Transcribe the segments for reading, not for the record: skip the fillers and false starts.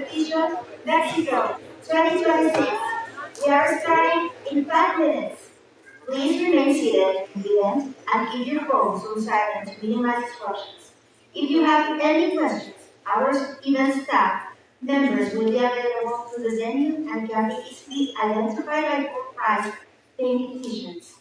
Competition, Mexico, 2026. We are starting in 5 minutes. Please remain seated in the event and keep your phones on silent to minimize distractions. If you have any questions, our event staff members will be available to the venue and can be easily identified by door prize paying decisions.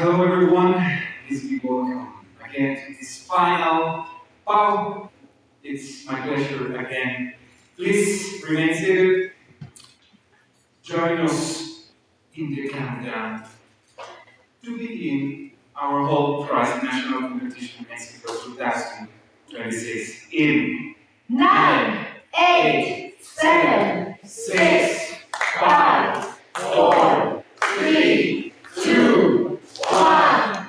Hello everyone, please be welcome again to this final POW. It's my pleasure again. Please remain seated. Join us in the countdown to begin our whole prize national competition Mexico 2026 in 9, 8, 7, 6, 5, 4, 3, 2, 1.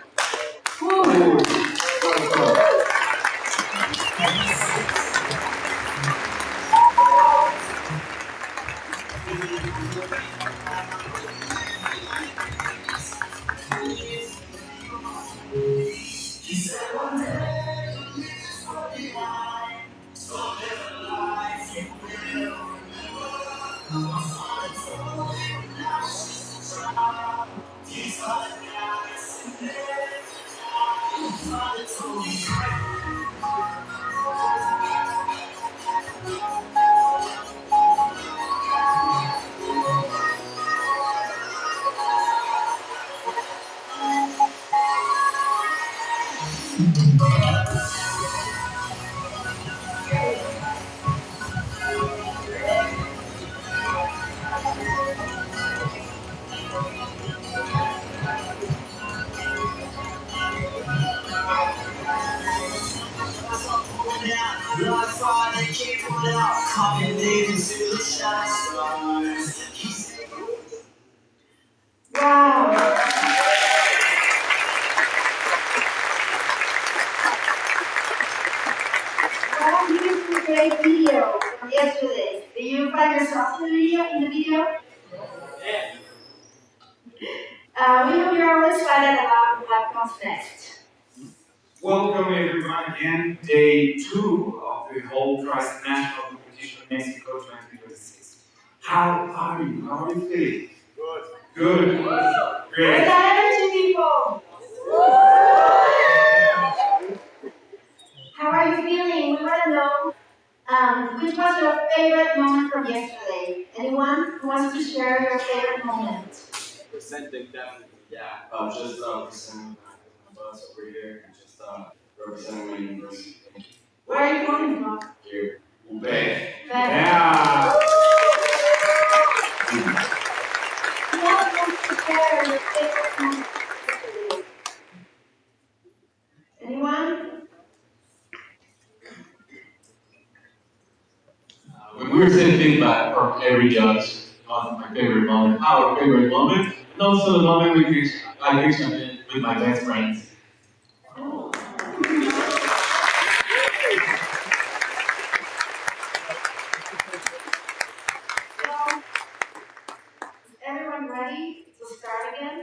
Wow! What a beautiful, great video from yesterday. Did you find yourself in the video? We hope you're all excited about what comes next. Welcome everyone again, day 2 of the whole prize national competition Mexico 2026. How are you? How are you feeling? Good. Great. Where's that energy, people? How are you feeling? We want to know which was your favorite moment from yesterday. Anyone who wants to share your favorite moment? Presenting definitely, yeah. Just presenting my bus over here and just representing my university. Thank you. Where are you coming from? Here. Ube. Yeah. Who else wants to share your favorite moment yesterday? Anyone? When we receive feedback from every judge on my favorite moment, our favorite moment, and also the moment which I wish I did with my best friends. So, is everyone ready to start again?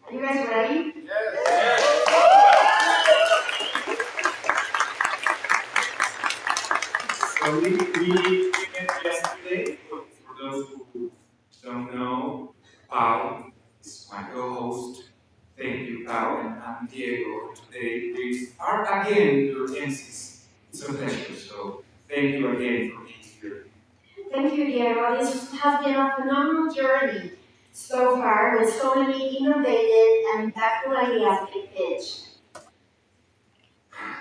Are you guys ready? So we met yesterday. For those who don't know, Pau is my co-host. Thank you, Pau, and I'm Diego. Today we are again your MCs. It's a pleasure. So thank you again for being here. Thank you, Diego. This has been a phenomenal journey so far with so many innovative and impactful ideas being pitched.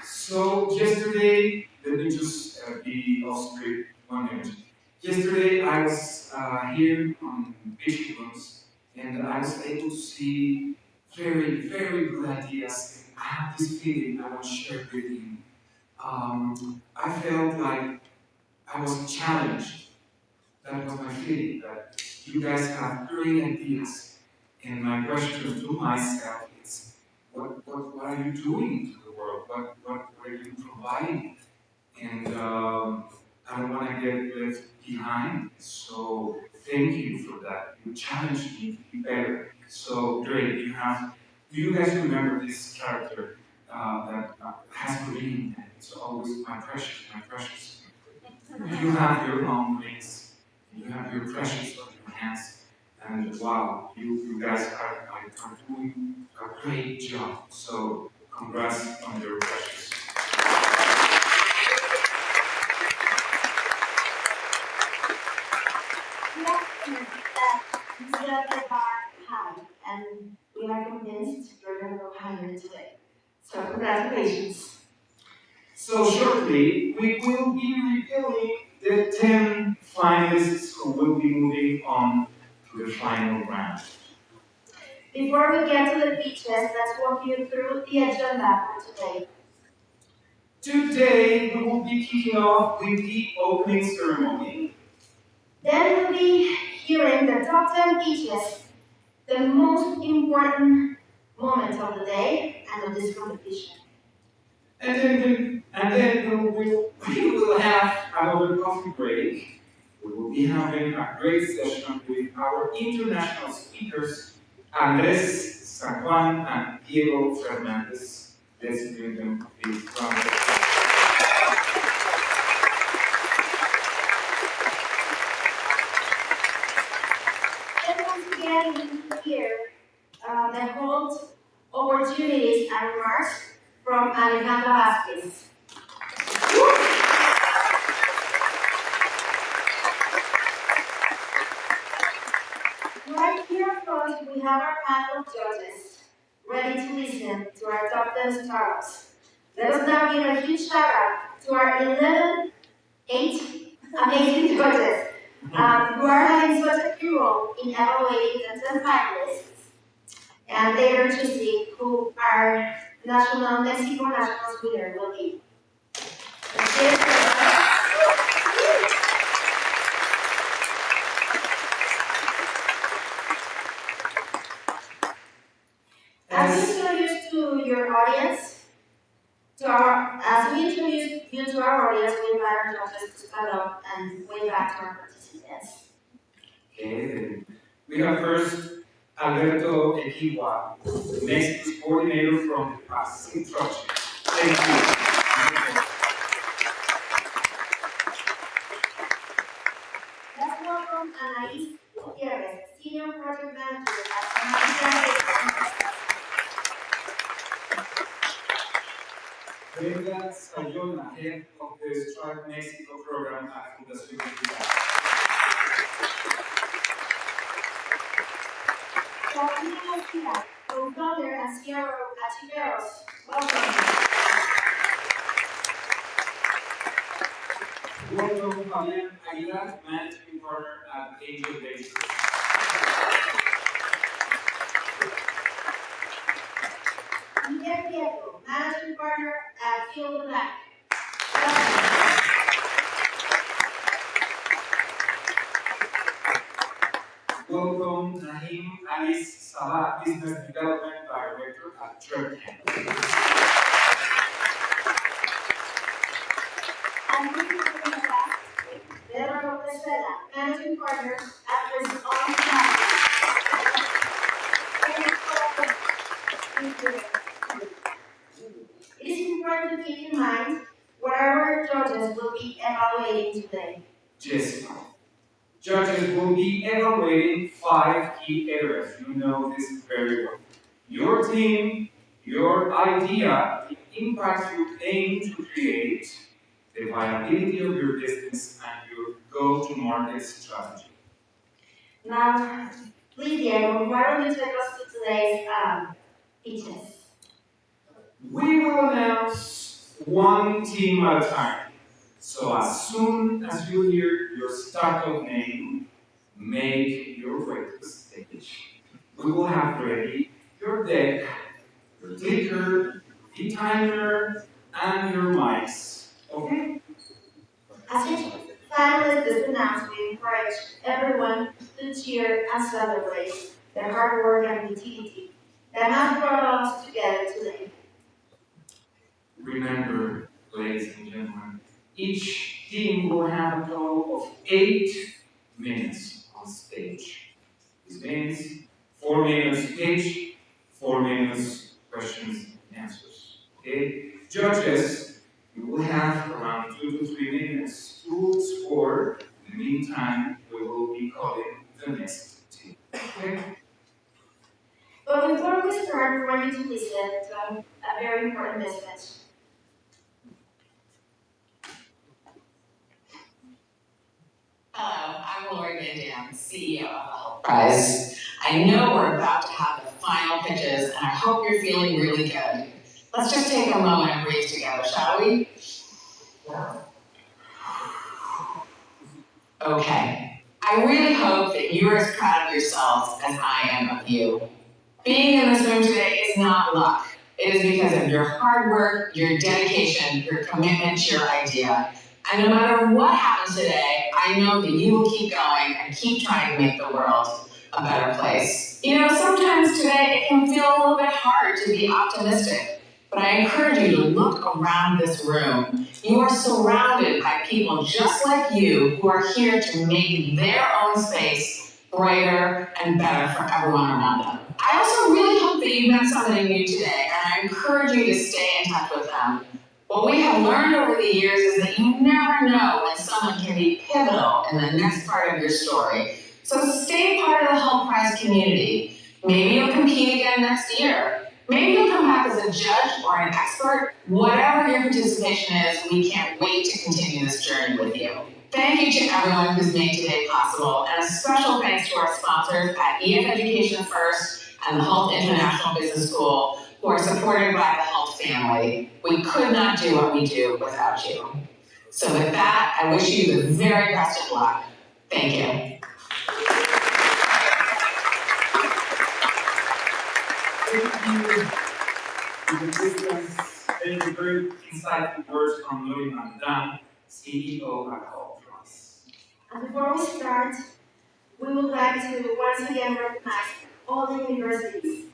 So yesterday, let me just be off script 1 minute. Yesterday I was here on Vegetables and I was able to see very, very good ideas. And I have this feeling I want to share with you. I felt like I was challenged. That was my feeling, that you guys have great ideas. And my question to myself is, what are you doing to the world? What are you providing? And I don't want to get left behind. So thank you for that. You challenged me to be better. So great. Do you guys remember this character that has green and it's always my precious, my precious. You have your own wings, you have your precious on your hands, and wow, you guys are doing a great job. So congrats on your precious. Yes, that you set the bar high, and we are convinced you're going to go higher today. So congratulations. So shortly, we will be revealing the 10 finalists who will be moving on to the final round. Before we get to the pitches, let's walk you through the agenda for today. Today, we will be kicking off with the opening ceremony. Then we'll be hearing the top 10 pitches, the most important moment of the day and of this competition. And then we will have another coffee break. We will be having a great session with our international speakers, Andres San Juan and Diego Fernandez. Let's give them a big round of applause. Then once again, we will hear the Hult opportunities and remarks from Alejandra Vázquez. Right here front, we have our panel of judges, ready to listen to our top 10 startups. Let us now give a huge shout out to our 8 amazing judges who are having such a key role in evaluating the 10 finalists, and later choosing who our Mexico Nationals winner will be. As we introduce to your audience, as we introduce you to our audience, we invite our judges to stand up and wave back to our participants. Okay, we have first Alberto Equiwa, Mexico's coordinator from the Pacific Project. Thank you. Let's welcome Anaís Gutierrez, Senior Project Manager at Panamericana. Brenda Sayona, head of the Strive Mexico program at Universidad. Paulina Garcia, co-founder and CRO at Chiveros. Welcome. Welcome Fabian Aguilar, managing partner at Angel Ventures. Miguel Prieto, managing partner at Field Black. Welcome Nahim Alice Salah, Business Development Director at ChairOut. And moving to the back, Pedro Pesela, managing partner at Response It is important to keep in mind what our judges will be evaluating today. Yes. Judges will be evaluating 5 key areas. You know this very well. Your team, your idea, the impact you aim to create, the viability of your business, and your go-to-market strategy. Now, please, Diego, why don't you take us to today's pitches? We will announce one team at a time. So as soon as you hear your startup name, make your way to the stage. We will have ready your deck, your clicker, the timer, and your mics. Okay? As each finalist is announced, we encourage everyone to cheer and celebrate their hard work and utility that has brought us together today. Remember, ladies and gentlemen, each team will have a total of 8 minutes on stage. This means 4 minutes each, 4 minutes questions and answers. Okay? Judges, you will have around 2 to 3 minutes to score. In the meantime, we will be calling the next team. Okay? But before we start, we want you to listen to a very important message. Hello, I'm CEO of the Hult Prize. I know we're about to have the final pitches, and I hope you're feeling really good. Let's just take a moment and breathe together, shall we? Okay. I really hope that you're as proud of yourselves as I am of you. Being in this room today is not luck. It is because of your hard work, your dedication, your commitment to your idea. And no matter what happens today, I know that you will keep going and keep trying to make the world a better place. You know, sometimes today it can feel a little bit hard to be optimistic, but I encourage you to look around this room. You are surrounded by people just like you who are here to make their own space brighter and better for everyone around them. I also really hope that you met somebody new today, and I encourage you to stay in touch with them. What we have learned over the years is that you never know when someone can be pivotal in the next part of your story. So stay part of the Hult Prize community. Maybe you'll compete again next year. Maybe you'll come back as a judge or an expert. Whatever your participation is, we can't wait to continue this journey with you. Thank you to everyone who's made today possible, and a special thanks to our sponsors at EF Education First and the Hult International Business School, who are supported by the Hult family. We could not do what we do without you. So with that, I wish you the very best of luck. Thank you. Thank you. Very insightful words from Louis Mandan, CEO at Hult. And before we start, we would like to once again recognize all the universities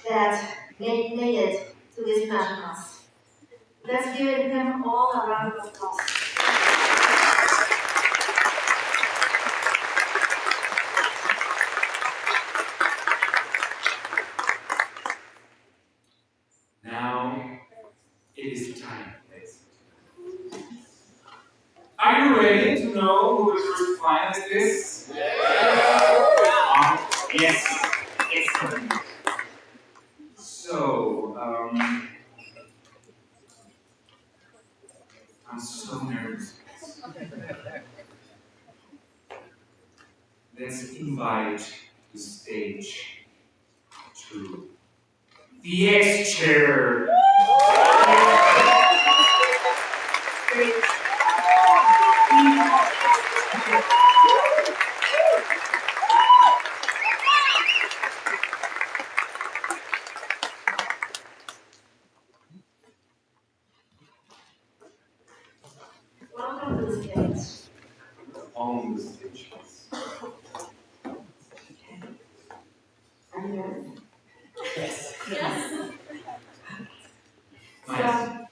that made it to this platform. Let's give them all a round of applause. Now it is time, ladies. Are you ready to know who the first finalist is? Yes. Excellent. So, I'm so nervous. Let's invite to the stage to the ex-chair. Welcome to the stage. On the stage. Are you ready? Yes. Yes. Nice.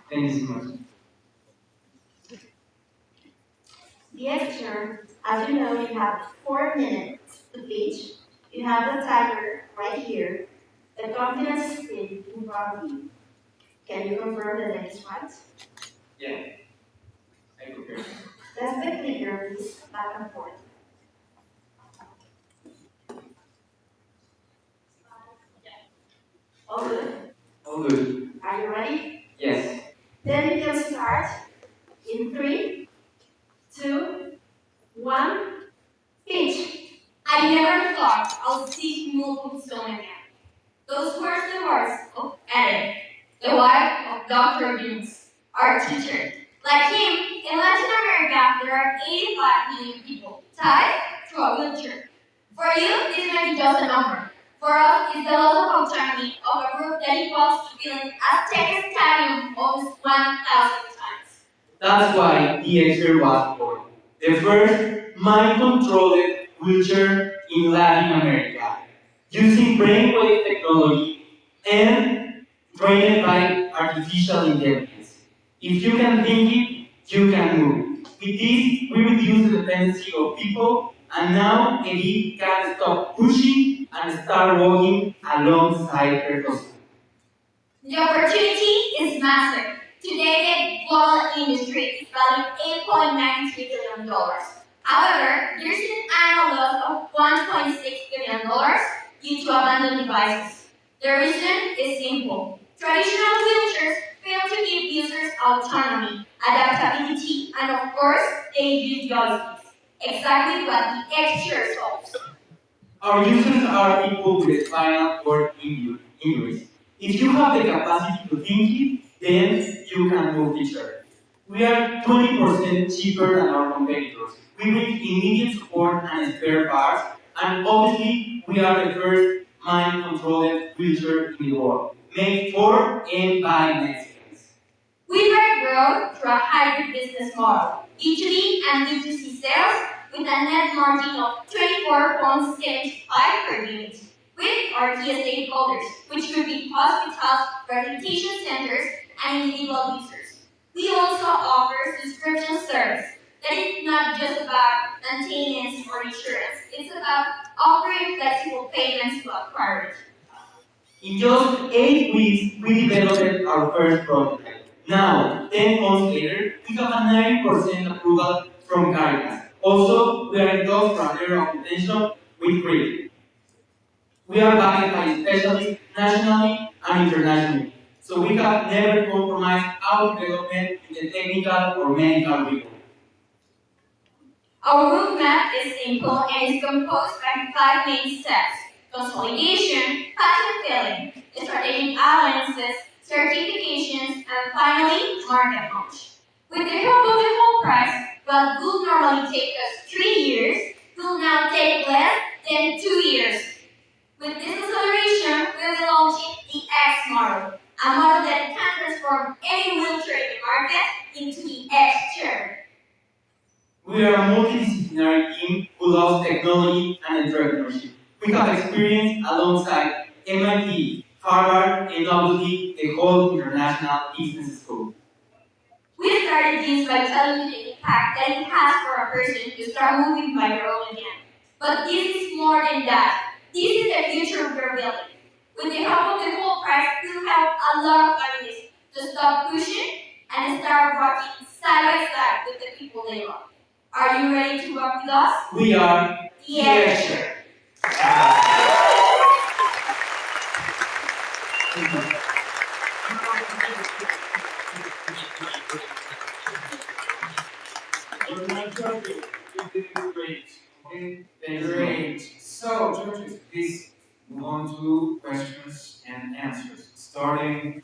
Thank you so much. The extra, as you know, you have 4 minutes to pitch. You have the timer right here. The confidence is in front of you. Can you confirm the next right? Yeah. I prepare. That's the clicker, please, back and forth. All good? All good. Are you ready? Yes. Then we can start in 3, 2, 1, pitch. I never thought I'll see multiple stone again. Those were the words of Eden, the wife of Dr. Jones, our teacher. Like him, in Latin America, there are 85 million people tied to a wheelchair. For you, this may be just a number. For us, it's the loss of autonomy of a group that equals to filling a Aztec stadium almost 1,000 times. That's why EXR was born. The first mind-controlled wheelchair in Latin America, using BrainWave technology and trained by artificial intelligence. If you can think it, you can move. With this, we reduce the dependency of people, and now Edith can stop pushing and start walking alongside her husband. The opportunity is massive. Today, the global industry is valued $8.93 billion. However, there's an annual loss of $1.6 billion due to abandoned devices. The reason is simple. Traditional wheelchairs fail to give users autonomy, adaptability, and of course, they use joysticks. Exactly what the X-Chair solves. Our users are people with spinal cord injuries. If you have the capacity to think it, then you can move the chair. We are 20% cheaper than our competitors. We bring immediate support and spare parts, and obviously, we are the first mind-controlled wheelchair in the world, made for and by Mexicans. We were grown through a hybrid business model, B2B and B2C sales, with a net margin of 24.75 per unit, with our key stakeholders, which could be hospitals, rehabilitation centers, and individual users. We also offer subscription service that is not just about maintenance or insurance, it's about offering flexible payments to acquire it. In just 8 weeks, we developed our first prototype. Now, 10 months later, we have a 90% approval from Caritas. Also, we are in talks for a letter of intention with CRIT. We are backed by specialists nationally and internationally, so we have never compromised our development in the technical or medical rigor. Our roadmap is simple and is composed by 5 main steps: consolidation, patent filling, strategic alliances, certifications, and finally, market launch. With the help of the whole price, what would normally take us 3 years will now take less than 2 years. With this acceleration, we will be launching the X model, a model that can transform any wheelchair in the market into the X chair. We are a multidisciplinary team who loves technology and entrepreneurship. We have experience alongside MIT, Harvard, and obviously the Hult International Business School. We started this by telling you the impact that it has for a person to start moving by their own again. But this is more than that. This is the future we're building. With the help of the whole price, we'll help a lot of families to stop pushing and start walking side by side with the people they love. Are you ready to walk with us? We are Yes. Great. Okay, great. So, judges, please move on to questions and answers, starting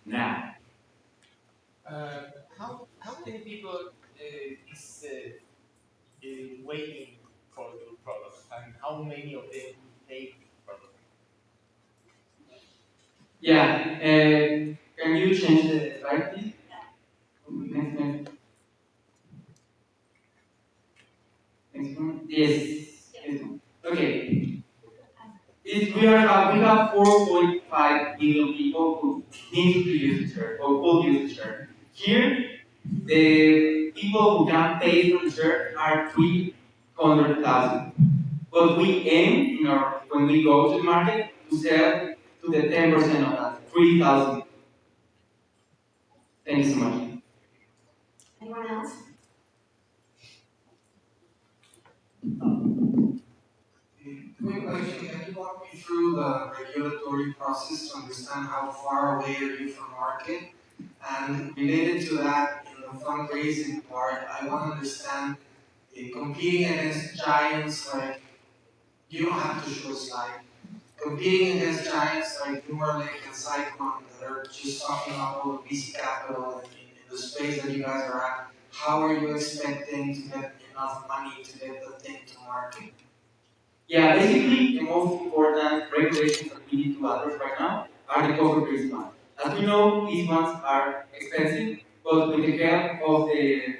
now. Yeah, can you change the slide, please? Next. Next one. Yes. Okay. We have 4.5 billion people who need to use the shirt or will use the shirt. Here, the people who can pay for the shirt are 300,000. But we aim, when we go to the market, to sell to the 10% of that, 3,000. Thank you so much. Anyone else? Quick question, can you walk me through the regulatory process to understand how far away are you from market? And related to that, in the fundraising part, I want to understand competing against giants like, you don't have to show a slide, competing against giants like Neuralink and Cyclone that are just sucking up all the VC capital in the space that you guys are at, how are you expecting to get enough money to get the thing to market? Yeah, basically, the most important regulations that we need to address right now are the cover-based ones. As we know, these ones are expensive, but with the help of the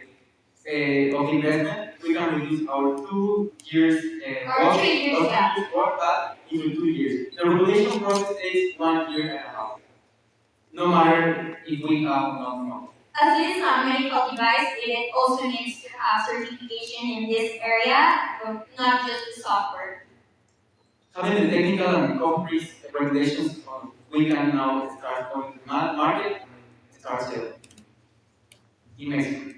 investment, we can reduce our 2 years Or 3 years, yeah. work back into 2 years. The regulation process takes 1 year and a half, no matter if we have enough money. As it is not a medical device, it also needs to have certification in this area, but not just the software. Having the technical and coverage regulations, we can now start going to the market and start selling in Mexico.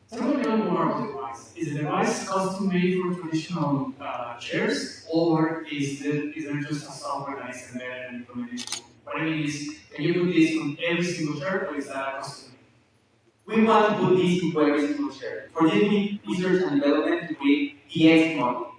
Tell me a little more about the Is the device custom made for traditional chairs, or is there just a software that is embedded and implemented? What I mean is, can you put this on every single chair, or is that custom? We want to put this into every single chair. For this, we need research and development to create the X model.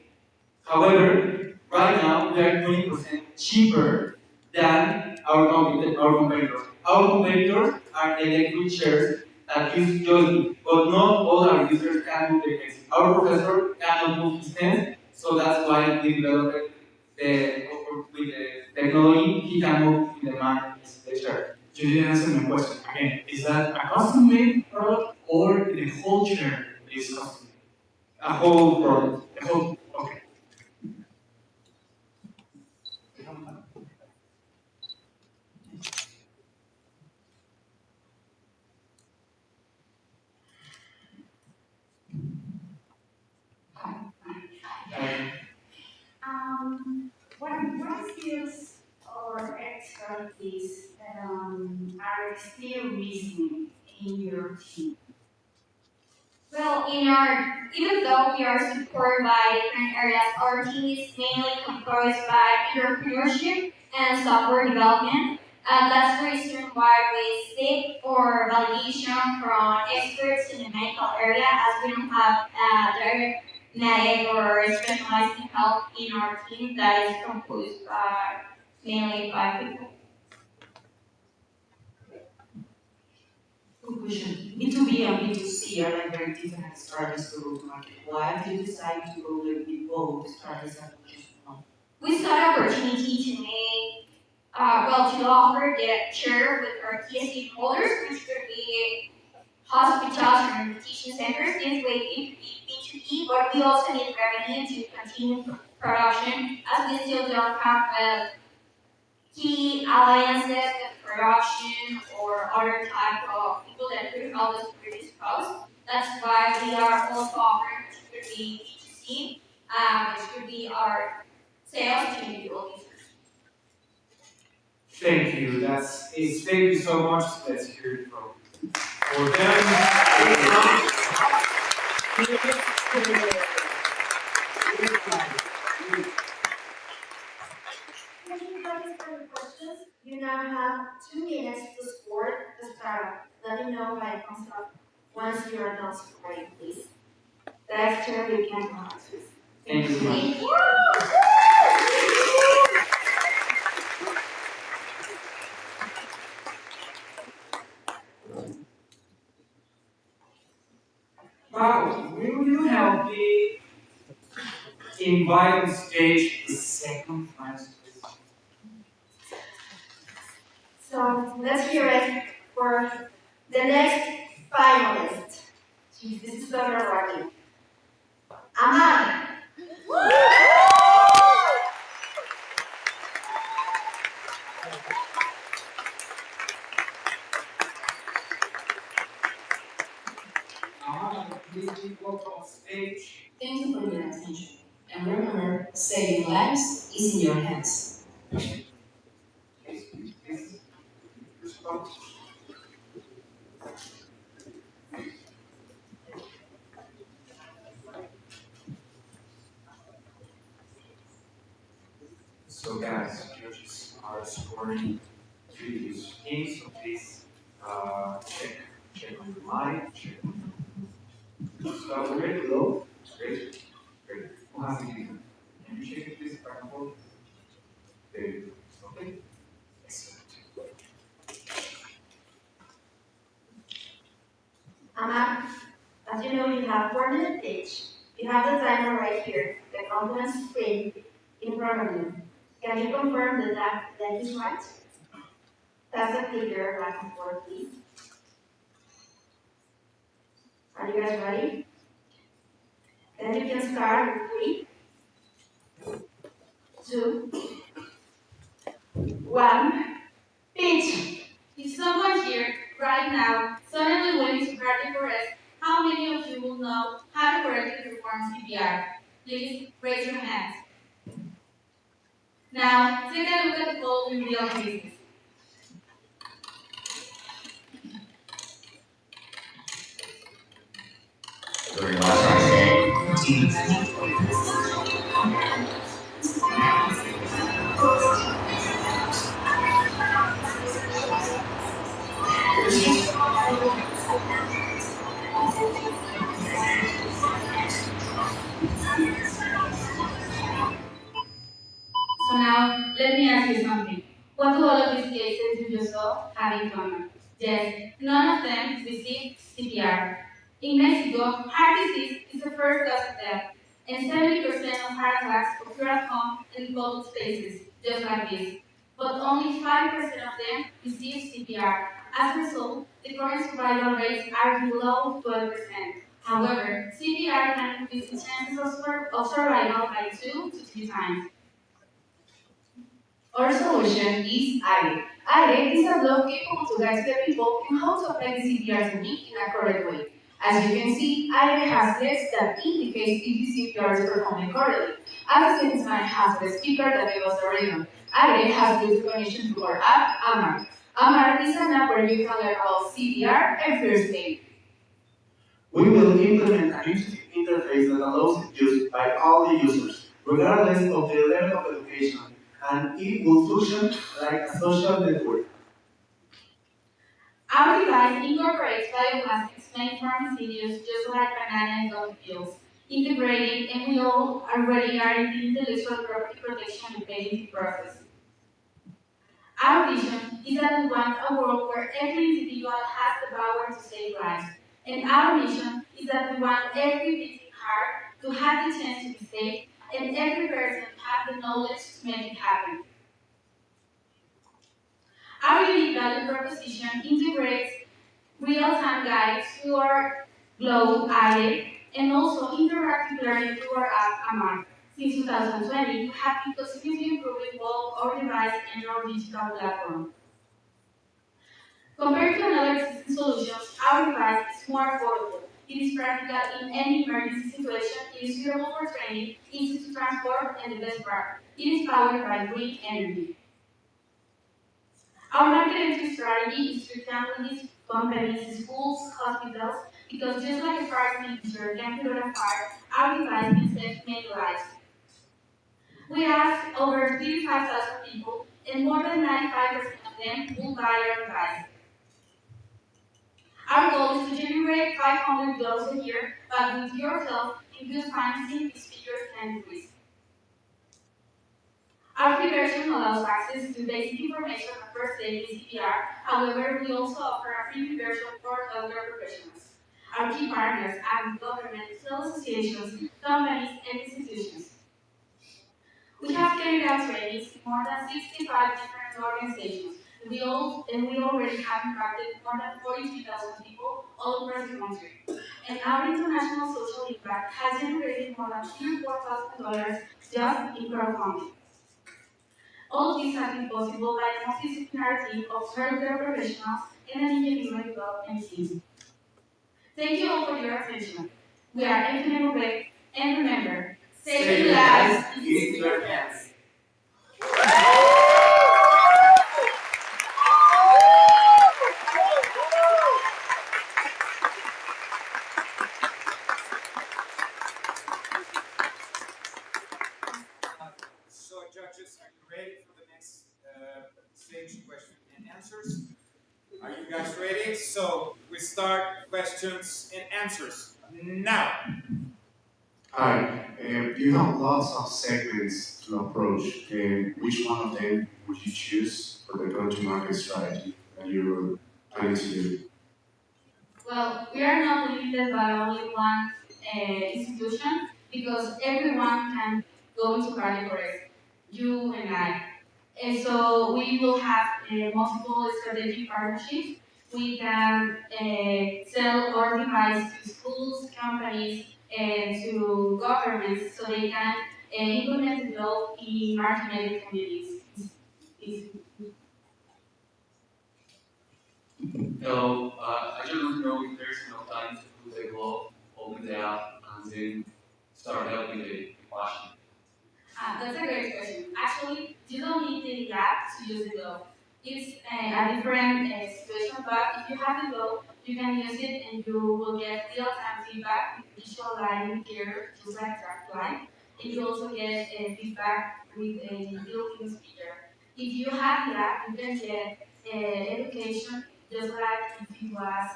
However, right now we are 20% cheaper than our competitors. Our competitors are electric chairs that use joystick, but not all our users can move their hands. Our professor cannot move his hands, so that's why we developed with the technology he can move in the man the chair. You didn't answer my question. Again, is that a custom made product, or the whole chair is custom made? A whole product. The whole, okay. What skills or expertise are still missing in your team? Well, even though we are supported by different areas, our team is mainly composed by entrepreneurship and software development. That's the reason why we seek for validation from experts in the medical area, as we don't have direct medic or specialized in health in our team that is composed mainly by people. Good question. B2B and B2C are like very different strategies to go to market. Why did you decide to go with both strategies and not just one? We saw an opportunity to make, to offer the share with our key stakeholders, which could be hospitals and teaching centers. This way it could be B2B, but we also need revenue to continue production, as we still don't have key alliances with production or other type of people that could help us reduce costs. That's why we are also offering, which could be B2C, which could be our sales to individual users. Thank you. Thank you so much. Let's hear it from for them. Thank you guys for the questions. You now have 2 minutes to score the startup. Let me know by thumbs up once you are done scoring, please. That's where you can answer. Thank you so much. Thank you. Wow, will you help me invite on stage the second finalist? So let's hear it for the next finalist. Jeez, this is so nerve-wracking. Aman. Please be welcome on stage. Thank you for your attention. And remember, saving lives is in your hands. Please respond. So guys, judges are scoring previous games, so please check on your mic, check on your. So we're ready to go. Great. Great. Who has the game? Can you check it please back and forth? There you go. Okay. Excellent. Aman, as you know, you have 4 minutes each. You have the timer right here, the confidence screen in front of you. Can you confirm that is right? Pass the clicker back and forth, please. Are you guys ready? Then you can start with 3, 2, 1. Pitch. If someone here, right now, suddenly went to cardiac arrest, how many of you will know how to correctly perform CPR? Please raise your hands. Now, take a look at the following real cases. During last night's So now, let me ask you something. What do all of these cases you just saw have in common? Yes, none of them received CPR. In Mexico, heart disease is the first cause of death, and 70% of heart attacks occur at home and in public spaces, just like this. But only 5% of them receive CPR. As a result, the current survival rates are below 12%. However, CPR can increase the chances of survival by 2 to 3 times. Our solution is ARE. ARE is a blog capable to guide the people in how to apply the CPR technique in a correct way. As you can see, ARE has lists that indicates if the CPR is performing correctly. At the same time, has the speaker that gives us the rhythm. ARE has good recognition through our app, AMAR. AMAR is an app where you can learn about CPR and first aid. We will implement an intuitive interface that allows its use by all the users, regardless of their level of education, and it will function like a social network. Our device incorporates bioplastics made from residues just like banana and coffee peels, integrated, and we all already are in the intellectual property protection and patenting process. Our vision is that we want a world where every individual has the power to save lives. And our mission is that we want every beating heart to have the chance to be saved and every person to have the knowledge to make it happen. Our unique value proposition integrates real-time guides through our Glow IE and also interactive learning through our app Amar. Since 2020, we have been continuously improving both our device and our digital platform. Compared to another existing solutions, our device is more affordable. It is practical in any emergency situation, it is suitable for training, easy to transport, and the best part, it is powered by green energy. Our market entry strategy is to families, companies, schools, hospitals, because just like a fire extinguisher can put out a fire, our device can save many lives. We asked over 35,000 people, and more than 95% of them will buy our device. Our goal is to generate 500 dollars a year, but with your help in good financing, these figures can increase. Our free version allows access to basic information on first aid and CPR. However, we also offer a free version for healthcare professionals. Our key partners are governments, health associations, companies, and institutions. We have carried out trainings in more than 65 different organizations. And we already have impacted more than 43,000 people all across the country. And our international social impact has generated more than $34,000 just in crowdfunding. All of this has been possible by the multidisciplinary team of healthcare professionals and an engineering development team. Thank you all for your attention. We are EcoWallet, and remember, saving lives is in your hands. So, judges, are you ready for the next stage, question and answers? Are you guys ready? So, we start questions and answers now. Hi, you have lots of segments to approach. Which one of them would you choose for the go-to-market strategy that you're planning to do? Well, we are not limited by only one institution because everyone can go into carnivores, you and I. And so we will have multiple strategic partnerships. We can sell our device to schools, companies, and to governments so they can implement the law in marginalized communities. So I just don't know if there's enough time to put the glove, open the app, and then start helping the patient. That's a great question. Actually, you don't need the app to use the Glow. It's a different situation, but if you have the Glow, you can use it and you will get real-time feedback with visual line indicator, just like track line. And you also get feedback with a built-in speaker. If you have the app, you can get education just like if it was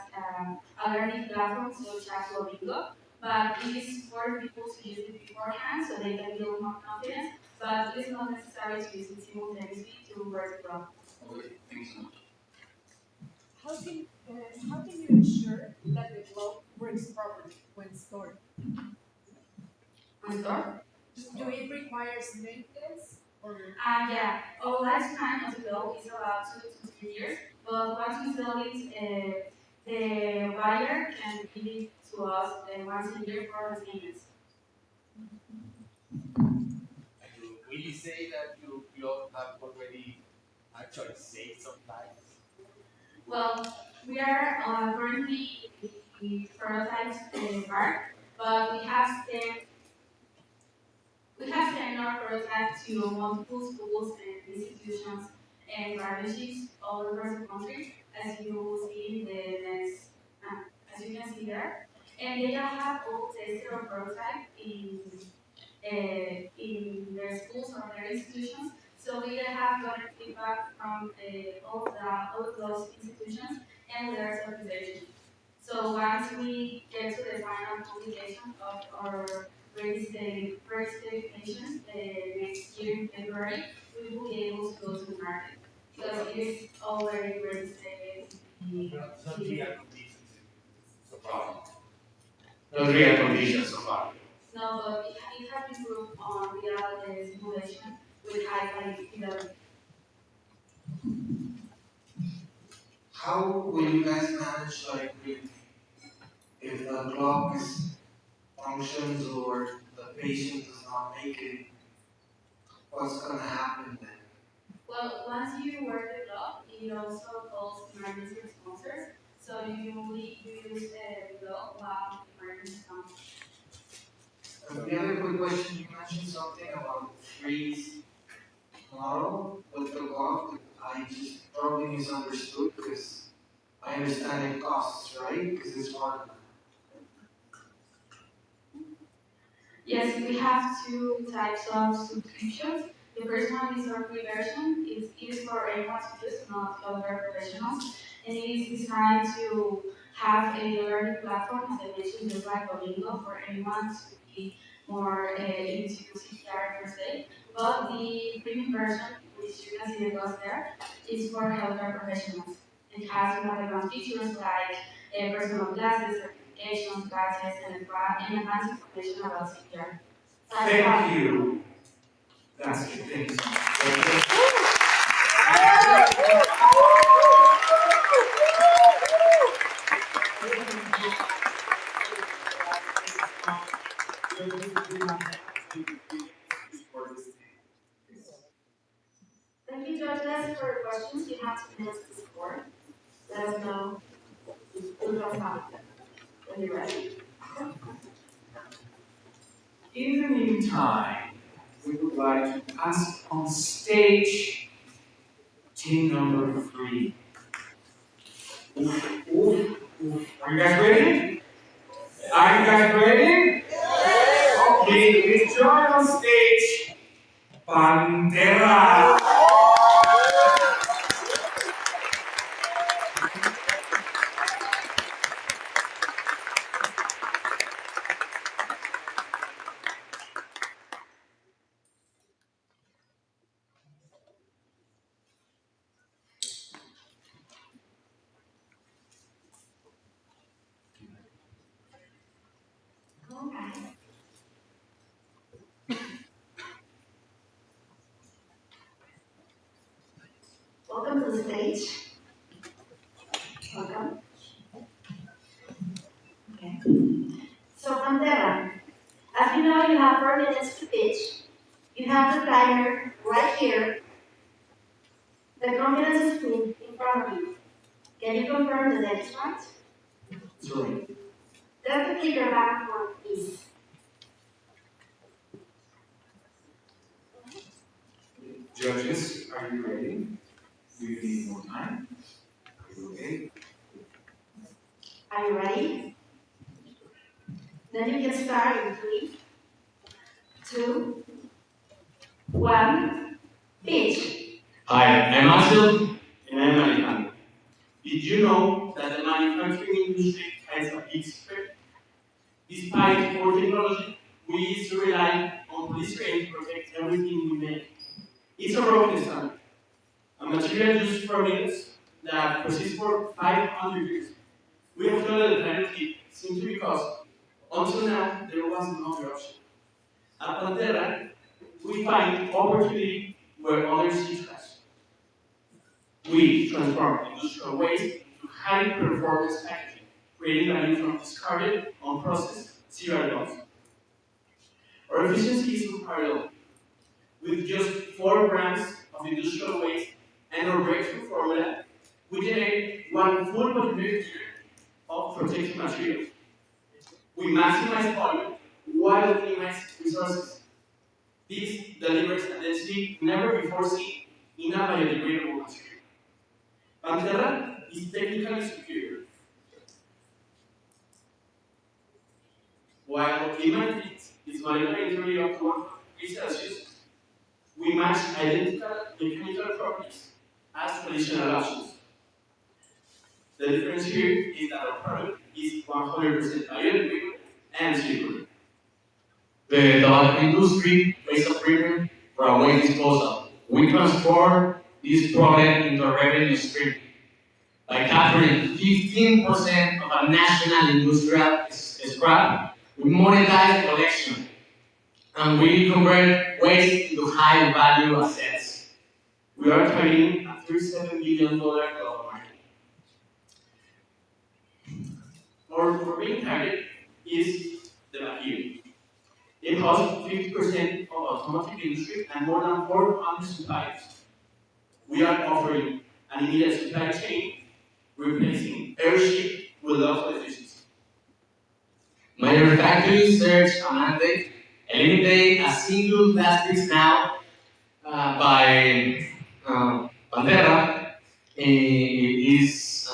a learning platform such as Duolingo, but it is for people to use it beforehand so they can build more confidence, but it is not necessary to use it simultaneously to work well. Okay, thank you so much. How can you ensure that the blog works properly when stored? When stored? Do it requires maintenance or? Yeah, our lifespan of the blog is about 2 to 3 years, but once we sell it, the buyer can give it to us once a year for maintenance. Will you say that your blog have already actually saved some lives? Well, we are currently in the prototype part, but we have sent our prototype to multiple schools and institutions and partnerships all over the country, as you will see in the next, as you can see there. And they have all tested our prototype in their schools or their institutions. So we have gotten feedback from all of those institutions and their organizations. So once we get to the final publication of our registration next year in February, we will be able to go to the market because it is already registered. Not real conditions so far. No real conditions so far. No, but it has been proved on real simulation with high fidelity. How will you guys manage like if the clock is functions or the patient does not make it? What's gonna happen then? Well, once you work the clock, it also calls emergency responders. So you use the clock while emergency comes. The other quick question, you mentioned something about freeze model with the clock that I just probably misunderstood because I understand it costs, right? Because it's hardware. Yes, we have two types of subscriptions. The first one is our free version. It is for anyone to use, not other professionals. And it is designed to have a learning platform, as I mentioned, just like Duolingo, for anyone to be more into CPR per se. But the premium version, which you can see the cost there, is for healthcare professionals. It has more advanced features like personal glasses, certifications, badges, and advanced information about CPR. Thank you. That's it. Thank you so much. Thank you, judges, for your questions. You have 2 minutes to score. Let us know who knows how when you're ready. In the meantime, we would like to ask on stage team number 3. Oof, oof, oof. Are you guys ready? Are you guys ready? Okay, please join on stage Panterra. Okay. Welcome to the stage. Welcome. Okay. So, Panterra, as you know, you have 4 minutes to pitch. You have the timer right here. The confidence screen in front of you. Can you confirm the next slide? Sorry. That's the clicker back for ease. Judges, are you ready? Do you need more time? Are you okay? Are you ready? Then you can start in 3, 2, 1, pitch. Hi, I'm Axel, and I'm Alejandro. Did you know that the manufacturing industry has a big secret? Despite our technology, we still rely on polystyrene to protect everything we make. It's a broken standard, a material used for minutes that persists for 500 years. We have flooded the planet simply because, until now, there was no other option. At Panterra, we find opportunity where others see trash. We transform industrial waste into high-performance packaging, creating value from discarded, unprocessed cereal box. Our efficiency is unparalleled. With just 4 grams of industrial waste and our breakthrough formula, we generate 1 full polymer of protected materials. We maximize volume while minimizing resources. This delivers a density never before seen in a biodegradable material. Panterra is technically superior. While climate is molecular entropy of 1 degree Celsius, we match identical mechanical properties as traditional options. The difference here is that our product is 100% biodegradable and circular. The tobacco industry pays a premium for a waste disposal. We transform this problem into a revenue stream by capturing 15% of a national industrial scrap. We monetize collection and we convert waste into high value assets. We are targeting a $37 billion global market. Our main target is the vacuum. It hosts 50% of automotive industry and more than 400 suppliers. We are offering an immediate supply chain, replacing airship with local efficiency. Major factories search a mandate, eliminate a single plastics now by Panterra is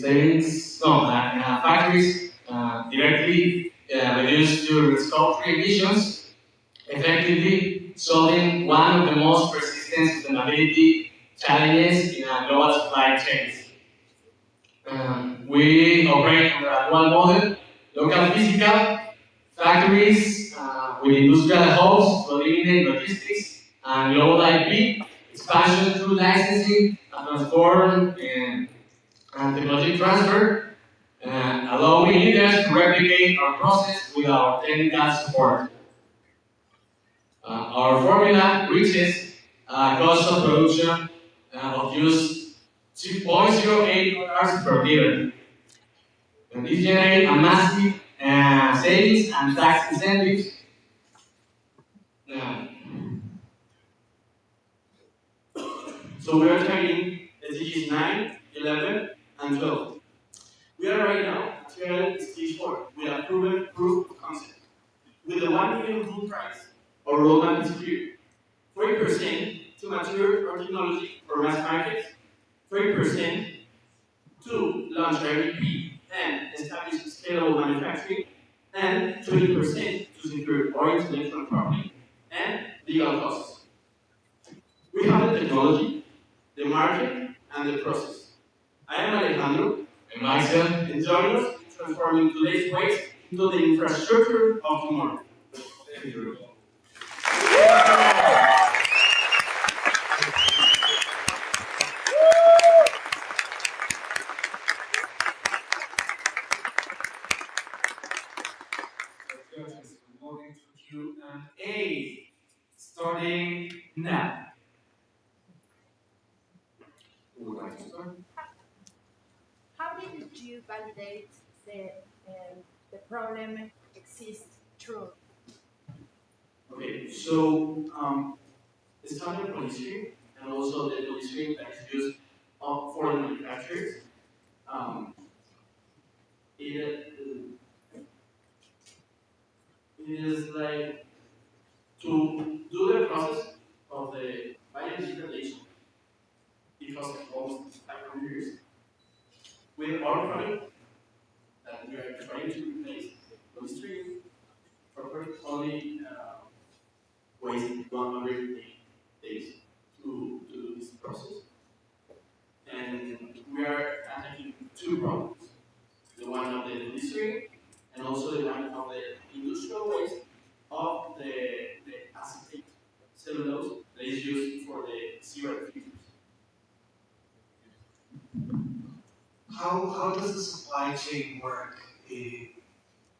savings, no, factories directly reduce your scope 3 emissions, effectively solving one of the most persistent sustainability challenges in a global supply chain. We operate under a dual model, local physical factories with industrial hubs to eliminate logistics and global IP, expansion through licensing, and transform and technology transfer, allowing leaders to replicate our process with our technical support. Our formula reaches a cost of production of just $2.08 per liter. And this generates a massive savings and tax incentives. So we are targeting SDGs 9, 11, and 12. We are right now at stage 4 with a proven proof of concept. With the 1 million Hult price, our roadmap is clear. 40% to mature our technology for mass markets, 30% to launch MVP and establish scalable manufacturing, and 20% to secure our intellectual property and legal costs. We have the technology, the market, and the process. I am Alejandro, and myself, and join us in transforming today's waste into the infrastructure of tomorrow. Thank you. Moving to Q&A, starting now. Who would like to start? How did you validate the problem exists true? Okay, so the standard polystyrene and also the polystyrene that is used for the manufacturers, it is like to do the process of the biodegradation. It costs almost 500 years. With our product that we are trying to replace polystyrene, our product only wastes 100 days to do this process. and we are attacking two problems: the one of the industry, and also the one of the industrial waste of the acetate cellulose that is used for the cigarette filters. How does the supply chain work?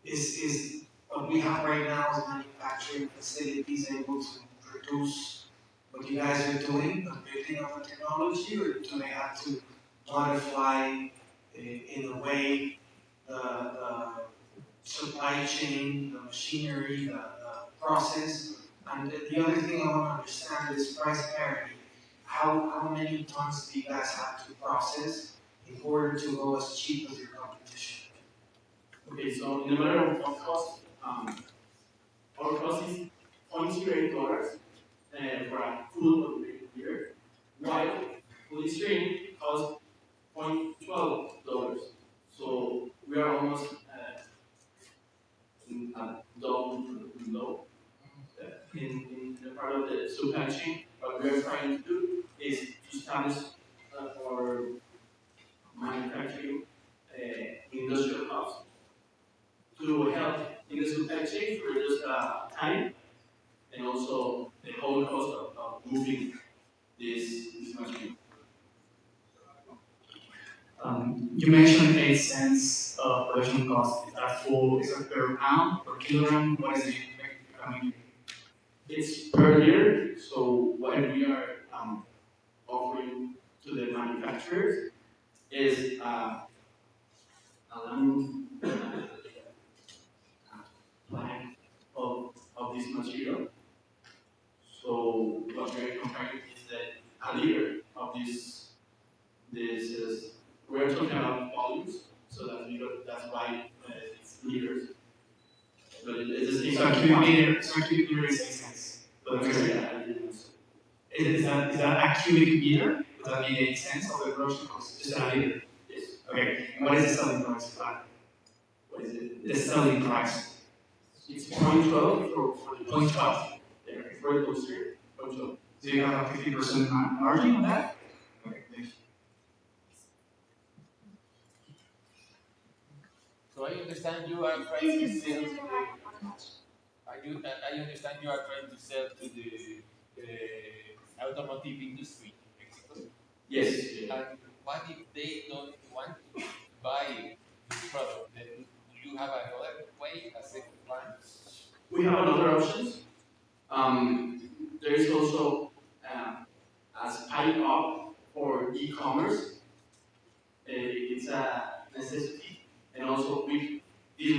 Is what we have right now as manufacturing facilities able to produce what you guys are doing, building up the technology, or do they have to modify in a way the supply chain, the machinery, the process? And the other thing I want to understand is price parity. How many tons do you guys have to process in order to go as cheap as your competition? Okay, so in the matter of cost, our cost is $0.08 for a full liter, while polystyrene costs $0.12. So we are almost double low in the part of the supply chain. What we are trying to do is to establish our manufacturing industrial hubs to help in the supply chain to reduce time and also the whole cost of moving this machine. You mentioned 8 cents production cost. Is that full? Is it per pound, per kilogram? What is it? I mean, It's per year, so what we are offering to the manufacturers is a long plan of this material. So what we are comparing is that a liter of this is we're talking about volumes, so that's why it's liters. But it's the same. so cubic meter, so cubic meter is 8 cents. But Okay, is that a cubic meter? Does that mean 8 cents of the production cost? Just a liter? yes. Okay. And what is the selling price of that? What is it? The selling price. It's 0.12 for the 0.12. Yeah, for the poster, 0.12. So you have a 50% margin on that? Okay, thank you. So I understand you are trying to sell to the. I understand you are trying to sell to the automotive industry in Mexico. Yes. And what if they don't want to buy this product? Then do you have another way, a second plan? We have another options. There is also a spike up for e-commerce. It's a necessity, and also this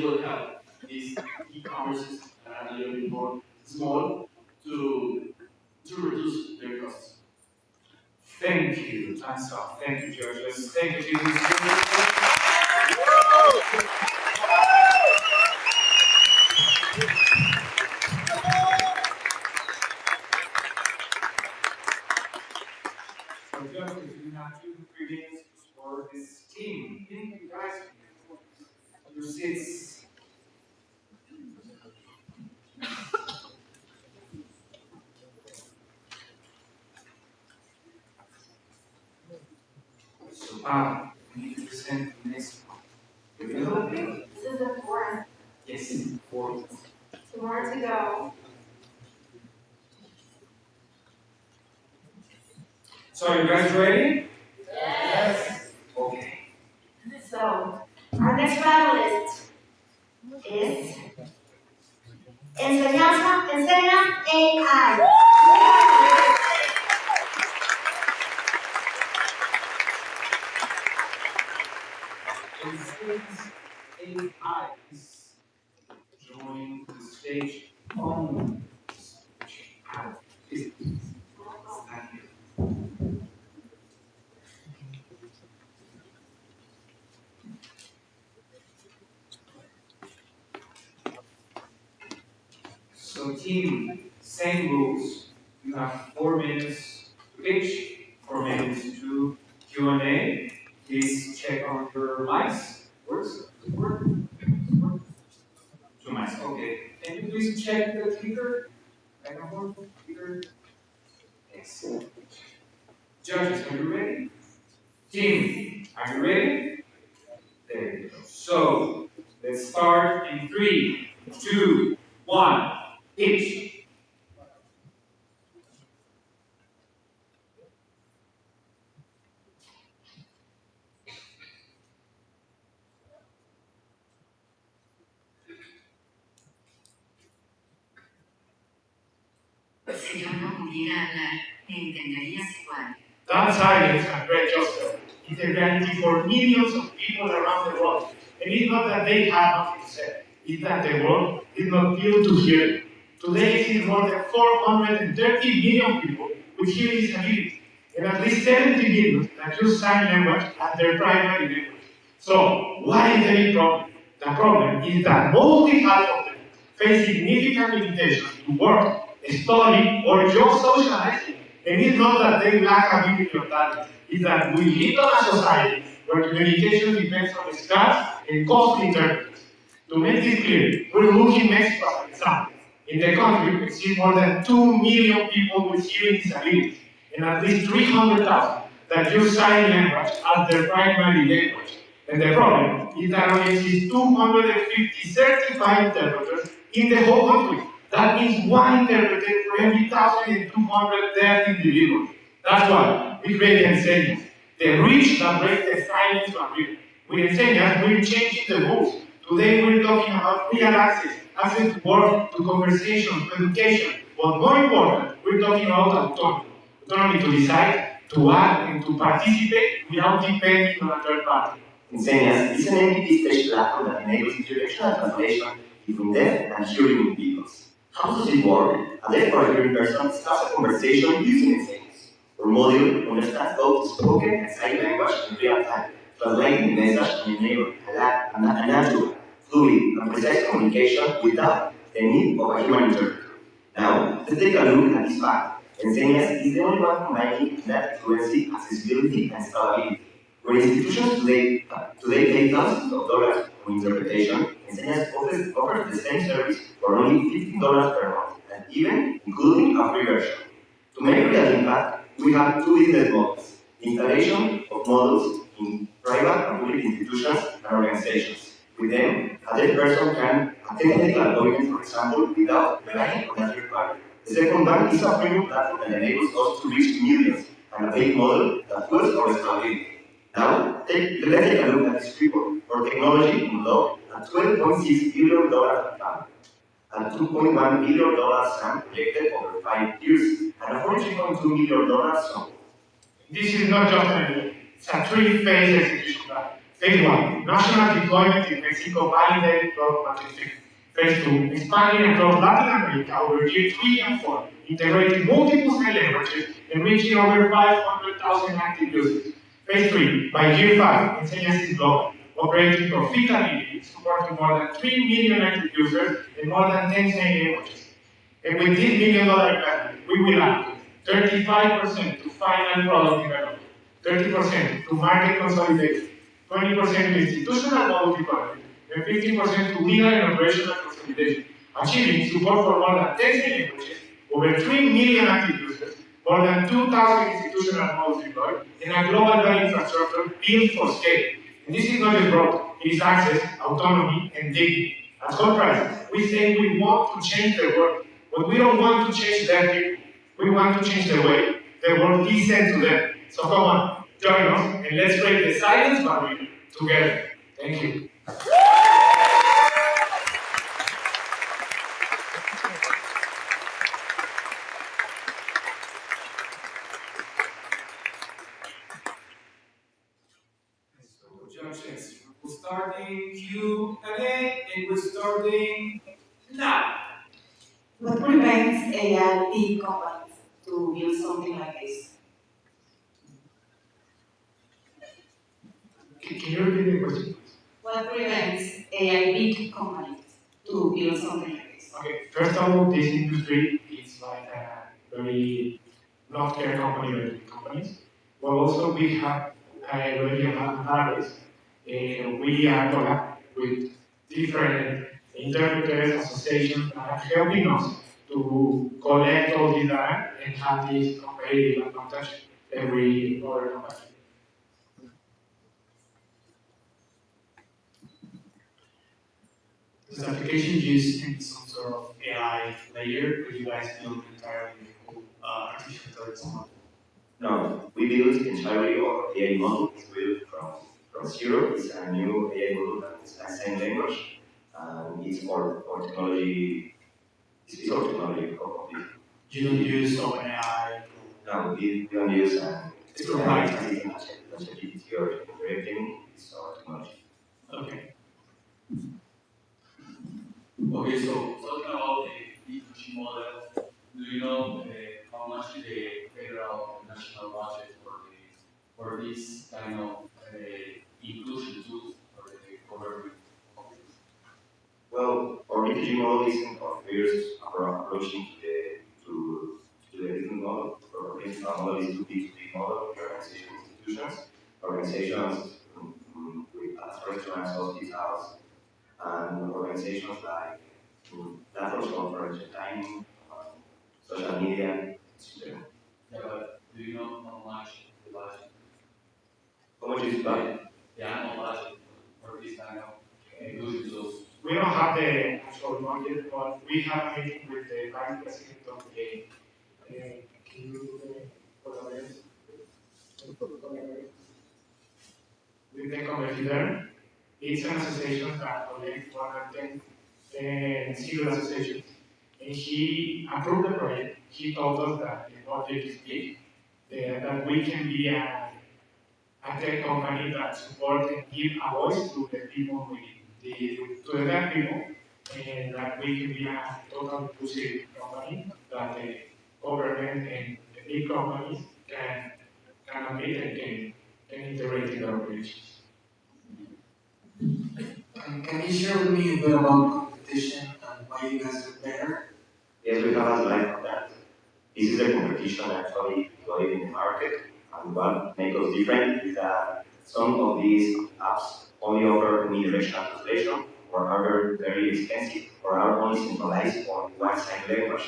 will help these e-commerces that are a little bit more small to reduce their costs. Thank you. Time's up. Thank you, judges. Thank you, Jesus. So, judges, you have 2 to 3 minutes for this team. Thank you, guys. Your seats. So, we need to present the next one. This is the fourth. Yes, 4. 2 more to go. So, are you guys ready? Yes. Okay. So, our next finalist is EnSeñas AI. EnSeñas AI is joining the stage on is that here. So team, same rules. You have 4 minutes to pitch, 4 minutes to Q&A. Please check on your mics. Works? Does it work? 2 mics, okay. Can you please check the clicker? Microphone, clicker. Excellent. Judges, are you ready? Team, are you ready? There you go. So, let's start in 3, 2, 1, pitch. Si yo no pudiera hablar, ¿me entenderías igual? That silence, Andrea Joseph, is a reality for millions of people around the world. And it's not that they have nothing to say, it's that the world is not built to hear it. Today, it is more than 430 million people with hearing disabilities, and at least 70 million that use sign language as their primary language. So, what is the big problem? The problem is that mostly half of them face significant limitations to work, study, or just socializing. And it's not that they lack ability or talent, it's that we live in a society where communication depends on scarce and costly interpreters. To make this clear, we're looking Mexico as an example. In the country, we see more than 2 million people with hearing disabilities, and at least 300,000 that use sign language as their primary language. And the problem is that only exists 250 certified interpreters in the whole country. That means one interpreter for every 1,200 deaf individuals. That's why we create EnSeñas, the reach that breaks the silence barrier. With EnSeñas, we're changing the rules. Today we're talking about real access, access to work, to conversation, to education. But more important, we're talking about autonomy. Autonomy to decide, to act, and to participate without depending on a third party. EnSeñas is an entity-stage platform that enables bidirectional translation between deaf and hearing individuals. How does it work? A deaf or hearing person starts a conversation using EnSeñas. Our module understands both spoken and sign language in real time, translating the message and enabling a natural, fluid, and precise communication without the need of a human interpreter. Now, let's take a look at this fact. EnSeñas is the only one combining native fluency, accessibility, and scalability. Where institutions today pay thousands of dollars for interpretation, EnSeñas offers the same service for only $15 per month, and even including a free version. To make real impact, we have two business models: installation of models in private and public institutions and organizations. With them, a deaf person can attend a medical appointment, for example, without relying on a third party. The second one is a premium platform that enables us to reach millions, and a paid model that fuels our scalability. Now, let's take a look at this report. For technology in law, at $12.6 billion per and $2.1 billion SAM projected over 5 years, and a $43.2 million sum. This is not just an idea, it's a three-phase execution plan. Phase 1, national deployment in Mexico validated product market fit. Phase 2, expanding across Latin America over year 3 and 4, integrating multiple sign languages and reaching over 500,000 active users. Phase 3, by year 5, EnSeñas is global, operating profitably, supporting more than 3 million active users in more than 10 sign languages. And with this $1 million investment, we will add 35% to final product development, 30% to market consolidation, 20% to institutional model deployment, and 15% to legal and operational consolidation, achieving support for more than 10 languages, over 3 million active users, more than 2,000 institutional models deployed, and a global value infrastructure built for scale. And this is not just growth, it is access, autonomy, and dignity. At Hult Price, we say we want to change the world, but we don't want to change their people. We want to change the way the world listens to them. So come on, join us, and let's break the silence barrier together. Thank you. Judges, we're starting Q&A, and we're starting now. What prevents AI big companies to build something like this? Can you repeat the question? What prevents AI big companies to build something like this? Okay, first of all, this industry is like a very not care company or big companies. But also we have already analyzed, we are collab with different interpreters, associations that are helping us to collect all the data and have this competitive advantage every other company. Does the application use any some sort of AI layer, or you guys build entirely the whole artificial intelligence model? No, we built entirely our AI model. It's built from zero. It's a new AI model that is a same language. It's our technology. It's our technology completely. You don't use OpenAI? No, we don't use it's proprietary. ChatGPT or everything. It's our technology. Okay. Okay, so talking about the E2G model, do you know how much the federal and national budget for this kind of inclusion tools for the government? Well, our EcoG model isn't our first approaching to the business model. Our principal model is to B2B model, organization institutions, organizations with restaurants, hospitals, and organizations like platforms for entertainment, social media, etc. Yeah, but do you know how much the budget? How much is the budget? The annual budget for this kind of inclusion tools? We don't have the actual budget, but we have a meeting with the vice president of the. Can you collaborate? With the competitor, it's an association that collects 110 civil associations. And he approved the project. He told us that the budget is big, that we can be a tech company that supports and give a voice to the people to the deaf people, and that we can be a total inclusive company that the government and the big companies can admit and can integrate in their operations. Can you share with me a bit about competition and why you guys are better? Yes, we have a slide for that. This is the competition actually deployed in the market, and what makes us different is that some of these apps only offer unidirectional translation, or are very expensive, or are only centralized on one sign language.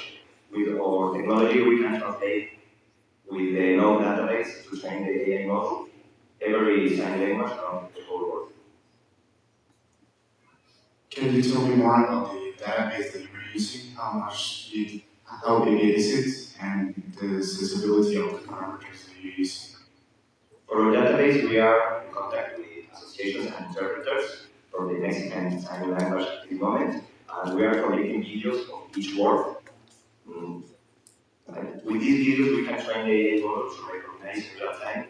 With our technology, we can translate with the no database to train the AI model every sign language from the whole world. Can you tell me more about the database that you're using? How big is it, and the accessibility of the parameters that you're using? For our database, we are in contact with associations and interpreters for the Mexican sign language at this moment, and we are collecting videos of each word. With these videos, we can train the AI model to recognize in real time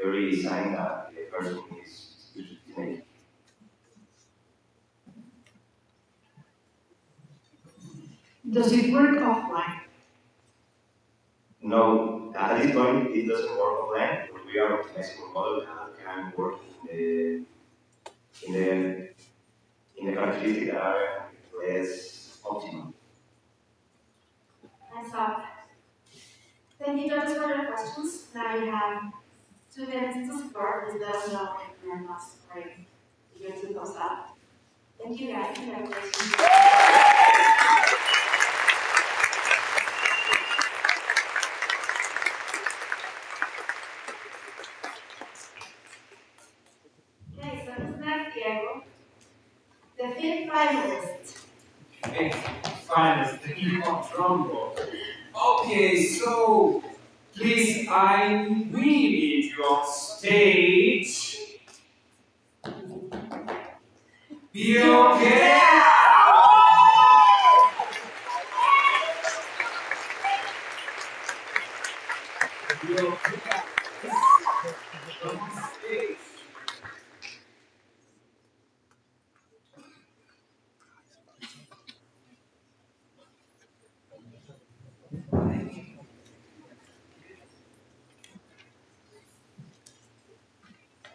every sign that the person is making. Does it work offline? No, at this point, it doesn't work offline, but we are optimizing a model that can work in the characteristics that are less optimal. And so, thank you, judges, for your questions. Now you have 2 minutes to score. Please let us know if you're not scoring. You get to thumbs up. Thank you, guys. Congratulations. Okay, so who's next, Diego? The 5th finalist. Finally, the hip-hop drum roll. Okay, so please, we need you on stage. Be okay. Be okay. On stage.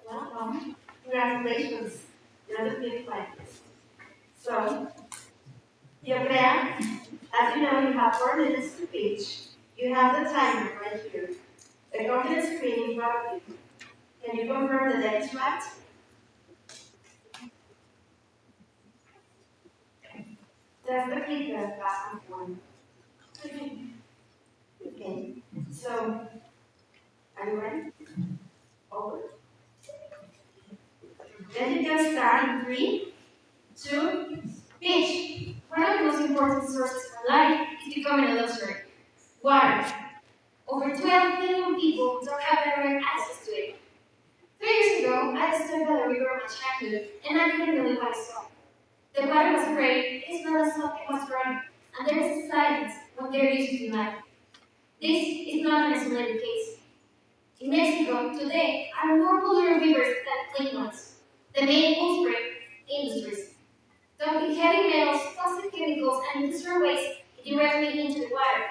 Welcome. Congratulations. You're the 5th finalist. So, Diocrea, as you know, you have 4 minutes to pitch. You have the timer right here. The confidence screen in front of you. Can you confirm the deck is right? That's the clicker back and forth. Okay. So, are you ready? Over. Then you can start in 3, 2, Which, one of the most important sources for life, is becoming a luxury. Water. Over 12 million people don't have direct access to it. 3 years ago, I discovered the river of my childhood, and I couldn't believe what I saw. The water was gray, it smelled like something was running, and there is silence when they're used to life. This is not an isolated case. In Mexico, today, are more polluted rivers than clean ones. The main culprit, industries, dumping heavy metals, toxic chemicals, and industrial waste directly into the water.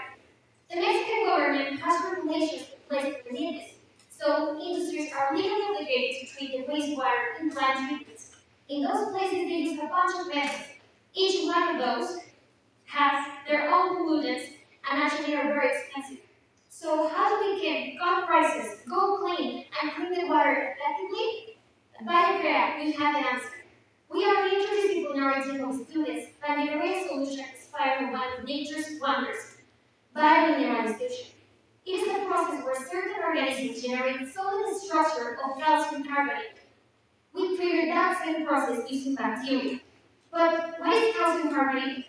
The Mexican government has regulations in place to limit this, so industries are legally obligated to treat the wastewater in plant treatments. In those places, they use a bunch of methods. Each one of those has their own pollutants and actually are very expensive. So how do we can cut prices, go clean, and clean the water effectively? By Andrea, we have the answer. We are an interdisciplinary team of students planning a real solution inspired from one of nature's wonders, biomineralization. It is a process where certain organisms generate solid structure of calcium carbonate. We created that same process using bacteria. But what is calcium carbonate?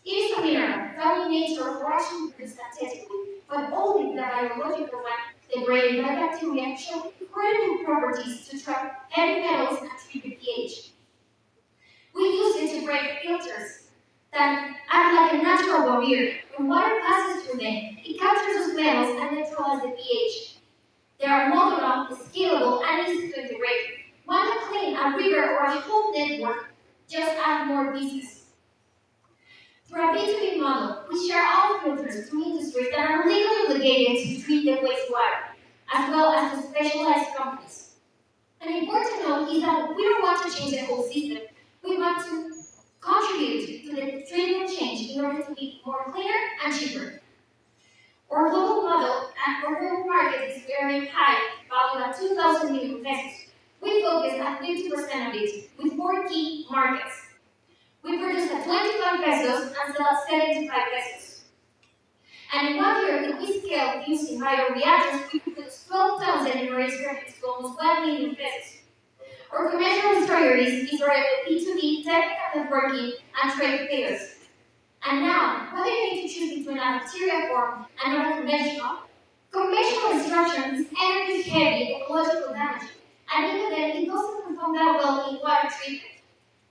It is a mineral found in nature or actually produced synthetically, but only the biological one, degraded by bacteria, show incredible properties to trap heavy metals and treat the pH. We use it to break filters that act like a natural barrier. When water passes through them, it captures those metals and neutralizes the pH. They are modular, scalable, and easy to integrate. Want to clean a river or a whole network? Just add more pieces. Through a B2B model, we share all filters to industries that are legally obligated to treat the wastewater, as well as to specialized companies. An important note is that we don't want to change the whole system. We want to contribute to the treatment change in order to be more cleaner and cheaper. Our global model and our global market is very high, valued at 2,000 million pesos. We focus at 50% of it, with 4 key markets. We produce at 25 pesos and sell at 75 pesos. And in 1 year, if we scale using bioreactors, we produce 12,000 and raise revenues to almost 1 million pesos. Our commercial strategies is our B2B, technical networking, and trade fairs. And now, whether you need to choose between a bacteria form and a conventional extraction is energy heavy, ecological damage, and even then, it doesn't perform that well in water treatment.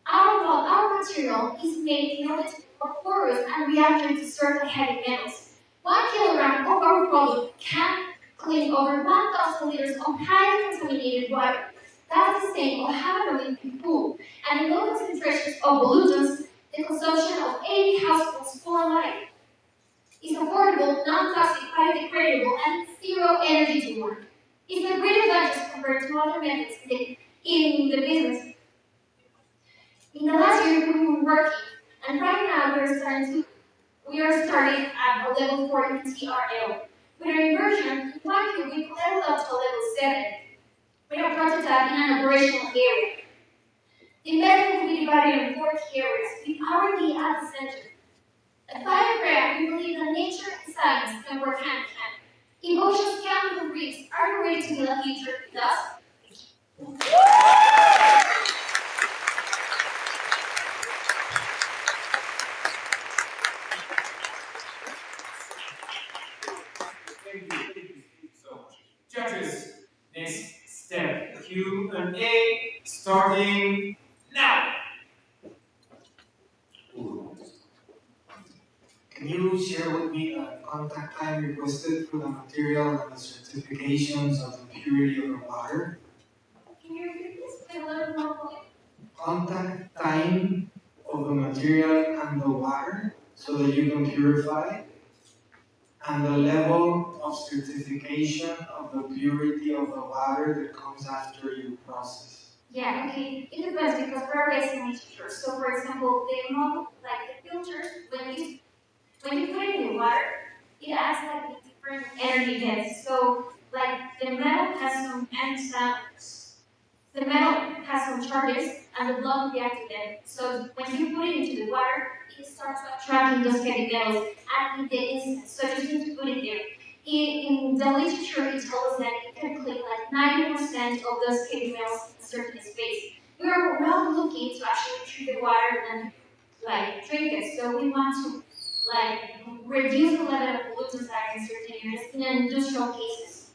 Our material is made in order to be more porous and reactive to certain heavy metals. 1 kilogram of our product can clean over 1,000 liters of highly contaminated water. That's the same of having a living pool, and in low concentrations of pollutants, the consumption of 80 households for life. It's affordable, non-toxic, biodegradable, and zero energy to work. It's a great advantage compared to other methods in the business. In the last year, we were working, and right now we are starting at a level 4 in TRL. With our inversion, in 1 year we leveled up to a level 7. With a prototype in an operational area. The investment will be divided in 4 key areas, with R&D at the center. At Panterra, we believe that nature and science can work hand in hand. If oceans can become reefs, are you ready to build a future with us? Thank you so much. Judges, next step, Q&A, starting now. Can you share with me the contact time requested for the material and the certifications of the purity of the water? Can you repeat this a little more fully? Contact time of the material and the water so that you can purify, and the level of certification of the purity of the water that comes after you process. Yeah, okay. It depends because we're basing on filters. So for example, the model, like the filters, when you put it in the water, it acts like a different energy gets. So like the metal has some the metal has some charges and the blood reacts to them. So when you put it into the water, it starts attracting those heavy metals at the instant. So you just need to put it there. In the literature, it tells us that it can clean like 90% of those heavy metals in a certain space. We are not looking to actually treat the water and like trinkets. So we want to like reduce the level of pollutants that in certain areas in industrial cases.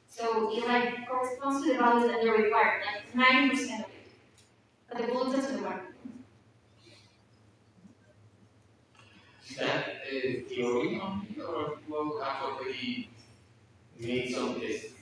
So it like corresponds to the values that they're required, like 90% of it. But the pollutants in the water. Is that theory only, or you have already made some tests?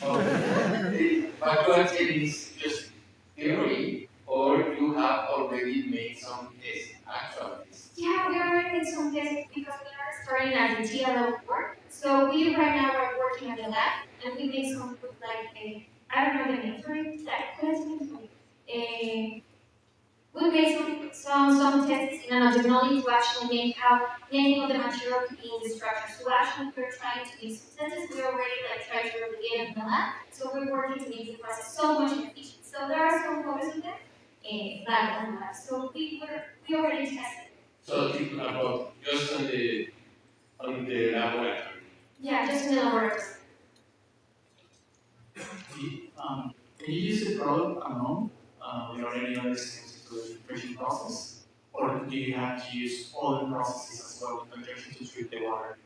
But you are saying is just theory, or you have already made some tests, actual tests? Yeah, we already did some tests because we are starting at the TLO work. So we right now are working at the lab, and we made some like I don't know the name for it. That we made some tests in nanotechnology to actually make how many of the material could be in the structure. So actually we're trying to make some tests. We already like tried to replicate it in the lab. So we're working to make the process so much efficient. So there are some photos of that that on the lab. So we already tested. So think about just on the laboratory. Yeah, just in the laboratory. Can you use the product alone without any other steps to the filtration process? Or do you have to use other processes as well in conjunction to treat the water?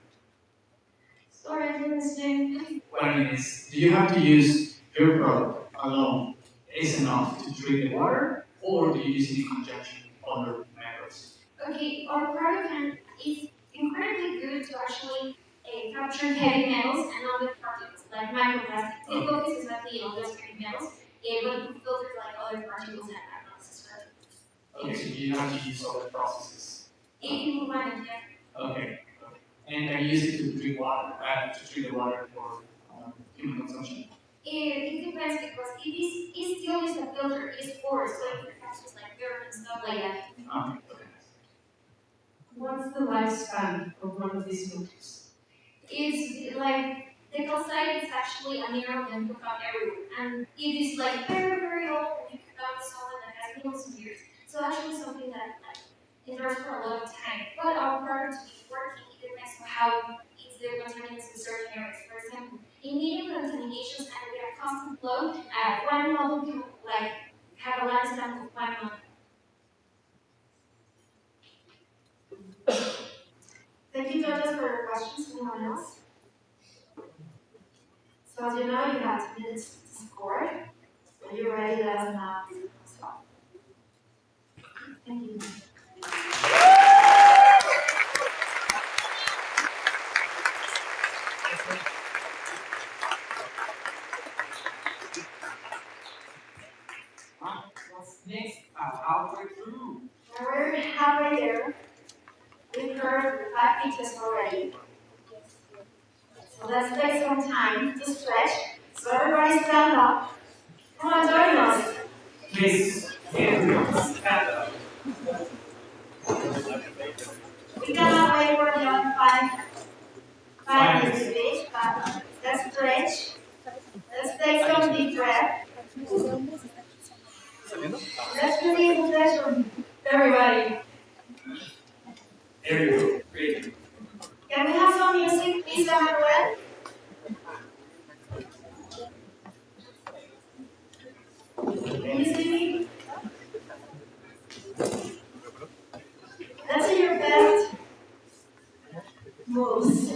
Sorry, I didn't understand. What I mean is, do you have to use your product alone is enough to treat the water, or do you use it in conjunction with other methods? Okay, our product is incredibly good to actually capture heavy metals and other particles like microplastics. It focuses exactly on those heavy metals, but it filters like other particles that are not necessary. Okay, so you have to use other processes. If you want to, yeah. Okay. And can you use it to treat water, to treat the water for human consumption? It depends because it still is a filter, it's porous, so it captures like dirt and stuff like that. Okay. What's the lifespan of one of these filters? It's like the calcite is actually a mineral that you found everywhere, and it is like very very old. And you can found someone that has millions of years. So actually something that like endures for a long time. But our product to be working it depends on how it's the contaminants in certain areas. For example, in medium contaminations and with a constant flow, one model can like have a lifespan of 1 month. Thank you, judges, for your questions. Anyone else? So as you know, you have 2 minutes to score. When you're ready, let us know. Stop. Thank you. What's next? Halfway through. We're halfway there. We've heard 5 features already. So let's take some time to stretch. So everybody stand up. Come on, join us. Please, everyone, stand up. We cannot wait for the other 5 minutes to finish, but let's stretch. Let's take some deep breath. Let's begin the session. Everybody. There you go. Great. Can we have some music, please, Emmanuel? Can you see me? Let's see your best moves.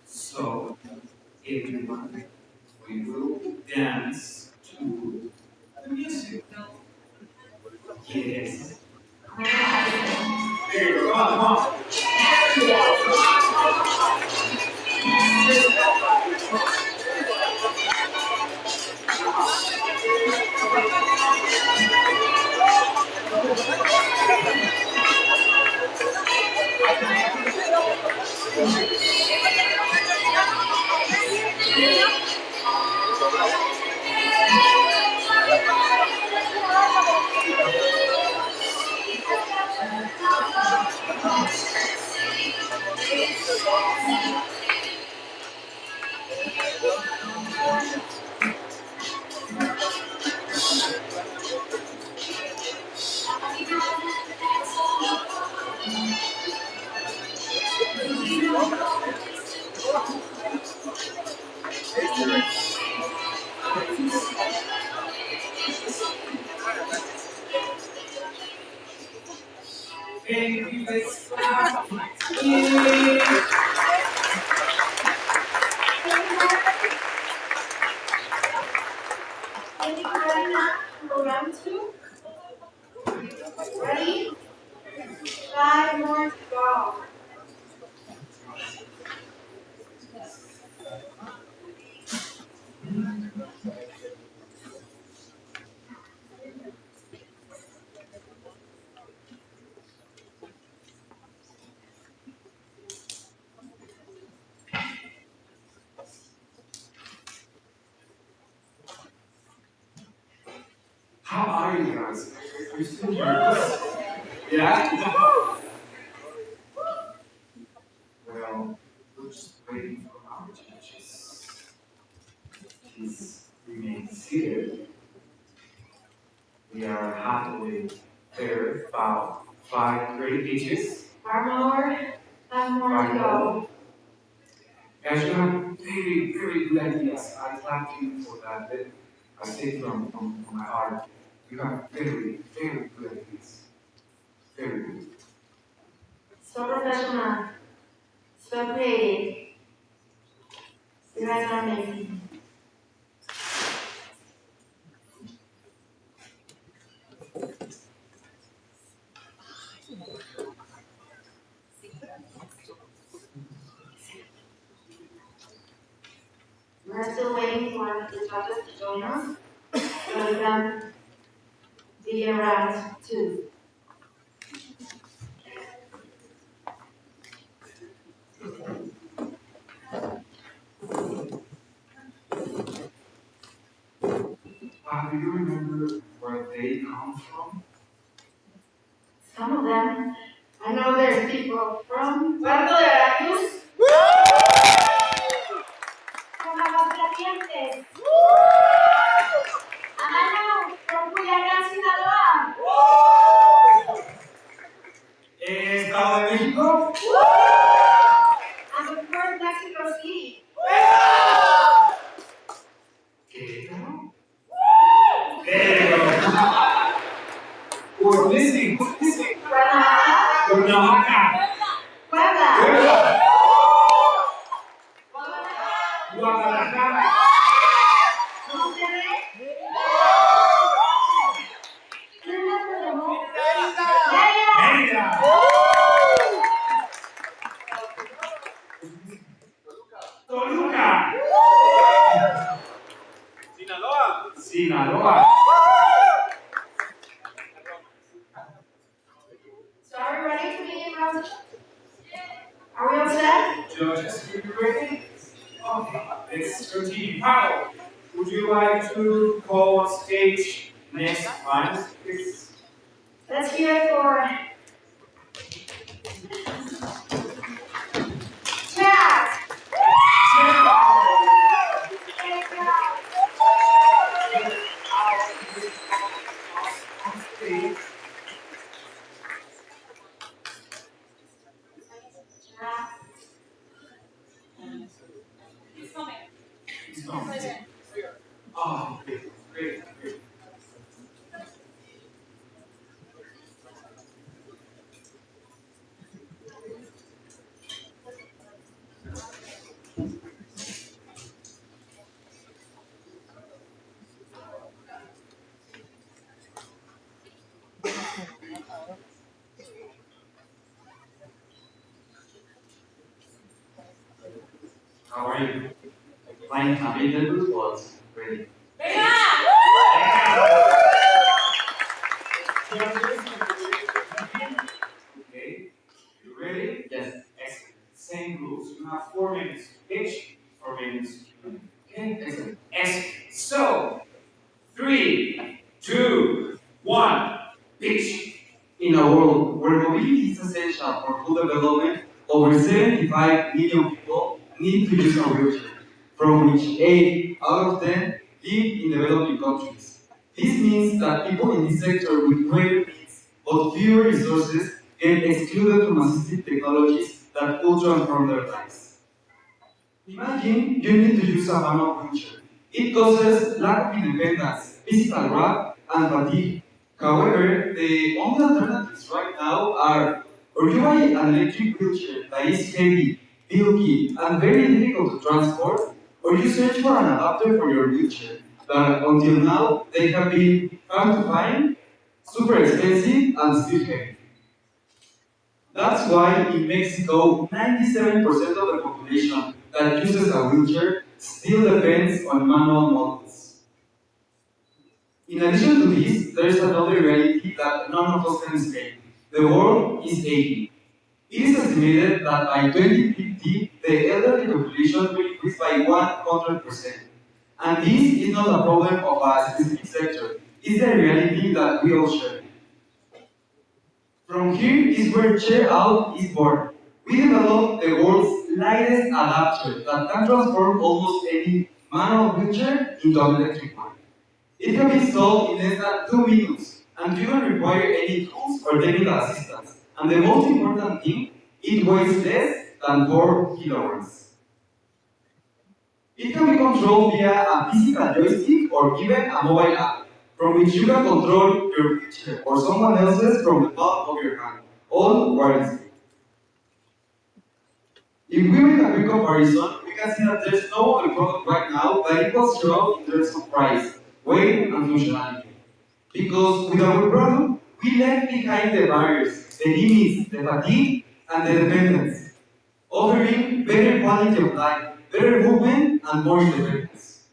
So, everyone, we will dance to the music. Yes. There you go. Come on. Thank you, let's clap. Yay! Thank you very much for round two. Ready? 5 more to go. How are you guys? Are you still nervous? Yeah? Well, we're just waiting for our judges. Please remain seated. We are halfway there, about 5 great pages. 5 more. 5 more to go. Guys, you have very, very good ideas. I clap you for that. I say from my heart. You have very, very good ideas. Very good. So professional. So creative. You guys are amazing. We're still waiting for the judges to join us so we can begin round two. Do you remember where they come from? Some of them. I know there's people from Puerto de Veracruz. From Aguascalientes. And I know from Culiacán, Sinaloa. Estado de México. And of course, Mexico City. Querétaro. There you go. Who's missing? Who's missing? Cuernavaca. Puebla. Guadalajara. Monterrey. Mérida. Toluca. Sinaloa. So are we ready to begin round two? Are we all set? Judges, are you ready? Okay, let's continue. How would you like to call on stage next finalist, please? Let's hear it for Chad. He's coming. Oh, great. How are you? My interview was great. Okay, you ready? Yes. Excellent. Same rules. You have 4 minutes to pitch, 4 minutes to win. Okay, excellent. Excellent. So, 3, 2, 1, pitch. In a world where mobility is essential for food development, over 75 million people need to use a wheelchair, from which 8 out of 10 live in developing countries. This means that people in this sector with greater needs but fewer resources get excluded from assistive technologies that will transform their lives. Imagine you need to use a manual wheelchair. It causes lack of independence, physical rot, and fatigue. However, the only alternatives right now are or you buy an electric wheelchair that is heavy, bulky, and very difficult to transport, or you search for an adapter for your wheelchair that until now they have been hard to find, super expensive, and still heavy. That's why in Mexico, 97% of the population that uses a wheelchair still depends on manual models. In addition to this, there is another reality that none of us can escape. The world is aging. It is estimated that by 2050, the elderly population will increase by 100%. And this is not a problem of a specific sector. It's the reality that we all share. From here is where ChairOut is born. We developed the world's lightest adapter that can transform almost any manual wheelchair into an electric one. It can be installed in less than 2 minutes, and you don't require any tools or technical assistance. And the most important thing, it weighs less than 4 kilograms. It can be controlled via a physical joystick or even a mobile app, from which you can control your wheelchair or someone else's from the palm of your hand, all wirelessly. If we make a quick comparison, we can see that there's no other product right now that equals ChairOut in terms of price, weight, and functionality. Because with our product, we left behind the barriers, the limits, the fatigue, and the dependence, offering better quality of life, better movement, and more independence.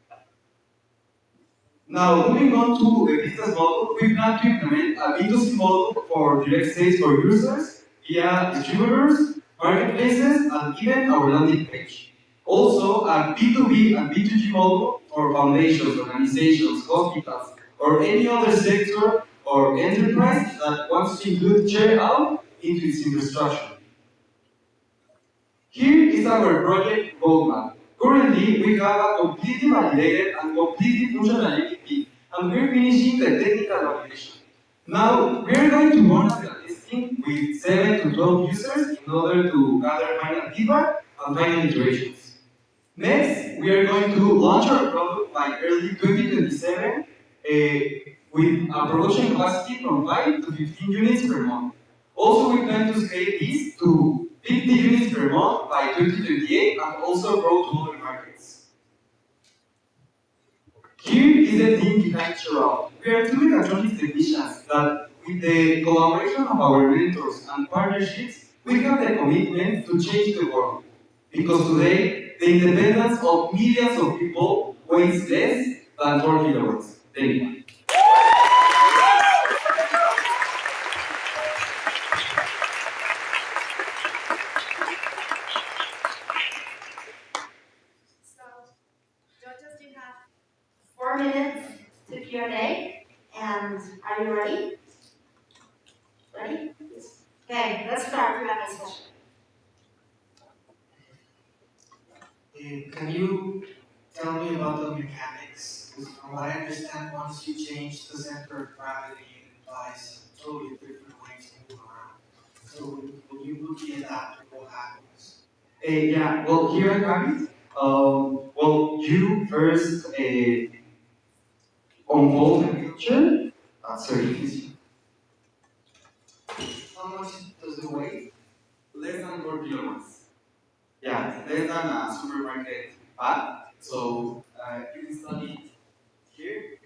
Now, moving on to the business model, we plan to implement a B2C model for direct sales for users via distributors, marketplaces, and even our landing page. Also, a B2B and B2G model for foundations, organizations, hospitals, or any other sector or enterprise that wants to include ChairOut into its infrastructure. Here is our project roadmap. Currently, we have a completely validated and completely functional MVP, and we're finishing the technical validation. Now, we're going to run a testing with 7 to 12 users in order to gather final feedback and final iterations. Next, we are going to launch our product by early 2027 with a production capacity from 5 to 15 units per month. Also, we plan to scale this to 50 units per month by 2028 and also grow to other markets. Here is the team behind ChairOut. We are two mechatronics technicians that, with the collaboration of our mentors and partnerships, we have the commitment to change the world. Because today, the independence of millions of people weighs less than 4 kilograms. Thank you. So, judges, you have 4 minutes to Q&A. And are you ready? Ready? Yes. Okay, let's start Q&A session. Can you tell me about the mechanics? Because from what I understand, once you change the center of gravity, it implies a totally different way to move around. So when you move the adapter, what happens? Yeah, well, here I have it. Well, you first unfold the picture. Sorry, How much does it weigh? less than 4 kilograms. Yeah, less than a supermarket bag. So you install it here.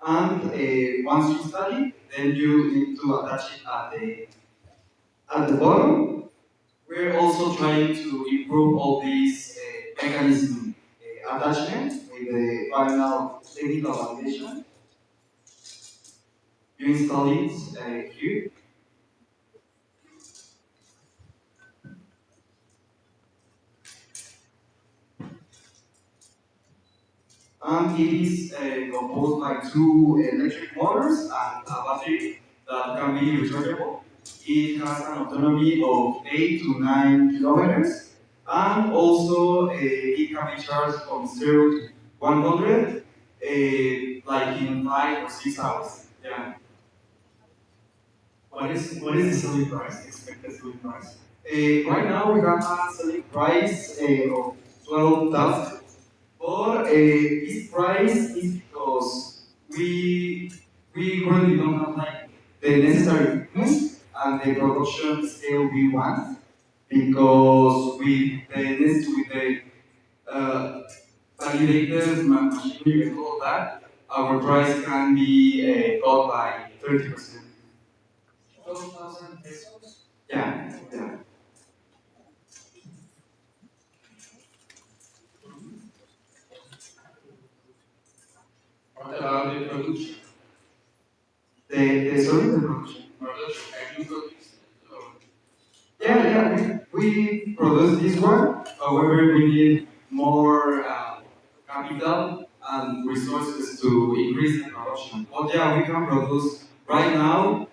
And once you install it, then you need to attach it at the bottom. We're also trying to improve all these mechanism attachment with the final technical validation. You install it here. And it is composed by 2 electric motors and a battery that can be rechargeable. It has an autonomy of 8 to 9 kilometers, and also it can be charged from 0 to 100 like in 5 or 6 hours. Yeah. What is the selling price, expected selling price? Right now we have a selling price of 12 tasks. But this price is because we we currently don't have like the necessary equipment and the production scale we want because with the uh, validated machinery and all that, our price can be cut by 30%. 12,000 pesos? Yeah, yeah. What about the production? The sorry, the production. Production, can you produce? Yeah, yeah, we produce this one. However, we need more capital and resources to increase the production. But yeah, we can produce right now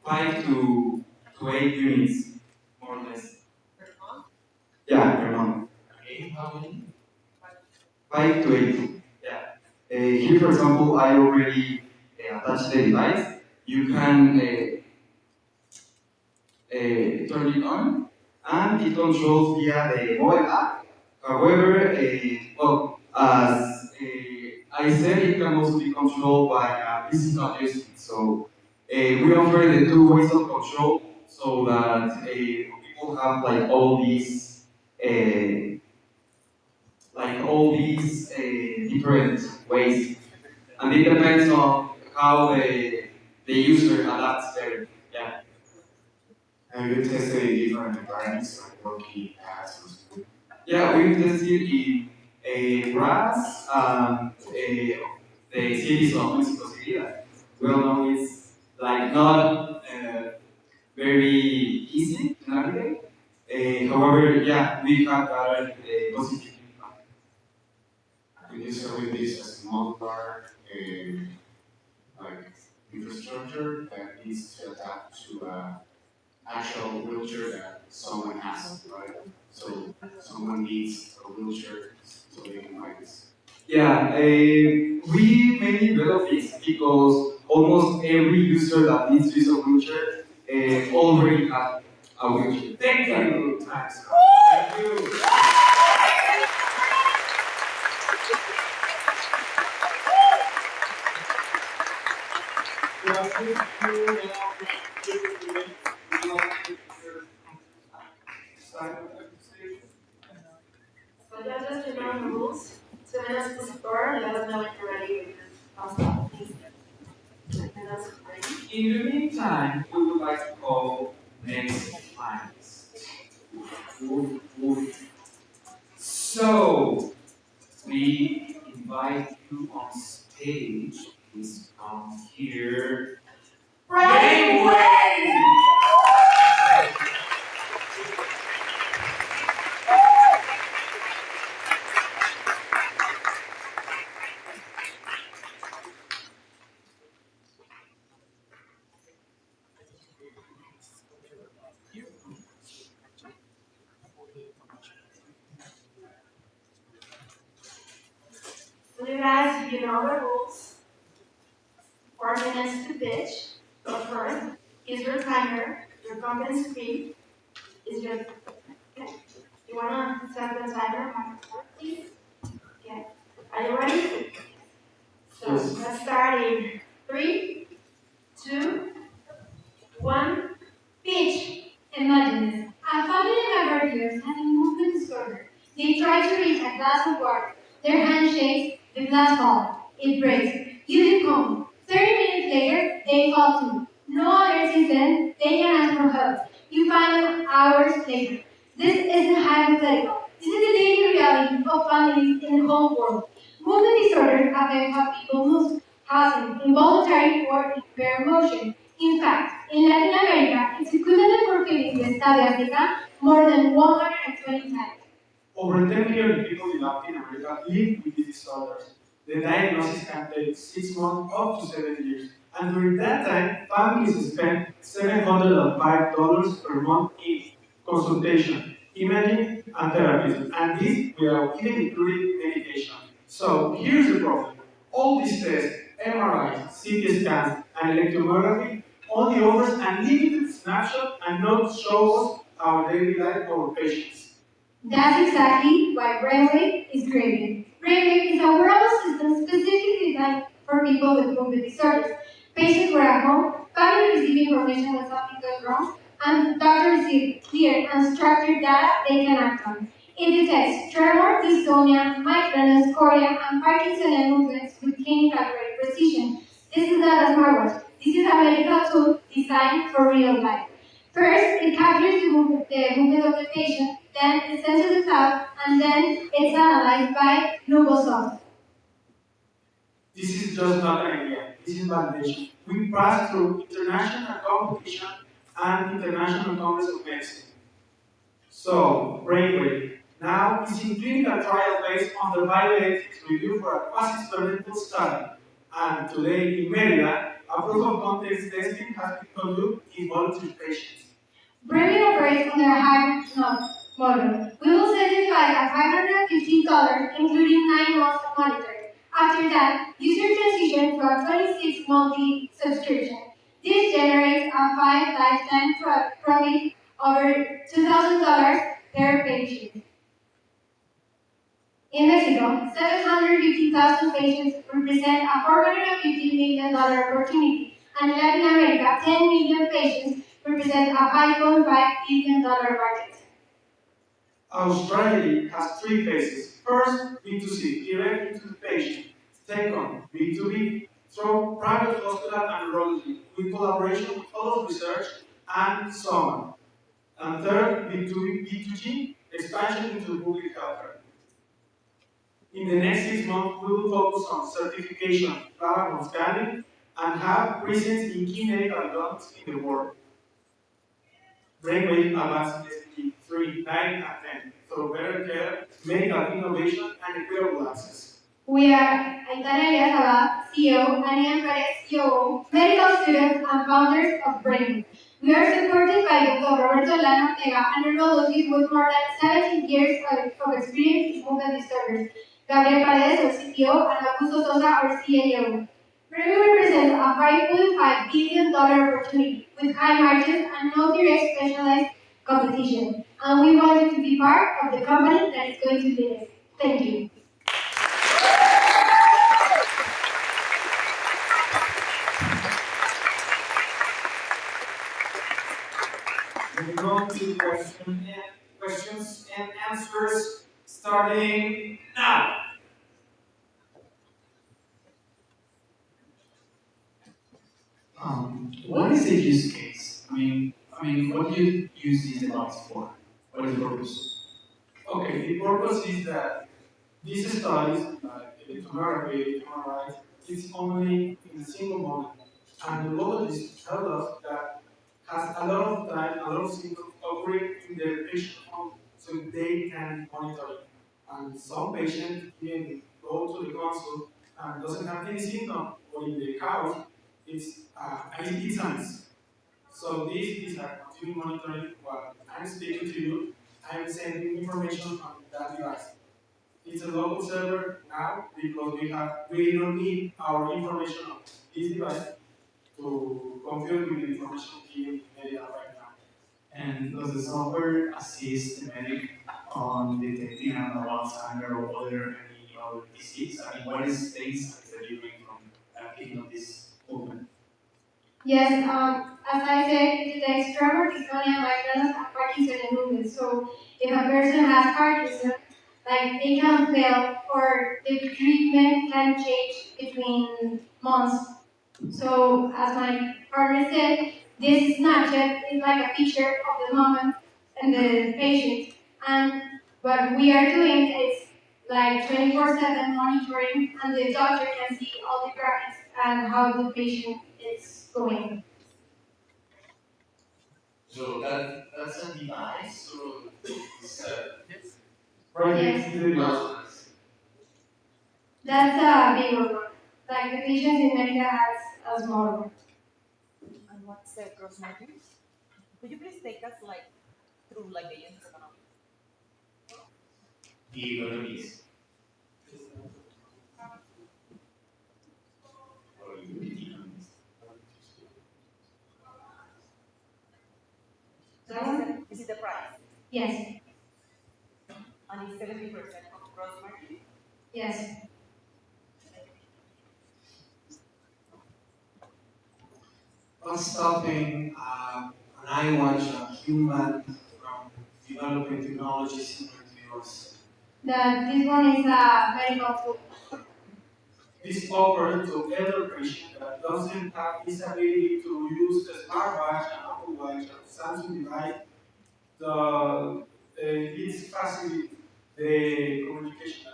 5 to 8 units, more or less. Yeah, per month. Okay, how many? 5 to 8. Yeah. Here, for example, I already attached the device. You can turn it on, and it controls via the mobile app. However, as I said, it can also be controlled by a physical joystick. So we offer the two ways of control so that people have uh, like all these different ways, and it depends on how the user adapts better. Yeah. Have you tested in different environments like working pads or something? Yeah, we've tested in a grass and the cities of Mexico City. Like, we all know it's like not very easy to navigate. However, yeah, we have gathered a positive feedback. And you serving this as modular like infrastructure that needs to adapt to a actual wheelchair that someone has, right? So someone needs a wheelchair so they can buy this. Yeah, we mainly develop this because almost every user that needs to use a wheelchair already has a wheelchair. Thank you. Thanks. Thank you. So just remember the rules. 2 minutes to score. Let us know when you're ready with the thumbs please. 2 minutes ready. In the meantime, we would like to call next finalists. So, we invite you on stage. Please come here. BrainWave! So you guys, you know the rules. 4 minutes to pitch. But first, is your timer, your content screen, is your. Okay. You wanna set the timer, please? Okay. Are you ready? So let's start in 3, 2, 1, pitch. Imagine this. A family member here has a movement disorder. They try to reach a glass of water. Their hand shakes, the glass falls. It breaks. You come. 30 minutes later, they fall too. No other assistance, they can ask for help. You find them hours later. This isn't hypothetical. This is the daily reality of families in the whole world. Movement disorders affect how people move, housing, involuntary or impaired motion. In fact, in Latin America, it's equivalent for feeling in South Africa more than 120 times. Over 10 million people in Latin America live with these disorders. The diagnosis can take 6 months up to 7 years. And during that time, families spend $705 per month in consultation, imaging, and therapies. And this without even including medication. So here's the problem. All these tests, MRIs, CT scans, and electromyography only offers a limited snapshot and not show us our daily life of our patients. That's exactly why BrainWave is created. BrainWave is a wearable system specifically designed for people with movement disorders. Patients were at home, family receive information when something goes wrong, and doctors receive clear and structured data they can act on. It detects tremor, dystonia, migraines, chorea, and Parkinsonian movements with clinical grade precision. This is not a smartwatch. This is a medical tool designed for real life. First, it captures the movement of the patient, then it sends to the cloud, and then it's analyzed by Nubosoft. This is just not an idea. This is validation. We passed through international competition and international congress of medicine. So, BrainWave now is in clinical trial based on the bioethics review for a quasi-experimental study. And today in Merida, a proof of concept testing has been conducted in voluntary patients. BrainWave operates under a hybrid model. We will send the device at $515, including 9 months of monitoring. After that, user transition to a 26 monthly subscription. This generates a 5 lifetime profit over $2,000 per patient. In Mexico, 750,000 patients represent a $450 million opportunity, and in Latin America, 10 million patients represent a $5.5 billion market. Australia has three phases. First, B2C, directly to the patient. Second, B2B, through private hospital and neurology, with collaboration with all of research and so on. And third, B2B, B2G, expansion into the public healthcare. In the next 6 months, we will focus on certification, platform scanning, and have presence in key medical hubs in the world. BrainWave advances SDG 3, 9, and 10 for better care, medical innovation, and equitable access. We are Aitana Eliazabal, CEO, and Ian Perez, COO, medical students and founders of BrainWave. We are supported by Dr. Roberto Lana Ortega, a neurologist with more than 17 years of experience in movement disorders, Gabriel Paredes, our CTO, and Augusto Sosa, our CAO. BrainWave represents a $5.5 billion opportunity with high margins and no direct specialized competition. And we wanted to be part of the company that is going to lead us. Thank you. We're going to questions and answers starting now. What is the use case? What do you use this device for? What is the purpose? Okay, the purpose is that these studies, like electromyography, MRI, it's only in a single moment. And the neurologists tell us that has a lot of time, a lot of symptoms occurring in their patient home, so they can monitor it. And some patients even go to the consult and doesn't have any symptom, or in the house, it's a mess. So this is a continuous monitoring. While I'm speaking to you, I'm sending information on that device. It's a local server now because we don't need our information on this device to compute with the information here in media right now. And does the software assist the medic on detecting Alzheimer or any other disease? What is the insights that you bring from Keynote this movement? Yes, as I said, it detects tremor, dystonia, migraines, and Parkinsonian movements. So if a person has Parkinson, like they can fail or the treatment can change between months. So as my partner said, this snapshot is like a picture of the moment and the patient. And what we are doing is like 24/7 monitoring, and the doctor can see all the graphics and how the patient is going. So that's a device, or it's Right, Yes. this is the device. That's a big one. Like the patients in America has a small one. And what's the gross margin? Could you please take us through the unit economics? the economies. Or unit economies. That one? Is it the price? Yes. and 70% of gross margin? Yes. What's stopping an iWatch, a human, from developing technology similar to yours? That this one is a medical tool. This offers to elder patient that doesn't have this ability to use a smartwatch, an Apple Watch, a Samsung device. It's facilitates the communication.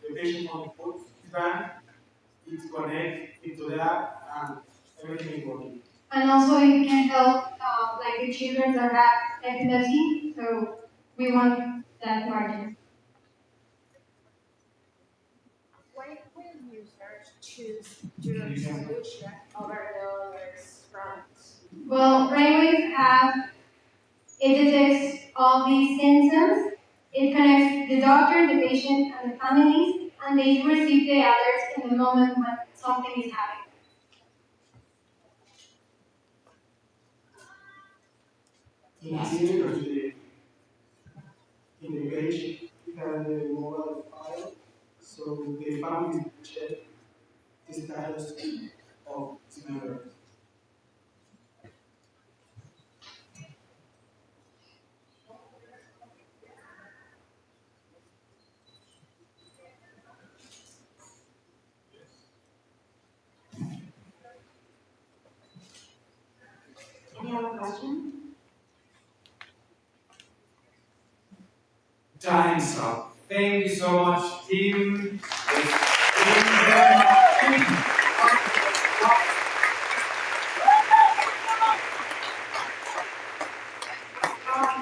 The patient only puts his band, it connects into the app, and everything is working. And also it can help like the children that have epilepsy, so we want that margin. Why will users choose your solution over the others products? Well, BrainWave it detects all these symptoms. It connects the doctor, the patient, and the families, and they receive the alerts in the moment when something is happening. In the page, it has the mobile file, so the family check the status of its member. Any other question? Time's up. Thank you so much, team.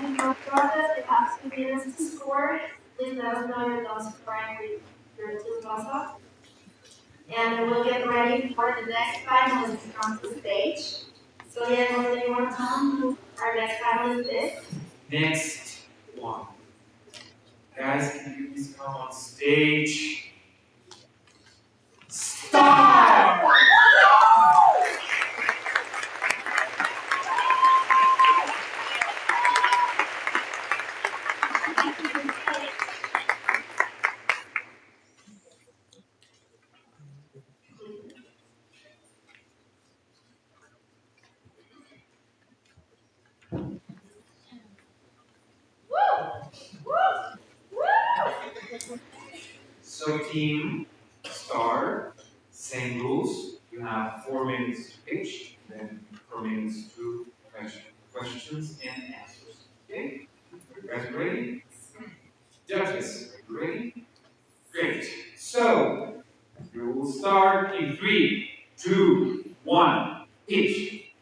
In your process, it has 2 minutes to score. Please let us know your thoughts scoring with your two thumbs up. And we'll get ready for the next finalist to come to the stage. So yeah, will anyone tell who our next finalist is? Next one. Guys, can you please come on stage? Start! So team, start, same rules. You have 4 minutes to pitch, then 4 minutes to questions and answers. Okay? You guys ready? Judges, are you ready? Great. So, we will start in 3, 2, 1, pitch.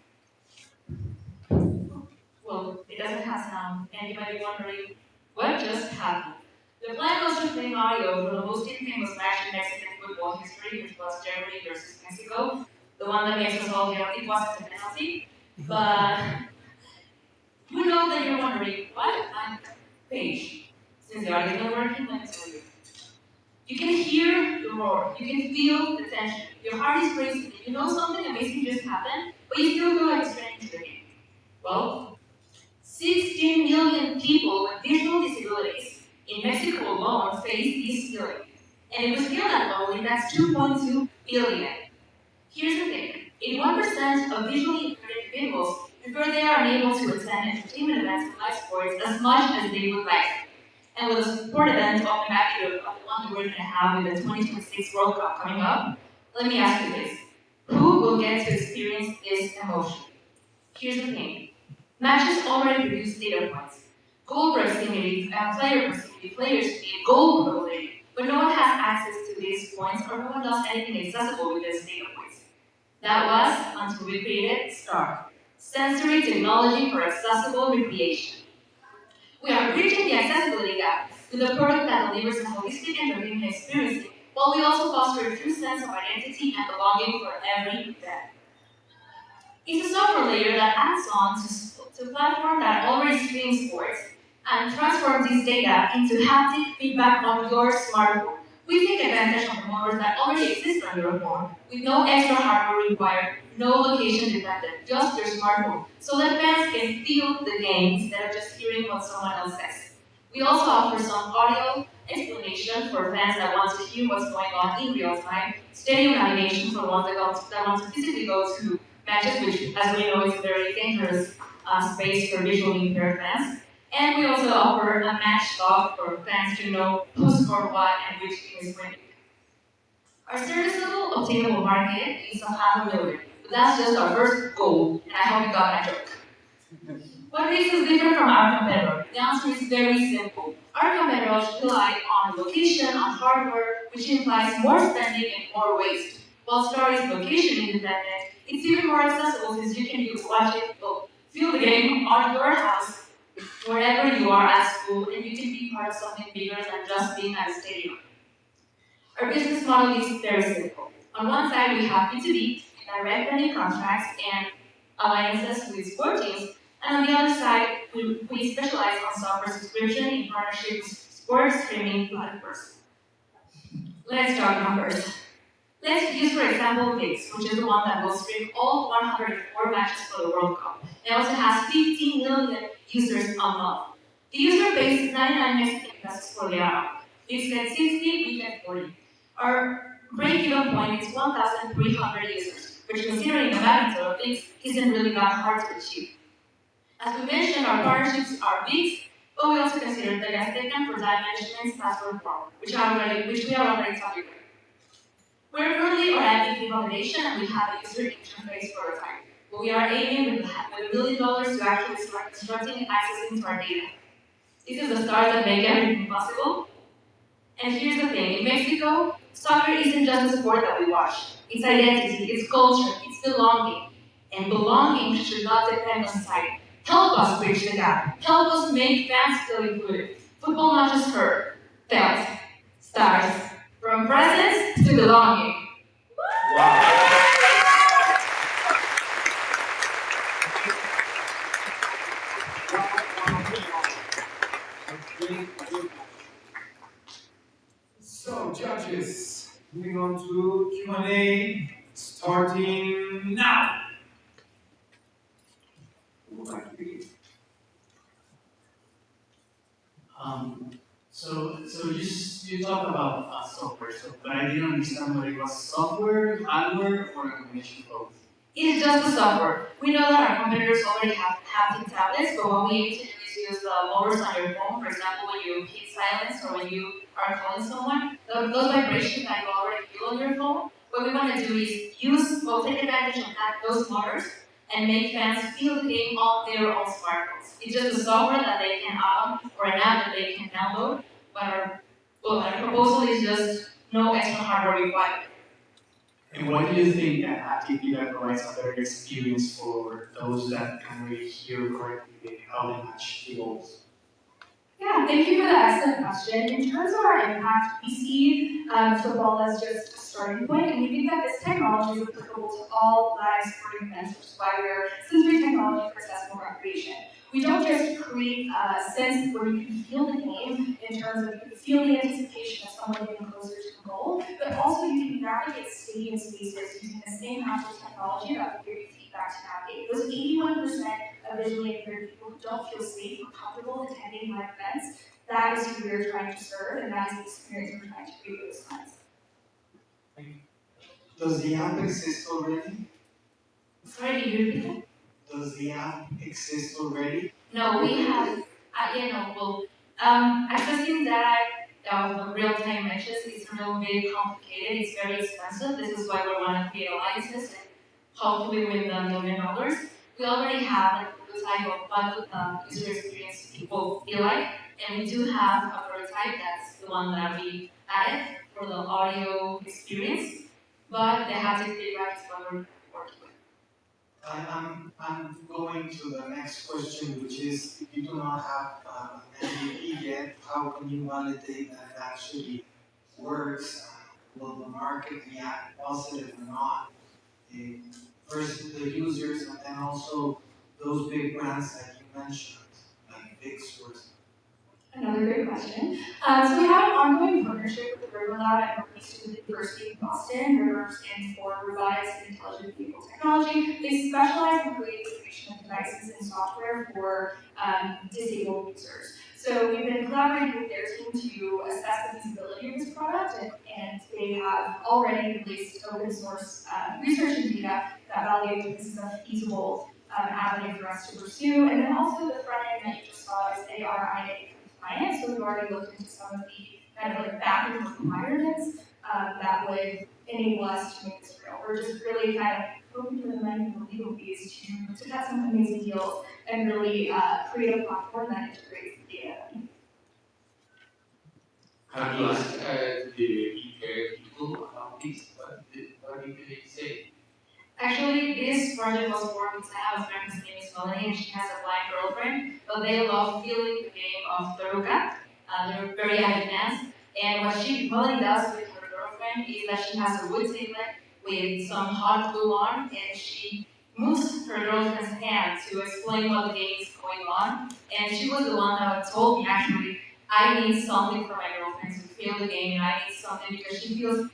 Well, it doesn't have sound. Anybody wondering what just happened? The plan was to bring audio from the most famous match in Mexican football history, which was Germany versus Mexico, the one that makes us all yell, it wasn't a penalty. But you know that you're wondering, what? I'm Paige. Since the audio is not working, let me tell you. You can hear the roar, you can feel the tension, your heart is racing, you know something amazing just happened, but you still go like straight into the game. Well, 16 million people with visual disabilities in Mexico alone face this feeling. And if we scale that globally, that's 2.2 billion. Here's the thing, 81% of visually impaired individuals prefer they are unable to attend entertainment events and live sports as much as they would like. And with a support event of the magnitude of the one we're going to have with the 2026 World Cup coming up, let me ask you this. Who will get to experience this emotion? Here's the thing. Matches already produce data points. Goal proximity, player proximity, player speed, goal probability. But no one has access to these points or no one does anything accessible with these data points. That was until we created STAR, Sensory Technology for Accessible Recreation. We are bridging the accessibility gap with a product that delivers a holistic entertainment experience, while we also foster a true sense of identity and belonging for every fan. It's a software layer that adds on to a platform that already streams sports and transforms this data into haptic feedback on your smartphone. We take advantage of the motors that already exist on your phone with no extra hardware required, no location dependent, just your smartphone, so that fans can feel the game instead of just hearing what someone else says. We also offer some audio explanation for fans that want to hear what's going on in real time, stadium navigation for ones that want to physically go to matches, which, as we know, is a very dangerous space for visually impaired fans. And we also offer a match log for fans to know who scored what and which team is winning. Our serviceable obtainable market is of $500,000, but that's just our first goal, and I hope you got that joke. What makes us different from our competitor? The answer is very simple. Our competitors rely on location, on hardware, which implies more spending and more waste. While Star is location independent, it's even more accessible since you can watch it, feel the game on your house, wherever you are at school, and you can be part of something bigger than just being at a stadium. Our business model is very simple. On one side, we have B2B, direct lending contracts, and alliances with sport teams. And on the other side, we specialize on software subscription in partnership with sports streaming platforms. Let's talk numbers. Let's use, for example, VIX, which is the one that will stream all 104 matches for the World Cup. It also has 15 million users a month. The user base is 99 Mexican pesos for the hour. VIX gets 60, we get 40. Our break-even point is 1,300 users, which, considering the magnitude of VIX, isn't really that hard to achieve. As we mentioned, our partnerships are VIX, but we also consider the Aztecan for Dimensions Password Form, which we are already talking about. We're currently on MVP validation and we have a user interface prototype. But we are aiming with $1 million to actually start constructing and accessing to our data. This is the stars that make everything possible. And here's the thing, in Mexico, soccer isn't just a sport that we watch. It's identity, it's culture, it's belonging. And belonging should not depend on sight. Help us bridge the gap. Help us make fans feel included. Football not just heard, felt. Stars. From presence to belonging. So, judges, moving on to Q&A, starting now. Who would like to begin? You talked about software, but I didn't understand whether it was software, hardware, or a combination of both. It's just the software. We know that our competitors already have haptic tablets, but what we aim to do is use the lowers on your phone. For example, when you hit silence or when you are calling someone, those vibrations that you already feel on your phone, what we want to do is take advantage of those motors and make fans feel the game on their own smartphones. It's just a software that they can add on or an app that they can download, but our proposal is just no extra hardware required. And why do you think that haptic feedback provides a better experience for those that can really hear correctly how the match evolves? Yeah, thank you for that excellent question. In terms of our impact, we see football as just a starting point, and we think that this technology is applicable to all live sporting events, which is why we're sensory technology for accessible recreation. We don't just create a sense where you can feel the game in terms of you can feel the anticipation of someone getting closer to the goal, but also you can navigate stadium spaces using the same haptic technology that will give you feedback to navigate. Those 81% of visually impaired people who don't feel safe or comfortable attending live events, that is who we're trying to serve, and that is the experience we're trying to create for those clients. Does the app exist already? Sorry, do you repeat that? Does the app exist already? No, we have, accessing data of real-time matches is really complicated, it's very expensive. This is why we want to create alliances and hopefully win the $1 million. We already have a prototype of what the user experience people feel like, and we do have a prototype that's the one that we added for the audio experience, but the haptic feedback is what we're working with. I'm going to the next question, which is, if you do not have an MVP yet, how can you validate that it actually works? Will the market react positive or not? First, the users, and then also those big brands that you mentioned, like big stores. Another great question. So we have an ongoing partnership with RiverLab and Northeastern University of Boston. River stands for Robotics and Intelligent Vehicle Technology. They specialize in creation of devices and software for disabled users. So we've been collaborating with their team to assess the project, and they have already released open source research and data that validate that this is a feasible avenue for us to pursue. And then also the front end that you just saw is ARIA compliant, so we've already looked into some of the kind of like backend requirements that would enable us to make this real. We're just really kind of hoping for the money and the legal fees to cut some amazing deals and really create a platform that integrates the data. Have you asked the people about this? What did they say? Actually, this project was formed because I have a friend whose name is Melanie, and she has a blind girlfriend, but they love feeling the game of Taruka. They're very avid fans. And what Melanie does with her girlfriend is that she has a wood table with some hot glue on, and she moves her girlfriend's hand to explain what the game is going on. And she was the one that told me, actually, I need something for my girlfriend to feel the game, and I need something because she feels,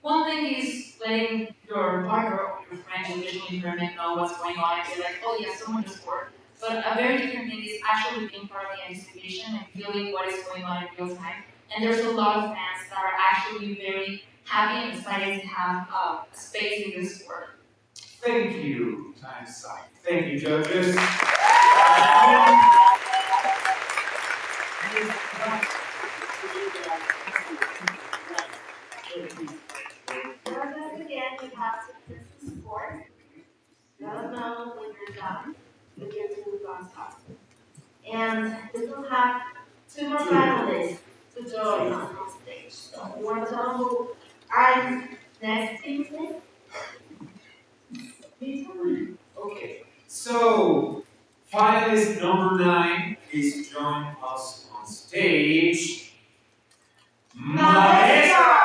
one thing is letting your partner or your friend who visually impaired know what's going on and say like, oh yeah, someone just scored. But a very different thing is actually being part of the anticipation and feeling what is going on in real time. And there's a lot of fans that are actually very happy and excited to have a space in this sport. Thank you, Einstein. Thank you, judges. Judges, again, we have citizen support. Let us know when you're done with your two thumbs up. And we will have two more finalists to join us on stage. So you want to tell them who are next, please? Okay, so finalist number 9 is joining us on stage. Maestra!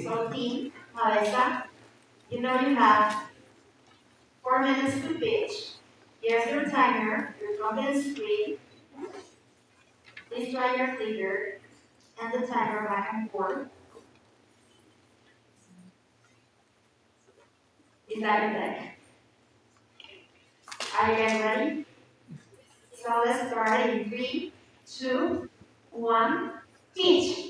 So team, Maestra, you know you have 4 minutes to pitch. Here's your timer, your confidence screen. Please try your clicker and the timer back and forth. Is that your deck? Are you guys ready? So let's start in 3, 2, 1, pitch.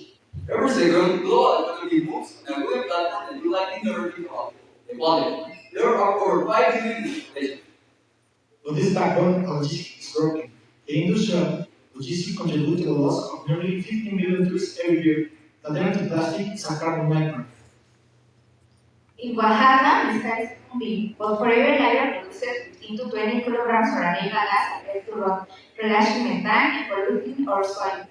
Every second, global economy moves on a web platform that you likely never think about. EcoWallet. There are over 5 billion installations. But this backbone of logistics is broken. The industrial logistics contribute to the loss of nearly 15 million tourists every year. Alternative plastic is a carbon nightmare. In Oaxaca, mistakes can be, but for every layer produces 15 to 20 kilograms of organic gas compared to rock, releasing methane and polluting our soil.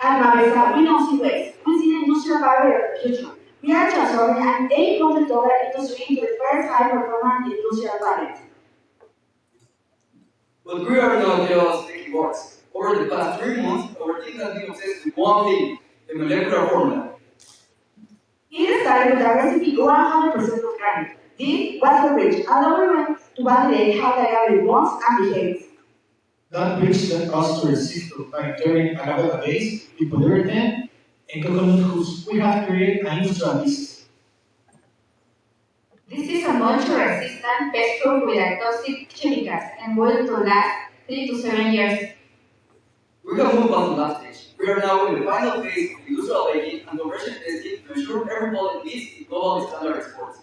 At Mavesa, we don't see waste. We see the industrial power of the future. We are transforming an $800 industry into the first high-performance industrial planet. But we are not just taking words. Over the past 3 months, our team has been obsessed with one thing, the molecular formula. It started with a recipe 100% organic. This was the bridge, and then we went to validate how the agave wants and behaves. That bridge led us to receive by carrying agave base with polyurethane and coconut hoops. We have created an industrial business. This is a moisture-resistant pest food with toxic chemicals and will to last 3 to 7 years. We have moved past the last stage. We are now in the final phase of industrial baking and conversion testing to ensure every product meets the global standard exports.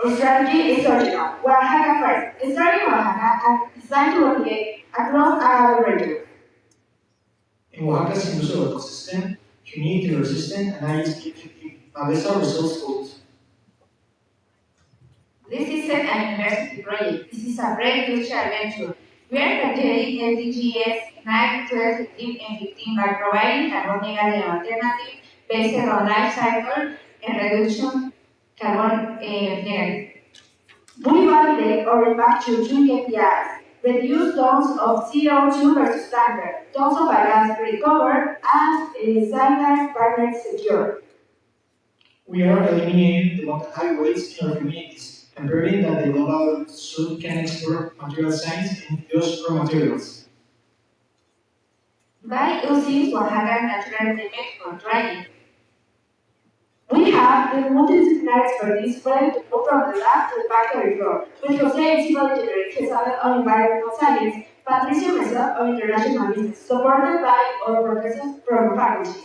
Our strategy is original. Oaxaca first. Starting in Oaxaca and designed to replicate across our region. In Oaxaca's industrial ecosystem, humidity resistant and ISP 15 Mavesa results goals. This is an university project. This is a great future adventure. We are graduating SDGs 9, 12, 15, and 15 by providing carbon negative alternative based on life cycle and reduction carbon negative. We validate or impact to 3 KPIs. Reduce tons of CO2 versus standard, tons of bagasse recovered, and standard partner secure. We are eliminating the mountain highways in our communities and preventing that the global south can export material science and use raw materials. By using Oaxaca natural techniques for drying, we have the multidisciplinary expertise ready to move from the lab to the factory floor, with Jose and civil engineering, Isabel on environmental science, Patricia and myself on international business, supported by our professors from faculty.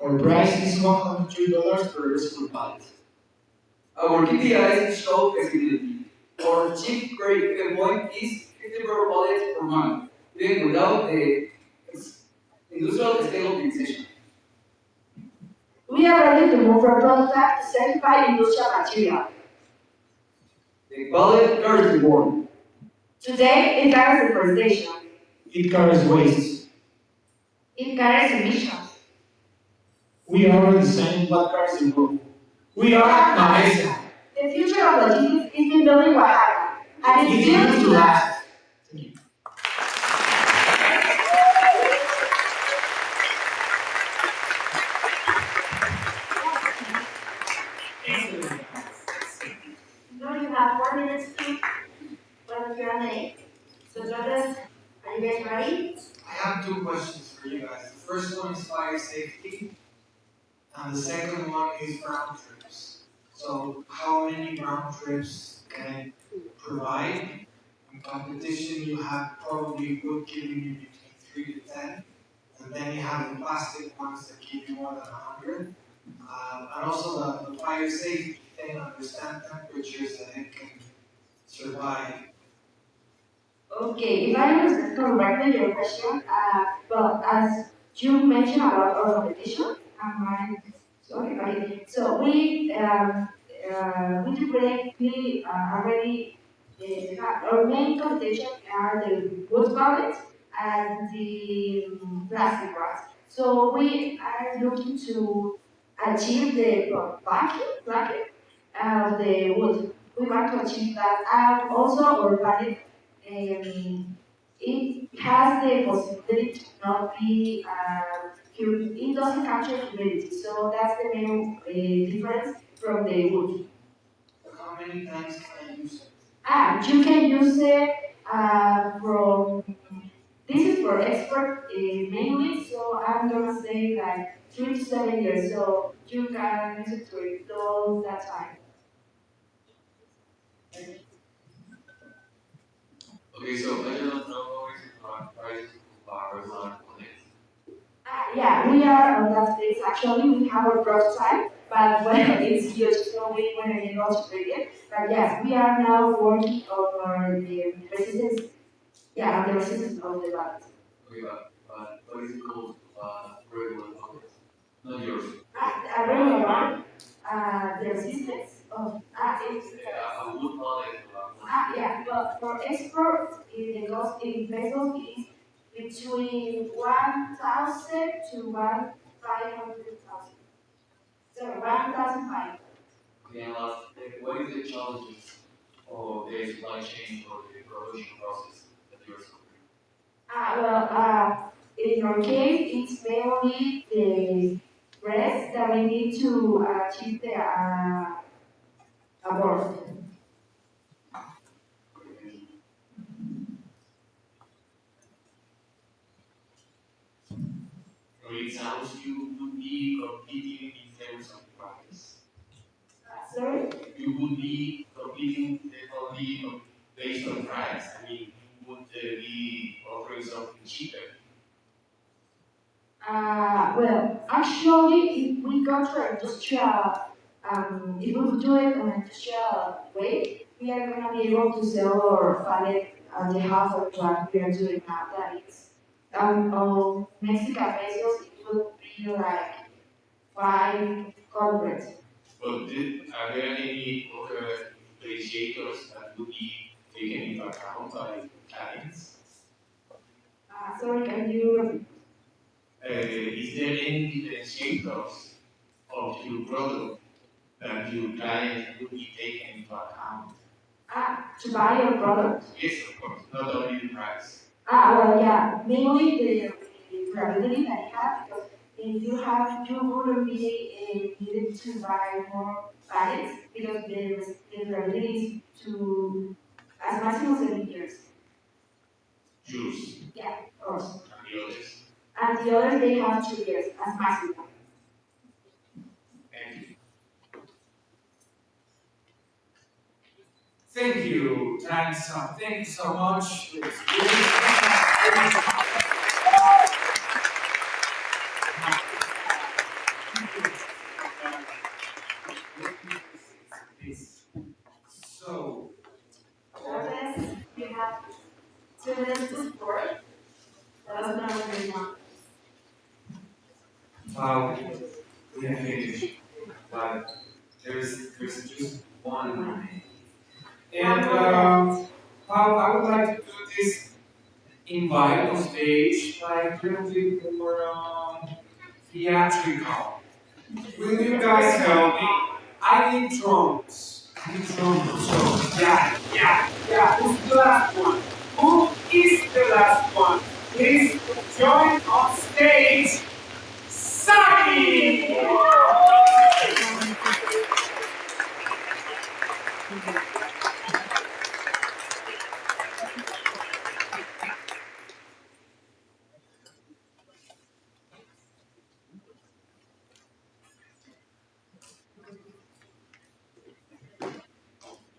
Our price is $103 per reversible pallet. Our KPIs show flexibility. Our chief break-even point is 50 per pallets per month, even without the industrial scale optimization. We are ready to move from prototype to certified industrial material. The pallet carries the world. Today, it carries deforestation. It carries waste. It carries emissions. We are designing what carries the world. We are Maestra. The future of logistics is in building Oaxaca, and it's built to last. Now you have 4 minutes to for the Q&A. So, Jonas, are you guys ready? I have two questions for you guys. The first one is fire safety, and the second one is ground trips. So, how many ground trips can I provide? In competition, you have probably wood giving you between 3 to 10, and then you have the plastic ones that give you more than 100. And also the fire safety thing, understand temperatures that it can survive. Okay, if I understand correctly your question, well, as you mentioned about our competition, sorry, okay. So we do we already have our main competition are the wood pallets and the plastic ones. So we are looking to achieve the vacuum of the wood. We want to achieve that, and also our pallet it has the possibility to not be, it doesn't capture humidity, so that's the main difference from the wood. How many times can I use it? You can use it from, this is for export mainly, so I'm gonna say like 3 to 7 years, so you can use it for all that time. Okay, so I do not know if you price regular connect. Yeah, we are on that stage actually. We have a prototype, but well, it's huge, so we want to be able to bring it. But yes, we are now working on the resistance, yeah, the resistance of the light. Okay, but what is it called? Regular connect. Not yours. A regular one, the resistance of, it's, Yeah, a wood pallet. yeah, but for export, the cost in pesos is between 1,000 to 1,500,000. So 1,500. Okay, and last, what is the challenges of the supply chain or the production process that you're suffering? In our case, it's mainly the rest that we need to achieve the abort. So it sounds you would be competing in terms of price. Sorry? You would be competing only based on price. I mean, you would be offering something cheaper. Actually, if we go to an industrial, if we do it on an industrial way, we are going to be able to sell our pallet at the half of what we are doing now. That is, of Mexican pesos, it would be like 500. But are there any other differentiators that would be taken into account by clients? Sorry, can you repeat? Is there any differentiators of your product that your clients would be taken into account? To buy your product? Yes, of course, not only the price. Yeah, mainly the durability that it has, because you wouldn't be needed to buy more packets because the durability is to as maximum 7 years. Juice. Yeah, of course. And the others. And the others they have 2 years as maximum. Thank you. Thank you. Thank you so much. So, Jordan, you have 2 minutes to support. Let us know when you're done. we have finished, but there's just one more. And I would like to do this invite on stage, like a little bit more theatrical. Will you guys help me? I need drums. I need drums. So, yeah. Who's the last one? Who is the last one? Please join on stage, Savvi!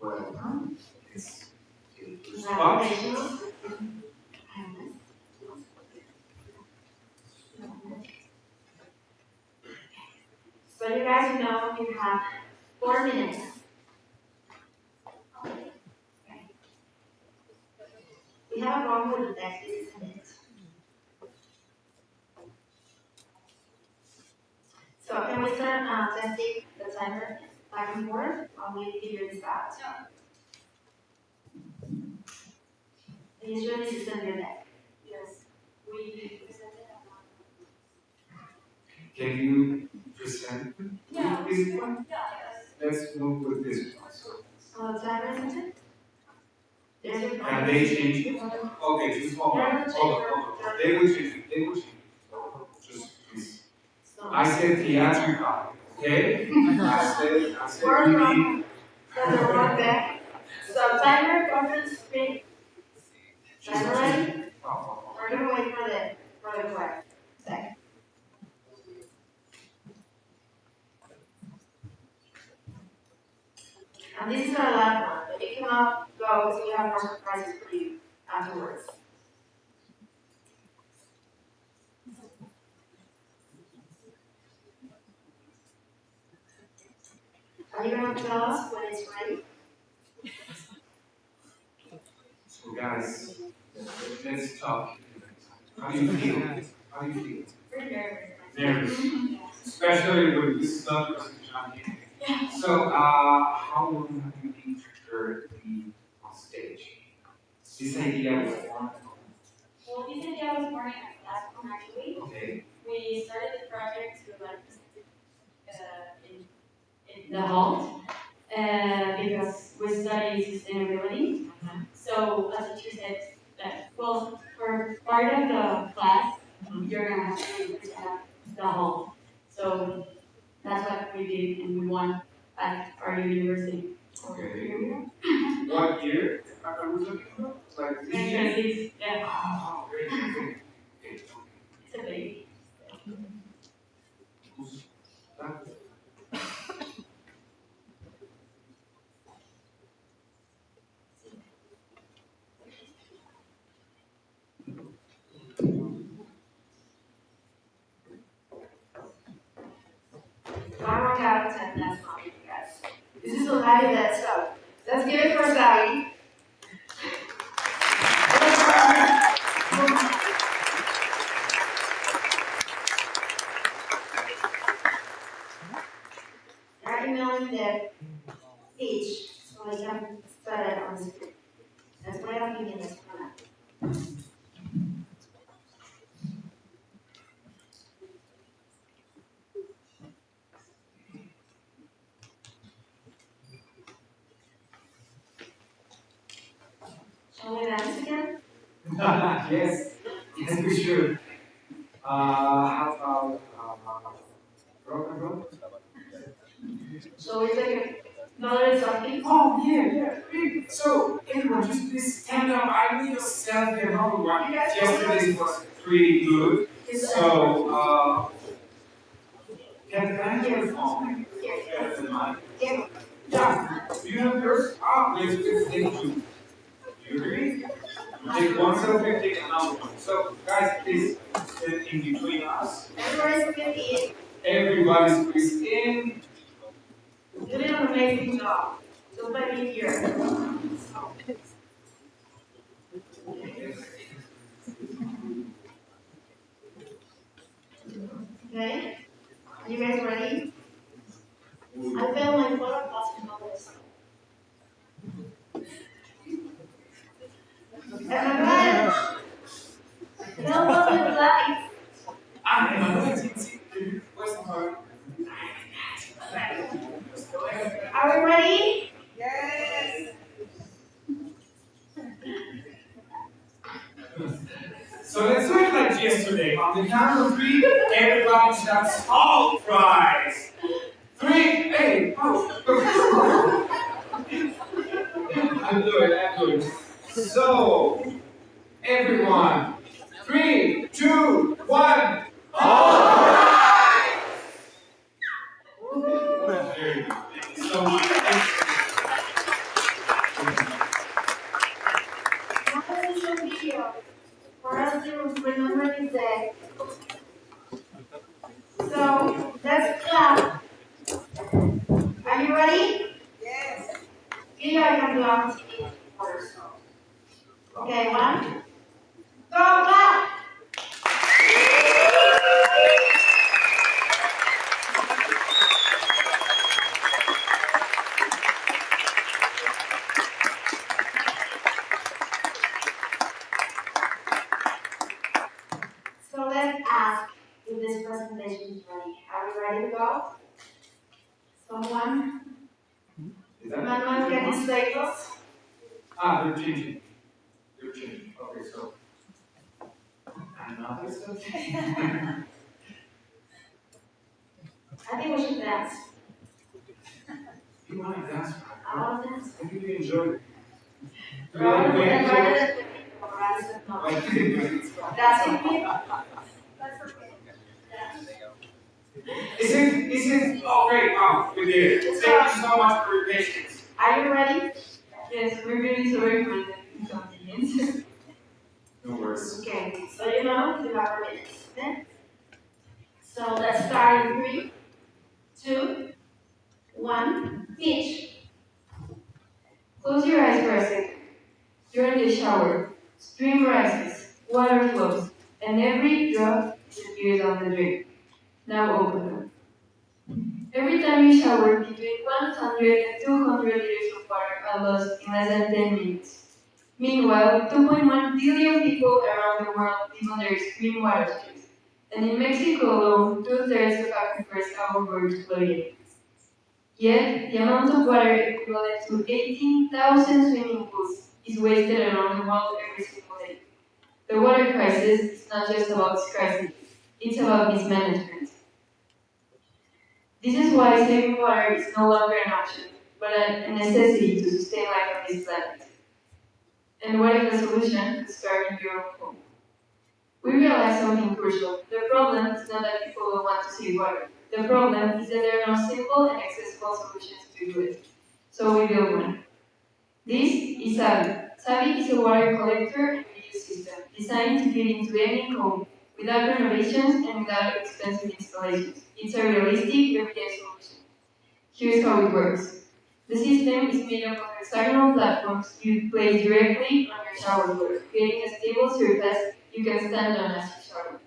Well, it's spot. So you guys know you have 4 minutes. We have a problem with the next 6 minutes. So can we start testing the timer back and forth while we figure this out? And usually you send your neck. Yes. We presented Can you present Yeah. this one? Yeah. Let's move with this one. So timer is it? Can they change it? Okay, just hold on. They will change it. Just please. I said theatrical, okay? I said really. So timer, conference screen. Timer ready? We're gonna wait for the clock. Second. And this is our last one, but you cannot go because we have more surprises for you afterwards. Are you going to tell us when it's ready? So guys, let's talk. How do you feel? Pretty nervous. Nervous. Especially when this is not your presentation. So, how long have you been prepared to be on stage? This idea was born. Well, this idea was born in our classroom actually. Okay. We started the project to like in the Hult because we study sustainability. So a teacher said that well for part of the class you're gonna have to present the Hult. So that's what we did and we won at our university. Okay. What year are we talking about? Like this year? 2026, yeah. Oh, great. Okay. It's a baby. Who's that? I don't have 10 minutes on you guys. This is a lot of that stuff. Let's give it for Savvi. They're emailing the page so they can start it on the screen. That's why I'm giving this for now. Shall we dance again? Yes, we should. How about Rock and roll. So it's like another something. Oh, yeah. So, everyone, just please stand up. I need a selfie and all one. Yesterday was pretty good. So, can I get a phone? Yes, the mic. Yeah. Do you have yours? Ah, let's take two. Do you agree? Take one selfie, take another one. So, guys, please sit in between us. Everybody's in. Everybody's please in. You did an amazing job. Just by being here. Okay? Are you guys ready? I failed my photo class in August. And my God, no one with lights. Ah, what's the part? Are we ready? So let's do it like yesterday. On the count of three, everybody shouts all prize. 3, hey, oh. I'm doing. So, everyone, 3, 2, 1. Very good. Thank you so much. Now this is a video for us to remember this day. So let's clap. Are you ready? Yes. You are going to be on TV first. Okay, 1. Go clap. So let's ask if this presentation is ready. Are we ready to go? Someone? Manuel, can you stay us? Ah, they're changing. Okay, so. I'm not this okay. I think we should dance. You want to dance? I want to dance. I think you enjoy it. Rather than that's okay. That's okay. Is it? Oh, great. Oh, we did it. Thank you so much for your patience. Are you ready? Yes, we're really sorry for the inconvenience. No worries. Okay, so you know you have a minute. Okay? So let's start in 3, 2, 1. Pitch. Close your eyes for a second. You're in the shower. Stream rises, water flows, and every drop disappears on the drain. Now open them. Every time you shower, between 100 and 200 liters of water are lost in less than 10 minutes. Meanwhile, 2.1 billion people around the world live under extreme water stress. And in Mexico alone, 2/3 of aquifers are overexploited. Yet, the amount of water equivalent to 18,000 swimming pools is wasted around the world every single day. The water crisis is not just about scarcity, it's about mismanagement. This is why saving water is no longer an option, but a necessity to sustain life on this planet. And what is the solution? To start in your own home. We realize something crucial. The problem is not that people don't want to save water. The problem is that there are no simple and accessible solutions to do it. So we built one. This is Savvi. Savvi is a water collector and reuse system designed to fit into any home without renovations and without expensive installations. It's a realistic, everyday solution. Here's how it works. The system is made up of hexagonal platforms you place directly on your shower floor, creating a stable surface you can stand on as you shower.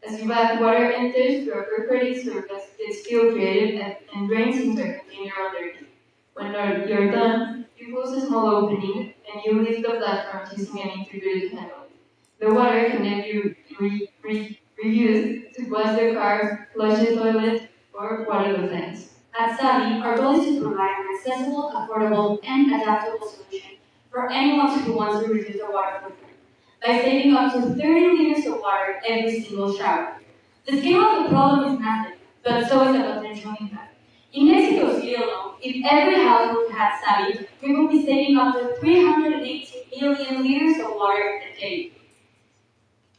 As you bath, water enters through a perforated surface, gets filtrated, and drains into a container underneath. When you're done, you close a small opening and you lift the platform using an integrated handle. The water can then be reused to wash the car, flush the toilet, or water the plants. At Savvi, our goal is to provide an accessible, affordable, and adaptable solution for anyone who wants to reduce their water footprint by saving up to 30 liters of water every single shower. The scale of the problem is massive. but so is the potential impact. In Mexico City alone, if every household had Savvi, we would be saving up to 380 million liters of water a day.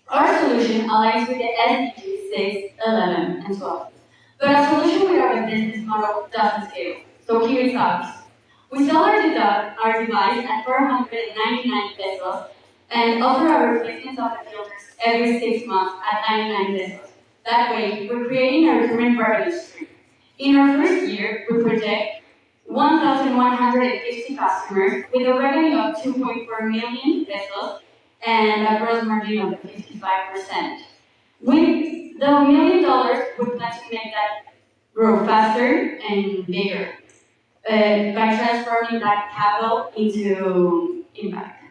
Our solution aligns with the SDGs 6, 11, and 12. But a solution without a business model doesn't scale. So here is ours. We sell our device at 499 pesos and offer a replacement of the filters every 6 months at 99 pesos. That way, we're creating a recurring revenue stream. In our first year, we project 1,150 customers with a revenue of 2.4 million pesos and a gross margin of 55%. With the $1 million, we plan to make that grow faster and bigger by transforming that capital into impact.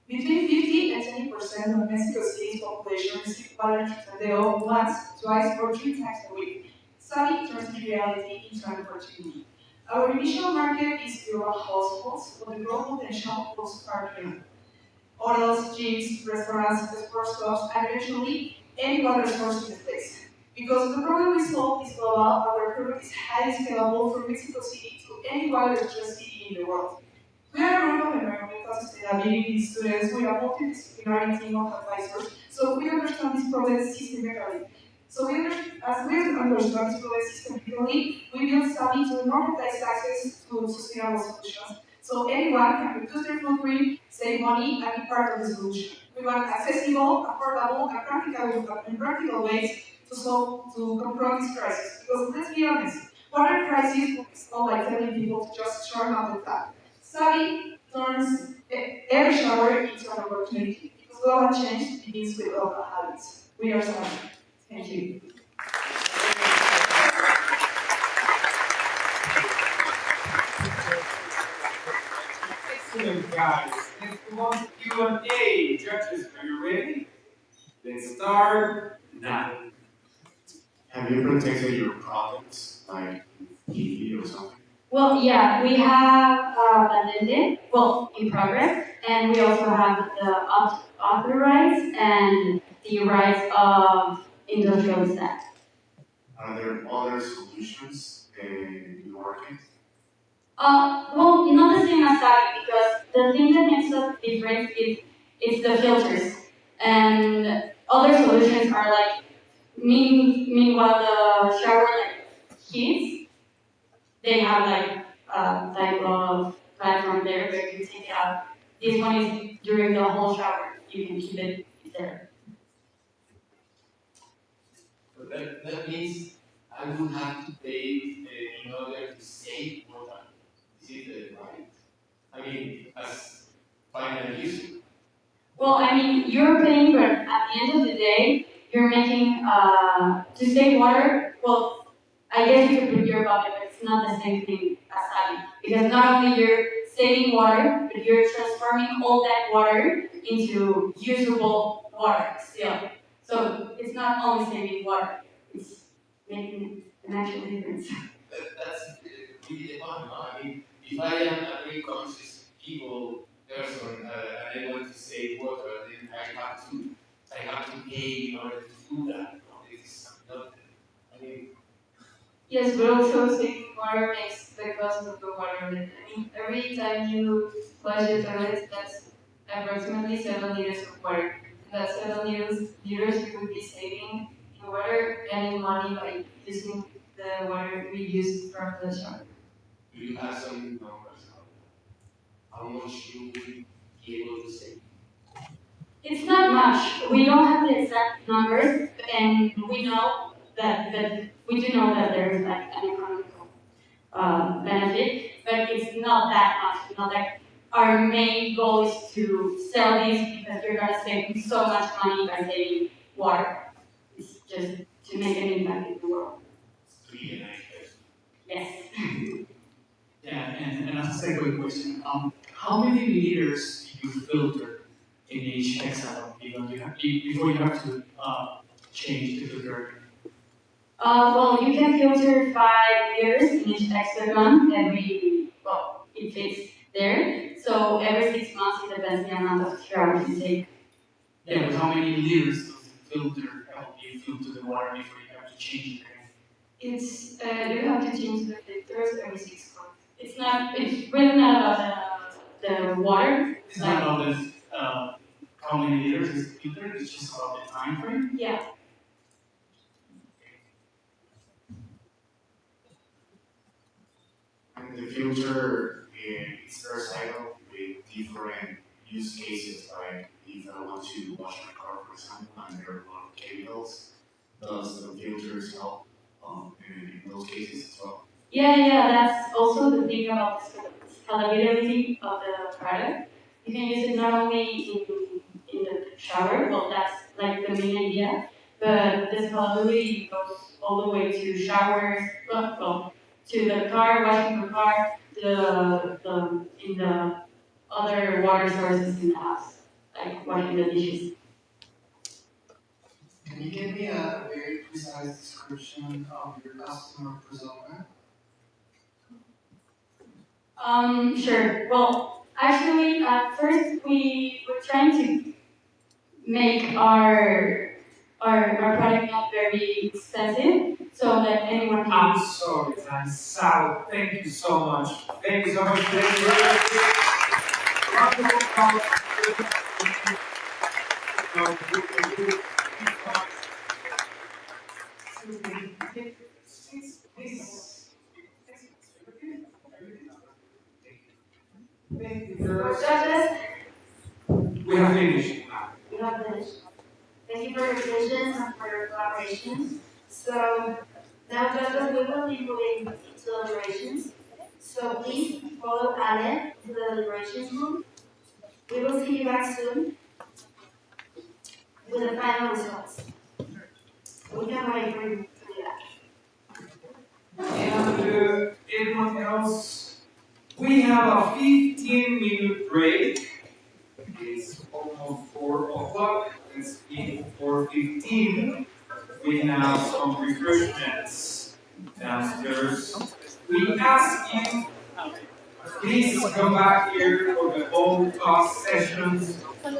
Between 50 and 70% of Mexico City's population receive water treatment bill once, twice, or 3 times a week. Savvi turns reality into an opportunity. Our initial market is rural households, but the growth potential goes far beyond. Hotels, gyms, restaurants, sports clubs, and eventually any water source in the place. Because the problem we solve is global, our product is highly scalable from Mexico City to any water city in the world. We are a group of environmental sustainability students with a multidisciplinary team of advisors, so we understand this problem systemically. As we understand this problem systemically, we build Savvi to democratize access to sustainable solutions. So anyone can reduce their footprint, save money, and be part of the solution. We want accessible, affordable, and practical ways to confront this crisis. Because let's be honest, water crisis is not like telling people to just turn off the tap. Savvi turns every shower into an opportunity because global change begins with local habits. We are Savvi. Thank you. Excellent, guys. Let's move on to Q&A. Judges, are you ready? Let's start now. Have you protected your products like PE or something? Well, yeah, we have Patente, well, in progress, and we also have the author rights and the rights of industrial staff. Are there other solutions in the market? Well, not the same as Savvi, because the thing that makes us different is the filters. And other solutions are like, meanwhile the shower like heats, they have like a type of platform there where you take it out. This one is during the whole shower. You can keep it there. So that means I would have to pay in order to save water. Is it right? I mean, as final user. Well, I mean, you're paying, but at the end of the day, you're making, to save water, well, I guess you could put your bucket, but it's not the same thing as Savvi. Because not only you're saving water, but you're transforming all that water into usable water still. So it's not only saving water, it's making an actual difference. That's really the point, no? I mean, if I am a very conscious people person and I want to save water, then I have to pay in order to do that. No? It's not, I mean, Yes, but also saving water makes the cost of the water. I mean, every time you flush the toilet, that's approximately 7 liters of water. And that 7 liters you would be saving in water and in money by using the water we use from the shower. do you have some numbers how much you will be able to save? It's not much. We don't have the exact numbers, and we know that we do know that there is like an economical benefit, but it's not that much. Not like our main goal is to sell this because you're gonna save so much money by saving water. It's just to make an impact in the world. To be a nice person. Yes. Yeah, and as a segue question, how many liters do you filter in each hexagon before you have to change the filter? Well, you can filter 5 years in each hexagon every, well, if it's there. So every 6 months, it depends the amount of ChairOut you take. Yeah, but how many liters does the filter help you filter the water before you have to change it again? It's you have to change the filters every 6 months. It's not. It's really not about the water. It's not about the how many liters is the filter. It's just about the time frame. Yeah. And the filter is versatile with different use cases. Like if I want to wash my car, for example, and there are a lot of chemicals, does the filters help in those cases as well? Yeah. That's also the thing about the scalability of the product. You can use it not only in the shower. Well, that's like the main idea. But the scalability goes all the way to showers. Well, to the car, washing the car, the in the other water sources in the house, like washing the dishes. Can you give me a very precise description of your customer persona? Sure. Well, actually, at first we were trying to make our product not very expensive, so that anyone can. I'm sorry, I'm Sal. Thank you so much. Thank you so much. Thank you. Wonderful talk. Thank you, girls. Judges, We have finished. we have finished. Thank you for your patience and for your collaboration. So now, judges, we will be moving to deliberations. So please follow Ale to the deliberations room. We will see you back soon with the final results. We can wait for you to do that. And everyone else, we have a 15-minute break. It's almost 4 o'clock. It's 4:15. We have some refreshments downstairs. We ask you, please come back here for the whole class sessions.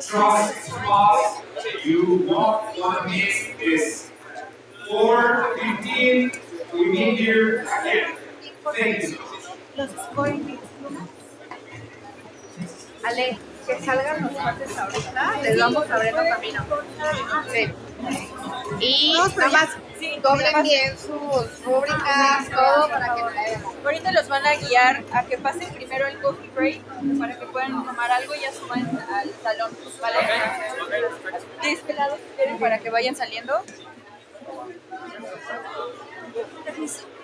Trust us, you won't want to miss this. 4:15, we meet here again. Thank you so much. Ale, que salgan los cuates ahorita, les vamos abriendo camino. Sí. Y nada más doblen bien sus rúbricas, todo para que no le hagan. Ahorita los van a guiar a que pasen primero el coffee break para que puedan tomar algo y ya suban al salón, ¿vale? De este lado, si quieren, para que vayan saliendo.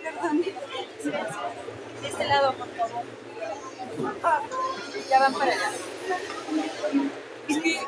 Perdón. De este lado, por favor. Ya van para allá. Es que...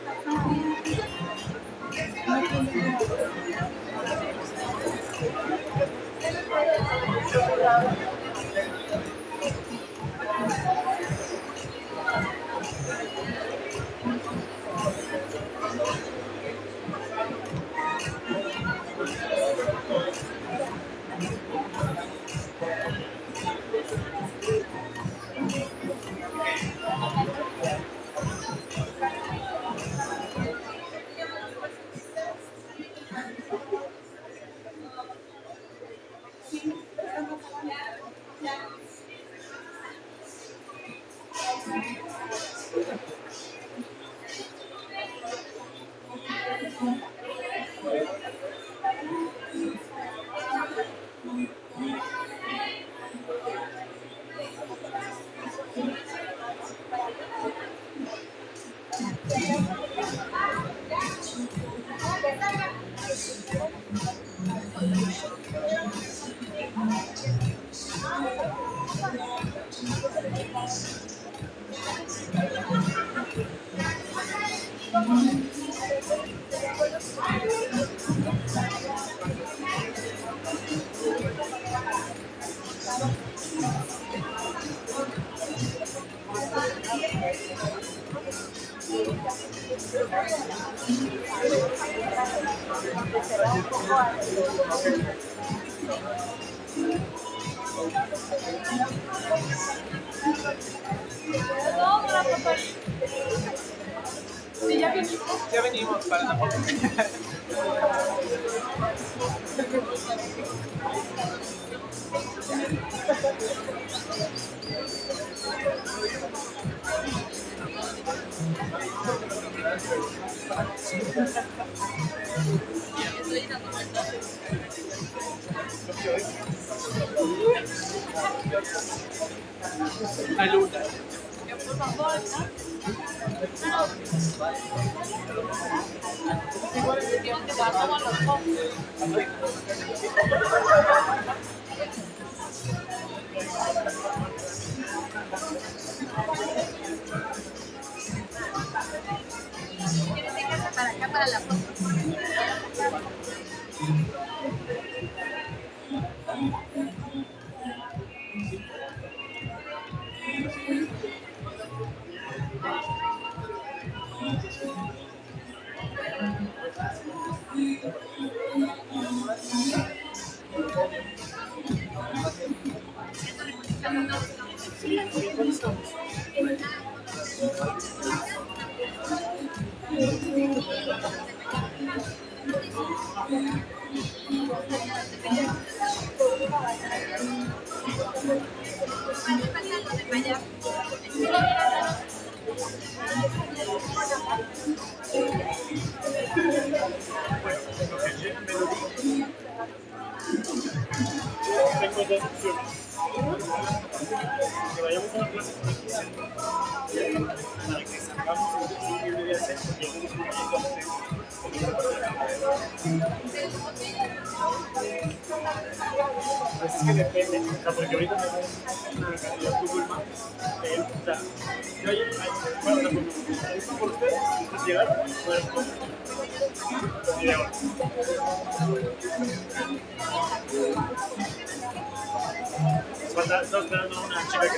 Sí, ya venimos. Ya venimos para la foto. Para acá, para la foto. Tengo dos opciones. Que vayamos a una clase con el para que salgamos un libre de hacer, porque yo tengo un proyecto de hacer. Pues es que depende, o sea, porque ahorita me voy a Google Maps, o sea, yo bueno, por ustedes, pues llegar, pues, y de ahora. Estás esperando a una chica que...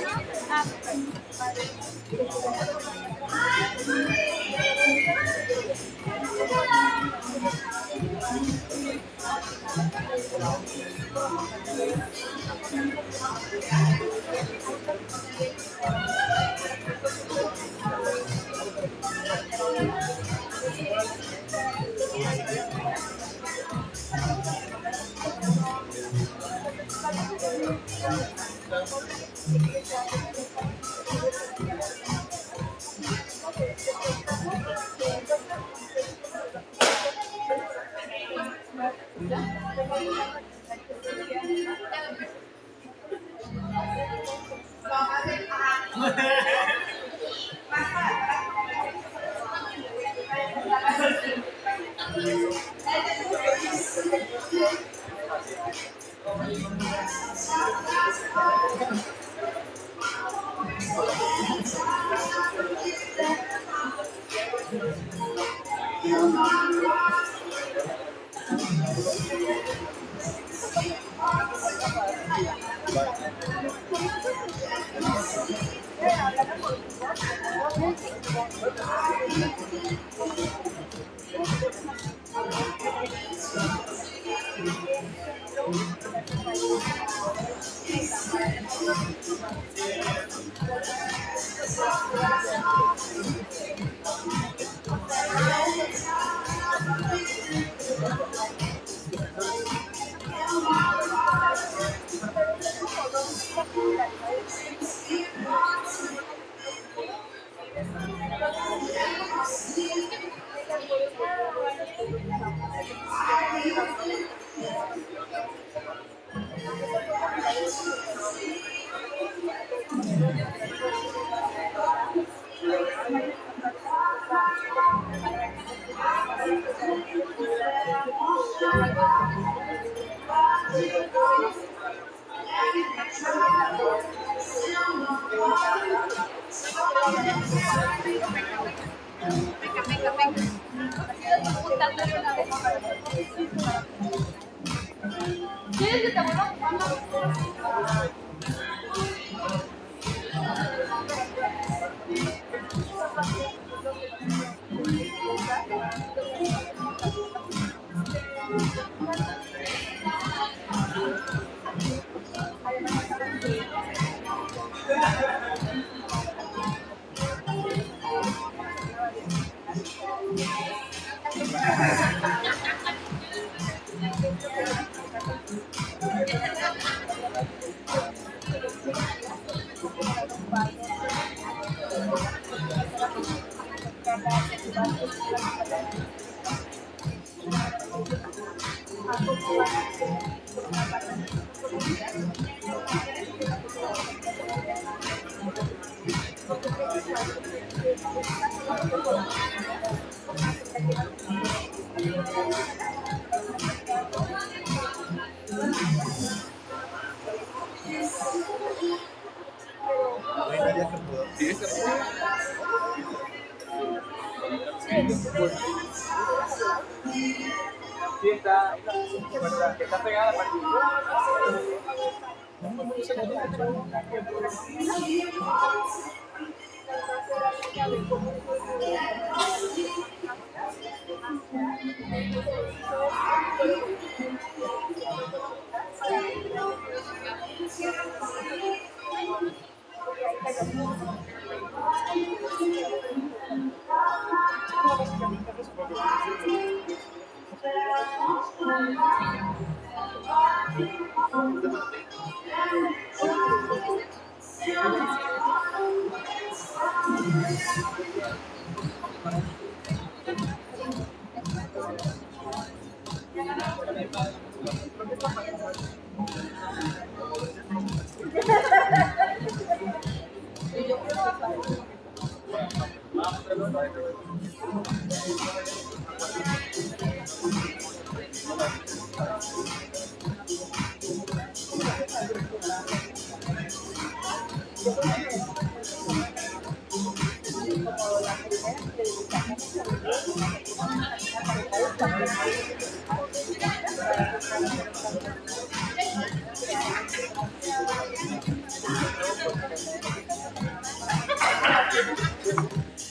¿Quieres que te vuelva a Sí, está, está pegada a la pared.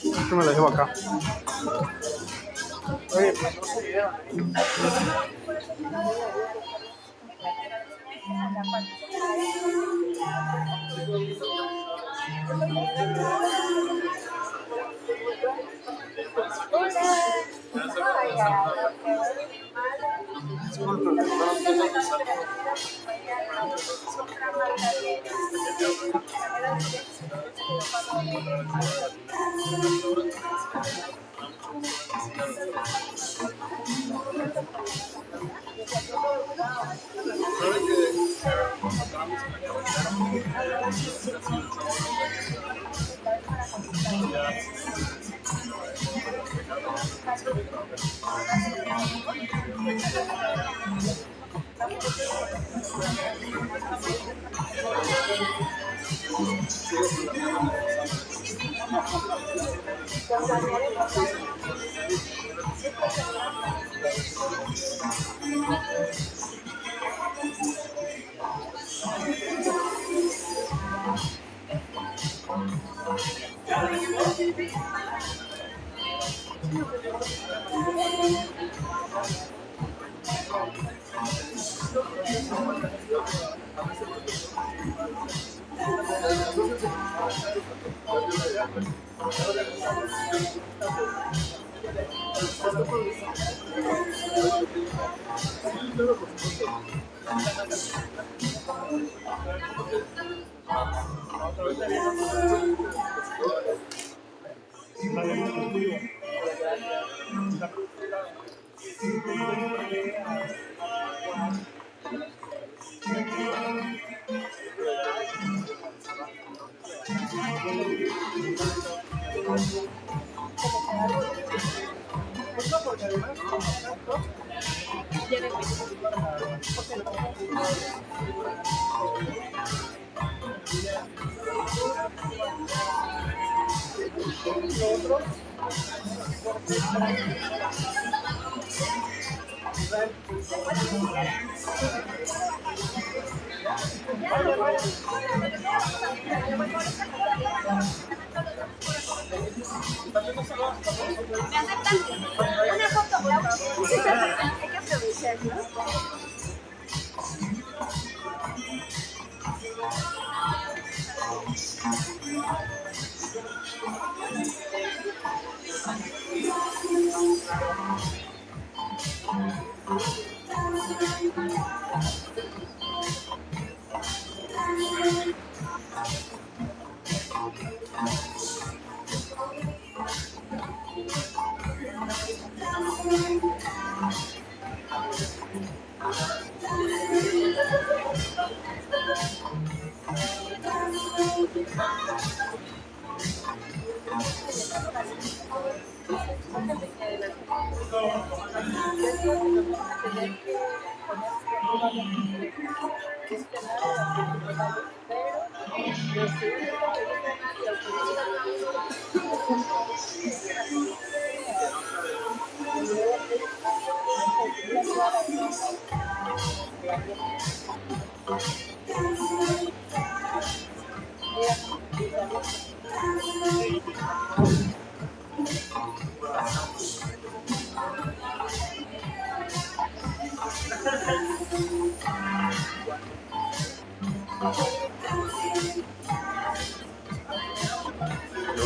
Esto me lo dejo acá. Oye, pues no se video.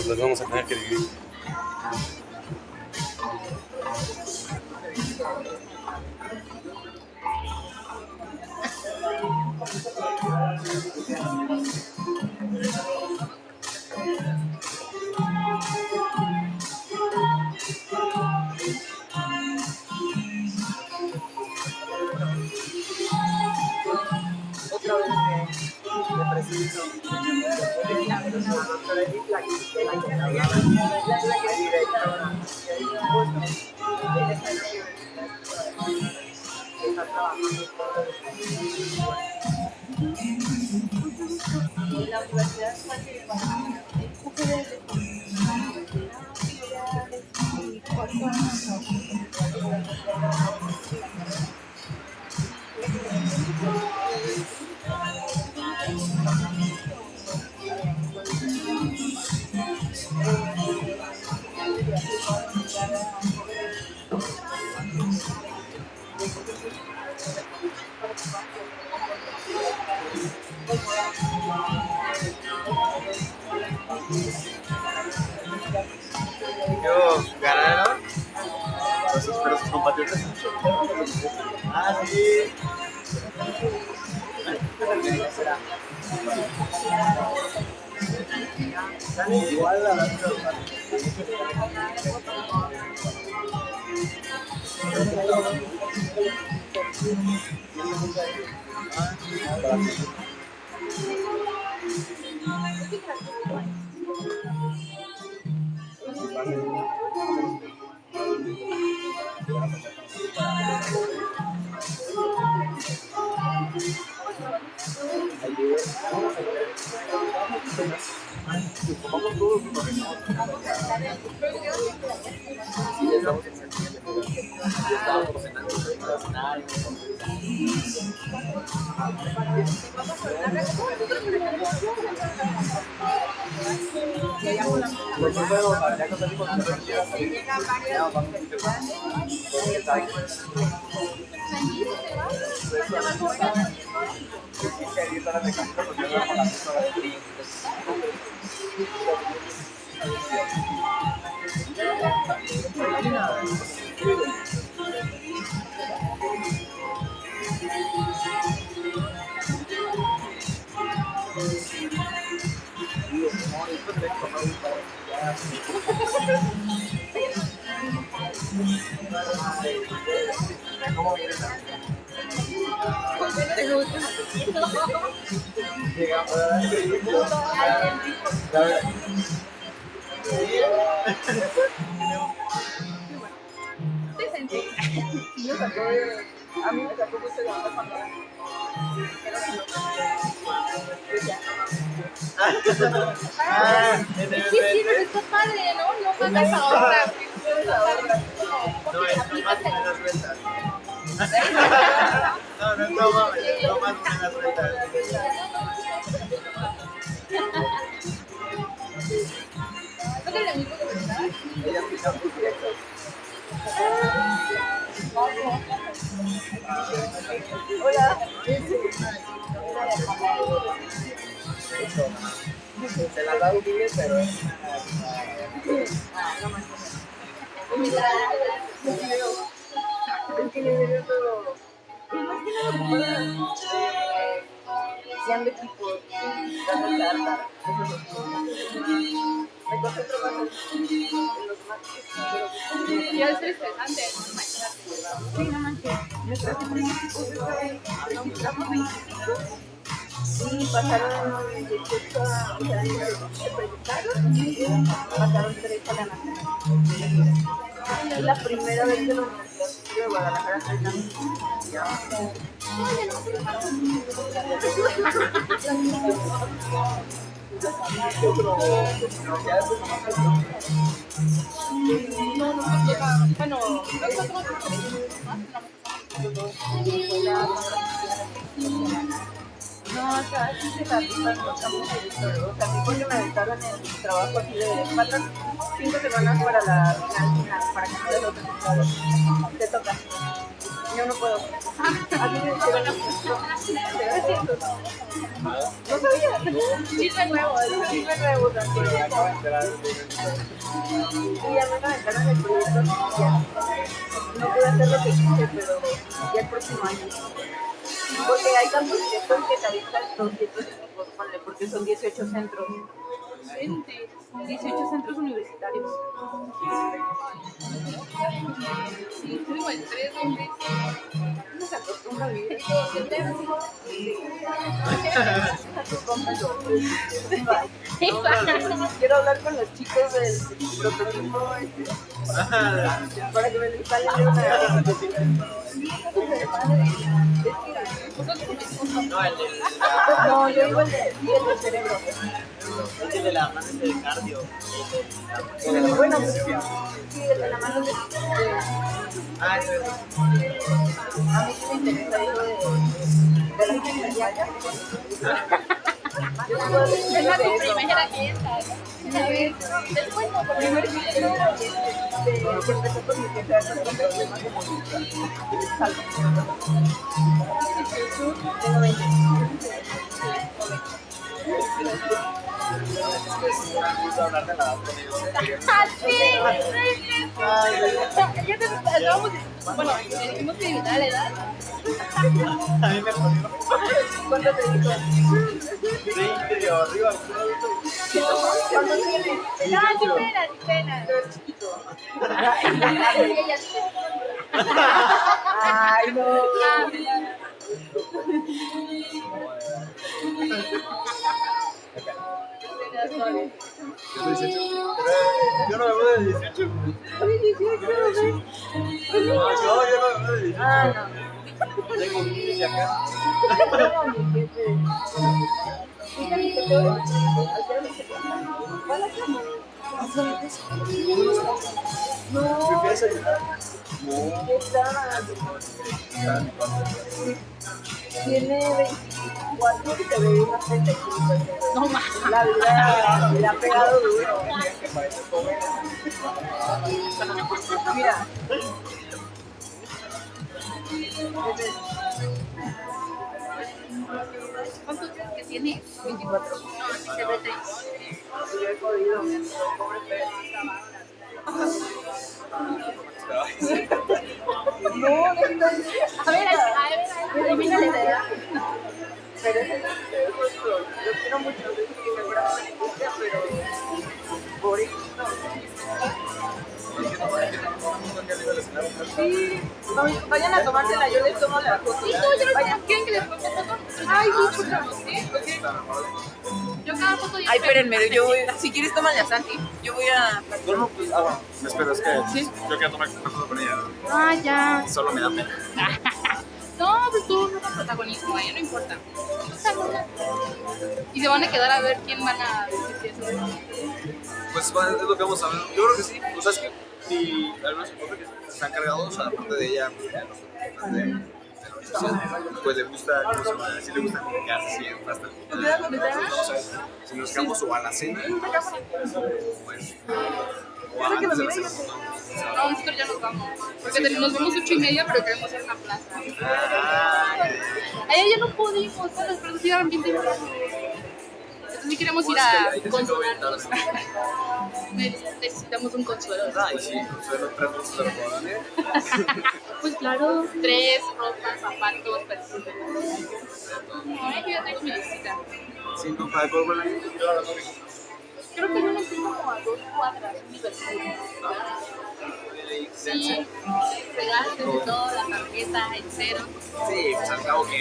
Los vamos a tener que dividir. La universidad Ellos ganaron. Pero sus compatriotas. Ah, sí. Igual a la a mí me sacó mucho de onda cuando sí, pero está padre, ¿no? No mandas a ahorrar. No, es más buenas ventas. No, no, no más buenas ventas. ¿No el amigo de verdad? Ella aplica por directos. Hola. Se la da un bien, pero es Es que le veo todo. Y más que nada como guiando equipos, dando cartas. Me concentro más en los demás. Ya es estresante, ¿no? Imagínate. Sí, no manches. Nuestros equipos estamos 25 y pasaron 18 a, o sea, se presentaron, pasaron 3 a la nacional. Es la primera vez que lo principio de Guadalajara 3 años. Ya. No, nosotros ya, bueno, nosotros no, acá sí se la rifan los campos directores. O sea, a mí porque me aventaron el trabajo así de faltan 5 semanas para la final, para que no te lo resultados. Te toca. Yo no puedo. Así me dijeron. No sabía. Chisme nuevo, chisme nuevo también. Y a mí me aventaron el proyecto y ya. No pude hacer lo que quise, pero ya el próximo año. Porque hay tantos directos que te avientan 200 equipos, ponle, porque son 18 centros. 18 centros universitarios. Sí, fuimos en 3 hombres. No se acostumbra a vivir. Quiero hablar con los chicos del prototipo para que me lo instalen de una. No, yo digo el del cerebro. Es el de la mano de cardio. Bueno, sí, el de la mano de... Ah, eso es. A mí sí me interesa eso de la ingeniería. Es la primera clienta. Después no, el primer cliente que empezó con mi cliente con problemas de movilidad. Tengo 20. Es un gusto hablar de la edad con ellos. Ya te estábamos, bueno, le dijimos que adivinara la edad. A mí me ponió. ¿Cuánto te dijo? 20 o arriba. ¿Cuánto tienes? No, ni pena. Tú eres chiquito. Ay, no. Yo no me voy de 18. No, yo no me voy de 18. Ah, no. Tengo 15 acá. No, mi jefe. Fíjate que te voy a hacer. ¿Va a la cama? No. ¿Qué piensas? Tiene 24 y te ve unos 35. No más. La vida le ha pegado duro. Mira. ¿Cuántos crees que tiene? 24. No, se ve 3. Yo he jodido. Pobre perro. No, a ver, adivina la edad. Pero ese no es justo. Lo quiero mucho, es que me fuera con la industria, pero pobrecito. Sí, vayan a tomársela, yo les tomo la foto. ¿Quieren que les tome foto? Ay, sí, ¿sí? Yo cada foto ya. Ay, espérenme, yo voy. Si quieres, tómale a Santi. Yo voy a. No, pues, bueno, me espero, es que ¿sí? Yo quiero tomar foto con ella. Ah, ya. Solo me da pena. No, pues tú no eres protagonista, ya no importa. Y se van a quedar a ver quién van a decir eso. Pues es lo que vamos a ver. Yo creo que sí. O sea, es que si algunos supongo que están cargados, aparte de ella, de la organización, pues le gusta, si le gusta quedarse siempre hasta el final. Vamos a ver si nos quedamos o a la cena, pues, o antes de la cena. No, nosotros ya nos vamos. Porque nos vamos 8:30, pero queremos hacer una plaza. Ayer ya no pudimos, pero sí eran bien temprano. Entonces sí queremos ir a consolarnos. Necesitamos un consuelo. Ay, sí, consuelo, 3 bolsas de restaurante. Pues claro, 3 ropas, zapatos, perfumes. Ay, yo ya tengo mi visita. Sí, no, para el la gente, yo ahora no. Creo que yo le tengo como a 2 cuadras, Universidad. Sí, pegaste de todo, la tarjeta, el cero. Sí, pues al cabo que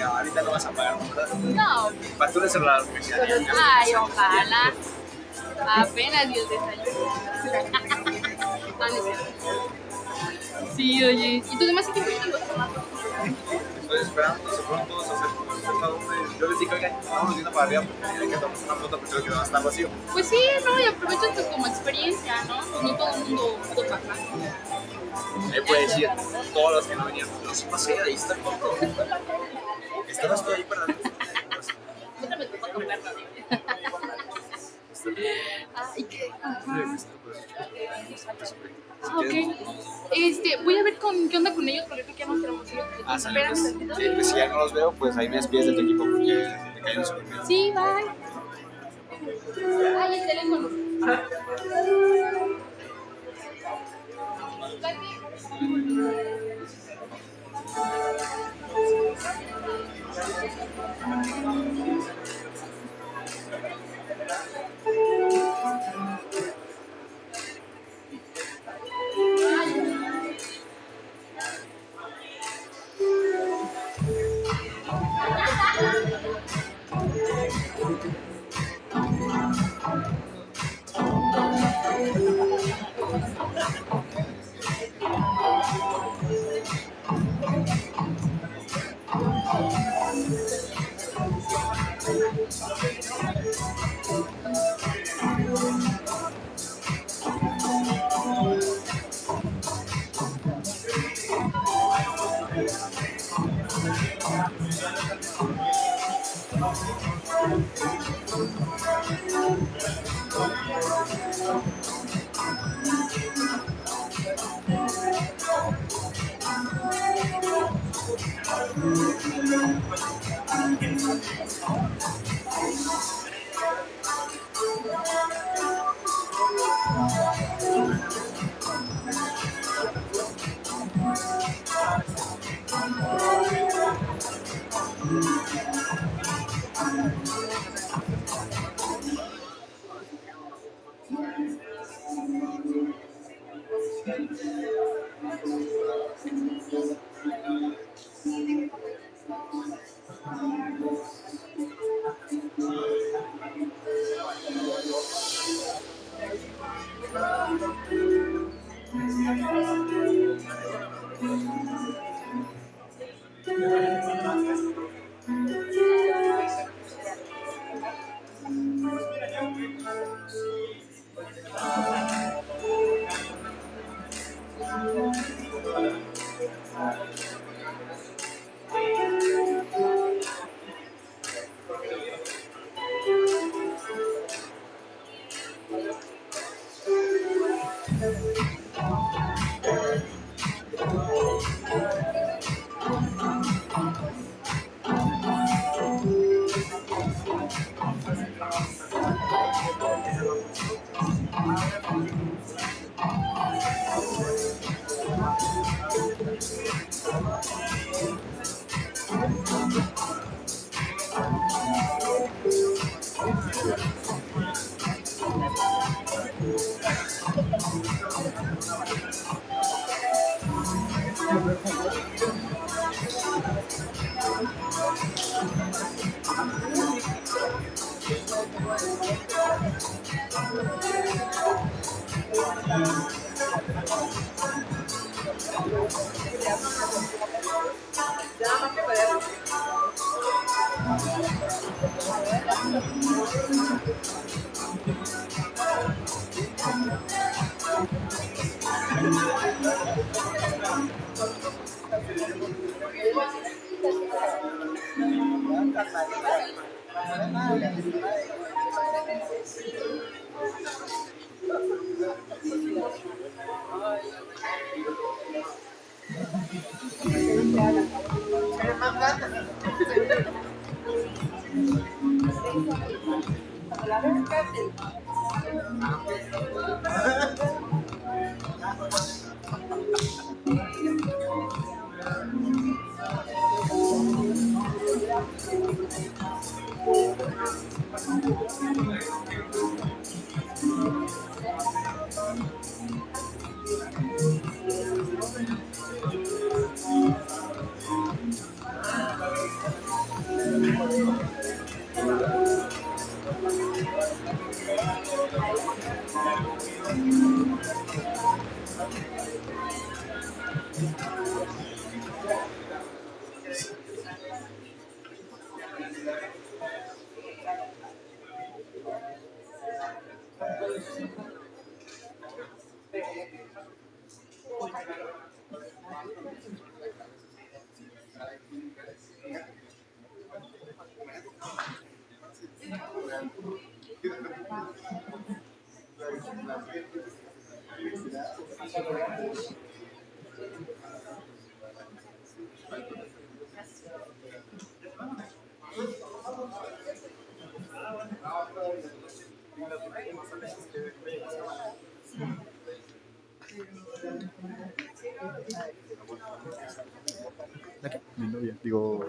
ahorita no vas a pagar, ¿verdad? No. Facturas en la universidad. Ay, ojalá. Apenas y el desayuno. Sí, oye. ¿Y tus demás equipos qué los Estoy esperando, se fueron todos a hacer como yo les dije, oigan, vámonos viendo para arriba porque tienen que tomar una foto porque creo que va a estar vacío. Pues sí, no, y aprovechas pues como experiencia, ¿no? Pues no todo el mundo pudo pasar. Ahí puede decir, todos los que no venían, no se pasé, ahí está el foto. Estabas tú ahí para Otra me tocó tocarla, Ah, ¿y qué? Ajá. Ah, ok. Voy a ver qué onda con ellos porque creo que ya nos tenemos que ir. Ah, sale, Espérame pues. tantito. Sí, pues si ya no los veo, pues ahí me despides de tu equipo porque me caen súper bien. Sí, bye. Ay, el teléfono. Mi novia, digo.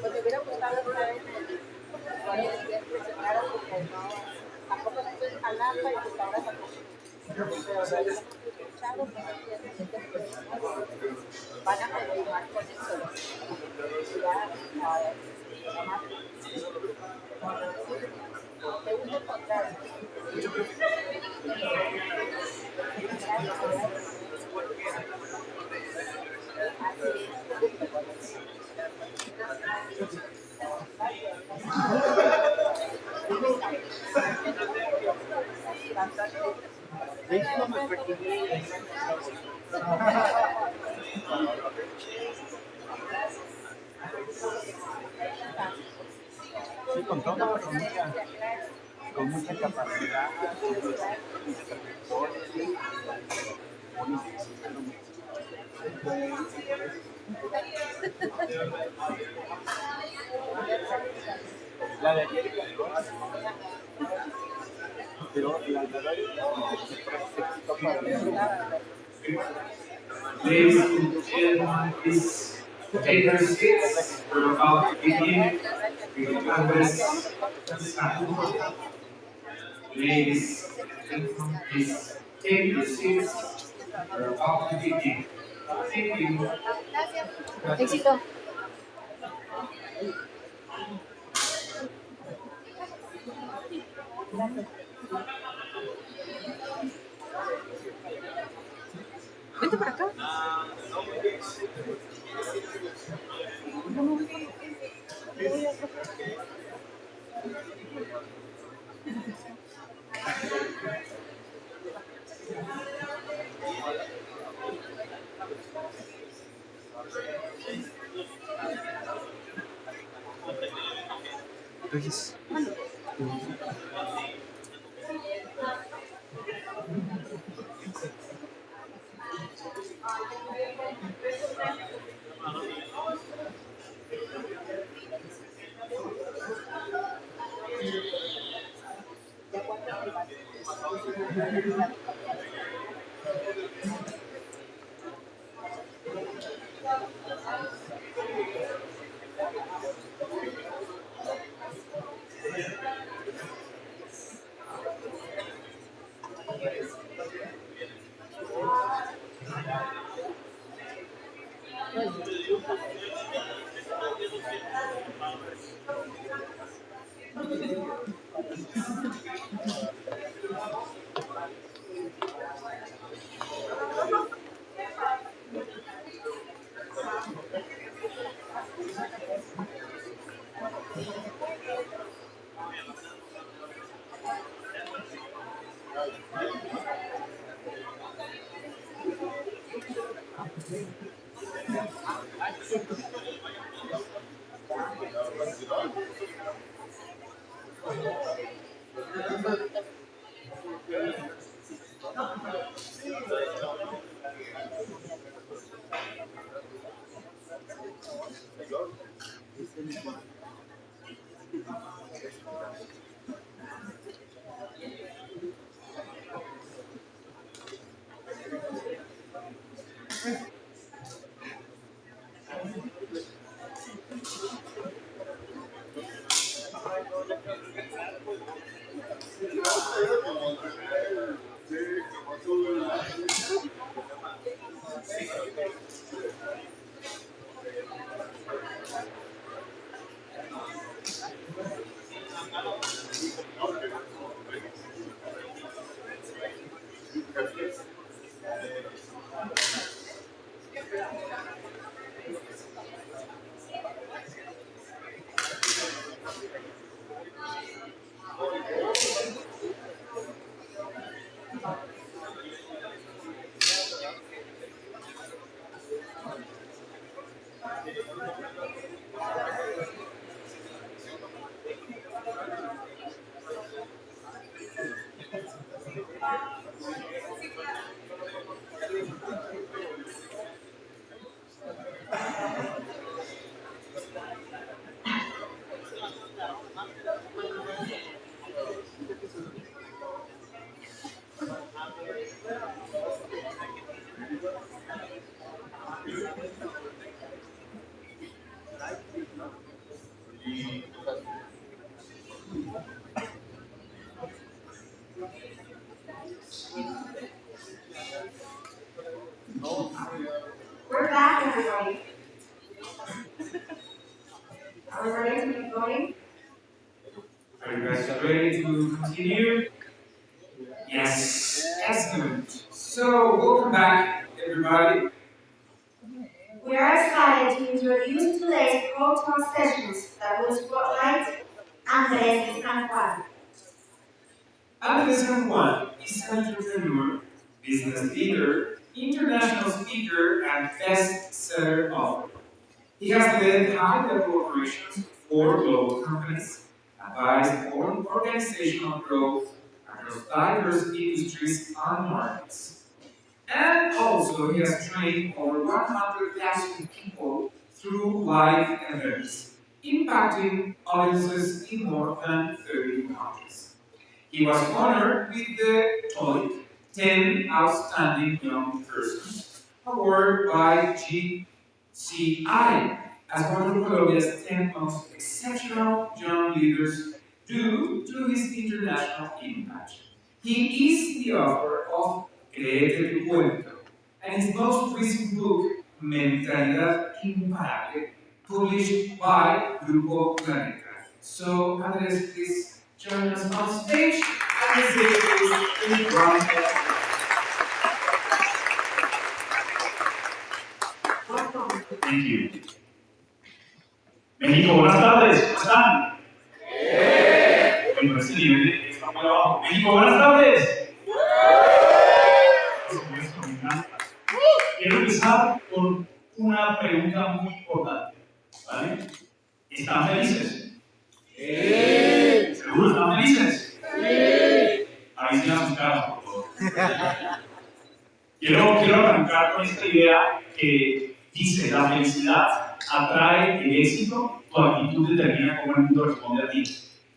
Pues me hubiera gustado estar en el cuando ustedes presentaron, porque no, tampoco estoy al alfa y pues ahora tampoco. Pero de verdad que he escuchado que no tienen van a continuar con eso. Ya, además, me gusta encontrar. Sí, con todo, pero nunca. con mucha capacidad, la de ayer, pero la verdad es que se quitó para Ladies and gentlemen, please take your seats. We're about to begin with the address and sign. Ladies and gentlemen, please take your seats. We're about to begin. Thank you. Éxito. Vente para acá. Entonces, We're back, everybody. Are we ready to keep going? are you guys ready to continue? Yes, excellent. So, welcome back, everybody. We are excited to introduce today's pro-talk sessions that will spotlight Andres San Juan. Andres San Juan is an entrepreneur, business leader, international speaker, and best-seller author. He has led high-level operations for global companies, advised on organizational growth across diverse industries and markets. And also, he has trained over 100,000 people through live events, impacting audiences in more than 30 countries. He was honored with the TOEIC 10 Outstanding Young Persons Award by GCI as one of Colombia's 10 most exceptional young leaders due to his international impact. He is the author of Créete tu cuento, and his most recent book, Mentalidad Imparable, published by Grupo Planeta. So, Andres, please join us on stage and receive this round of applause. Thank you. México, buenas tardes, ¿cómo están? Bueno, este nivel está muy abajo. México, buenas tardes. Me encanta. Quiero empezar con una pregunta muy importante, ¿vale? ¿Están felices? Sí. ¿Seguro están felices? Sí. Avisen a sus caras, por favor. Quiero arrancar con esta idea que dice: la felicidad atrae el éxito, tu actitud determina cómo el mundo responde a ti.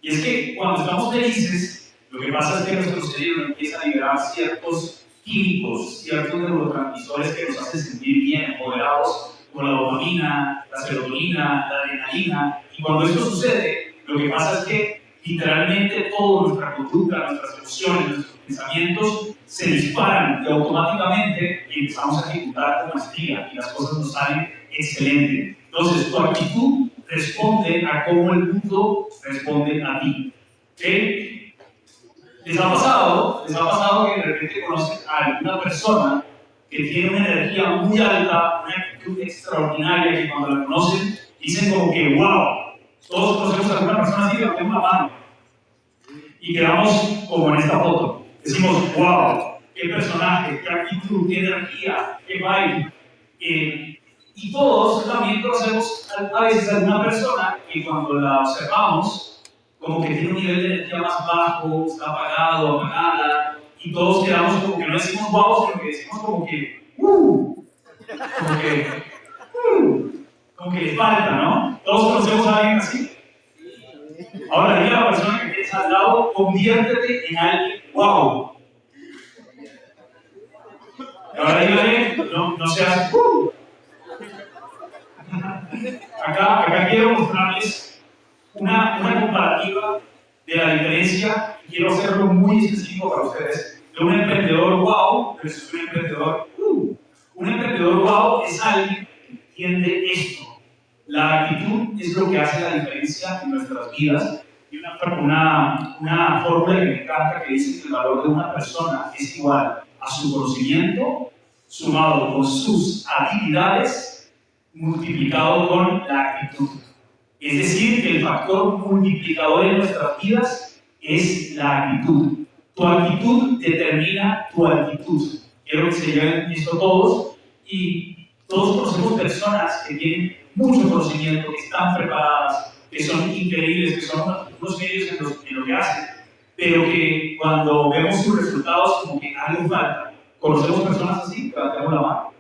Y es que cuando estamos felices, lo que pasa es que nuestro cerebro empieza a liberar ciertos químicos, ciertos neurotransmisores que nos hacen sentir bien, empoderados, como la dopamina, la serotonina, la adrenalina. Y cuando esto sucede, lo que pasa es que literalmente toda nuestra conducta, nuestras emociones, nuestros pensamientos se disparan y automáticamente empezamos a ejecutar con maestría y las cosas nos salen excelente. Entonces, tu actitud responde a cómo el mundo responde a ti. ¿Okay? ¿Les ha pasado que de repente conocen a alguna persona que tiene una energía muy alta, una actitud extraordinaria, que cuando la conocen dicen como que wow? Todos conocemos a alguna persona así, levantemos la mano y quedamos como en esta foto. Decimos, wow, qué personaje, qué actitud, qué energía, qué baile. Y todos también conocemos a veces a alguna persona que cuando la observamos, como que tiene un nivel de energía más bajo, está apagado, apagada, y todos quedamos como que no decimos wow, sino que decimos como que como que le falta, ¿no? Todos conocemos a alguien así. Ahora, dile a la persona que tienes al lado, conviértete en alguien wow. Y ahora dígale, no seas Acá quiero mostrarles una comparativa de la diferencia, y quiero hacerlo muy específico para ustedes, de un emprendedor wow versus un emprendedor Un emprendedor wow es alguien que entiende esto. La actitud es lo que hace la diferencia en nuestras vidas. Y una fórmula que me encanta que dice que el valor de una persona es igual a su conocimiento sumado con sus habilidades multiplicado con la actitud. Es decir, que el factor multiplicador en nuestras vidas es la actitud. Tu actitud determina tu actitud. Quiero que se lleven esto todos, y todos conocemos personas que tienen mucho conocimiento, que están preparadas, que son increíbles, que son unos medios en lo que hacen, pero que cuando vemos sus resultados como que algo falta. ¿Conocemos personas así? Levantemos la mano.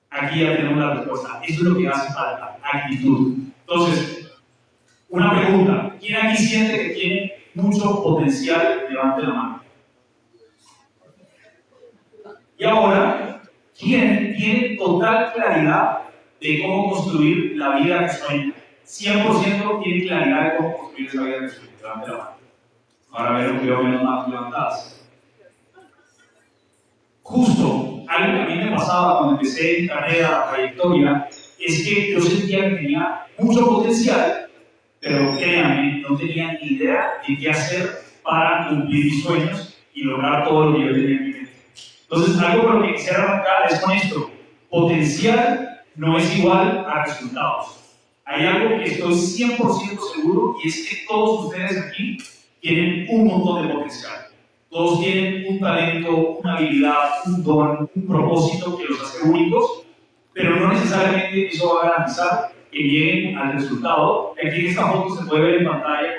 Aquí ya tenemos la respuesta. Eso es lo que hace falta, actitud. Entonces, una pregunta. ¿Quién aquí siente que tiene mucho potencial? Levante la mano. Y ahora, ¿quién tiene total claridad de cómo construir la vida que sueña? 100% tiene claridad de cómo construir esa vida que sueña. Levante la mano. Ahora veo menos manos levantadas. Justo, algo que a mí me pasaba cuando empecé mi carrera, trayectoria, es que yo sentía que tenía mucho potencial, pero créanme, no tenía ni idea de qué hacer para cumplir mis sueños y lograr todo lo que yo tenía en mi mente. Entonces, algo con lo que quisiera arrancar es con esto. Potencial no es igual a resultados. Hay algo que estoy 100% seguro, y es que todos ustedes aquí tienen un montón de potencial. Todos tienen un talento, una habilidad, un don, un propósito que los hace únicos, pero no necesariamente eso va a garantizar que lleguen al resultado. Aquí en esta foto se puede ver en pantalla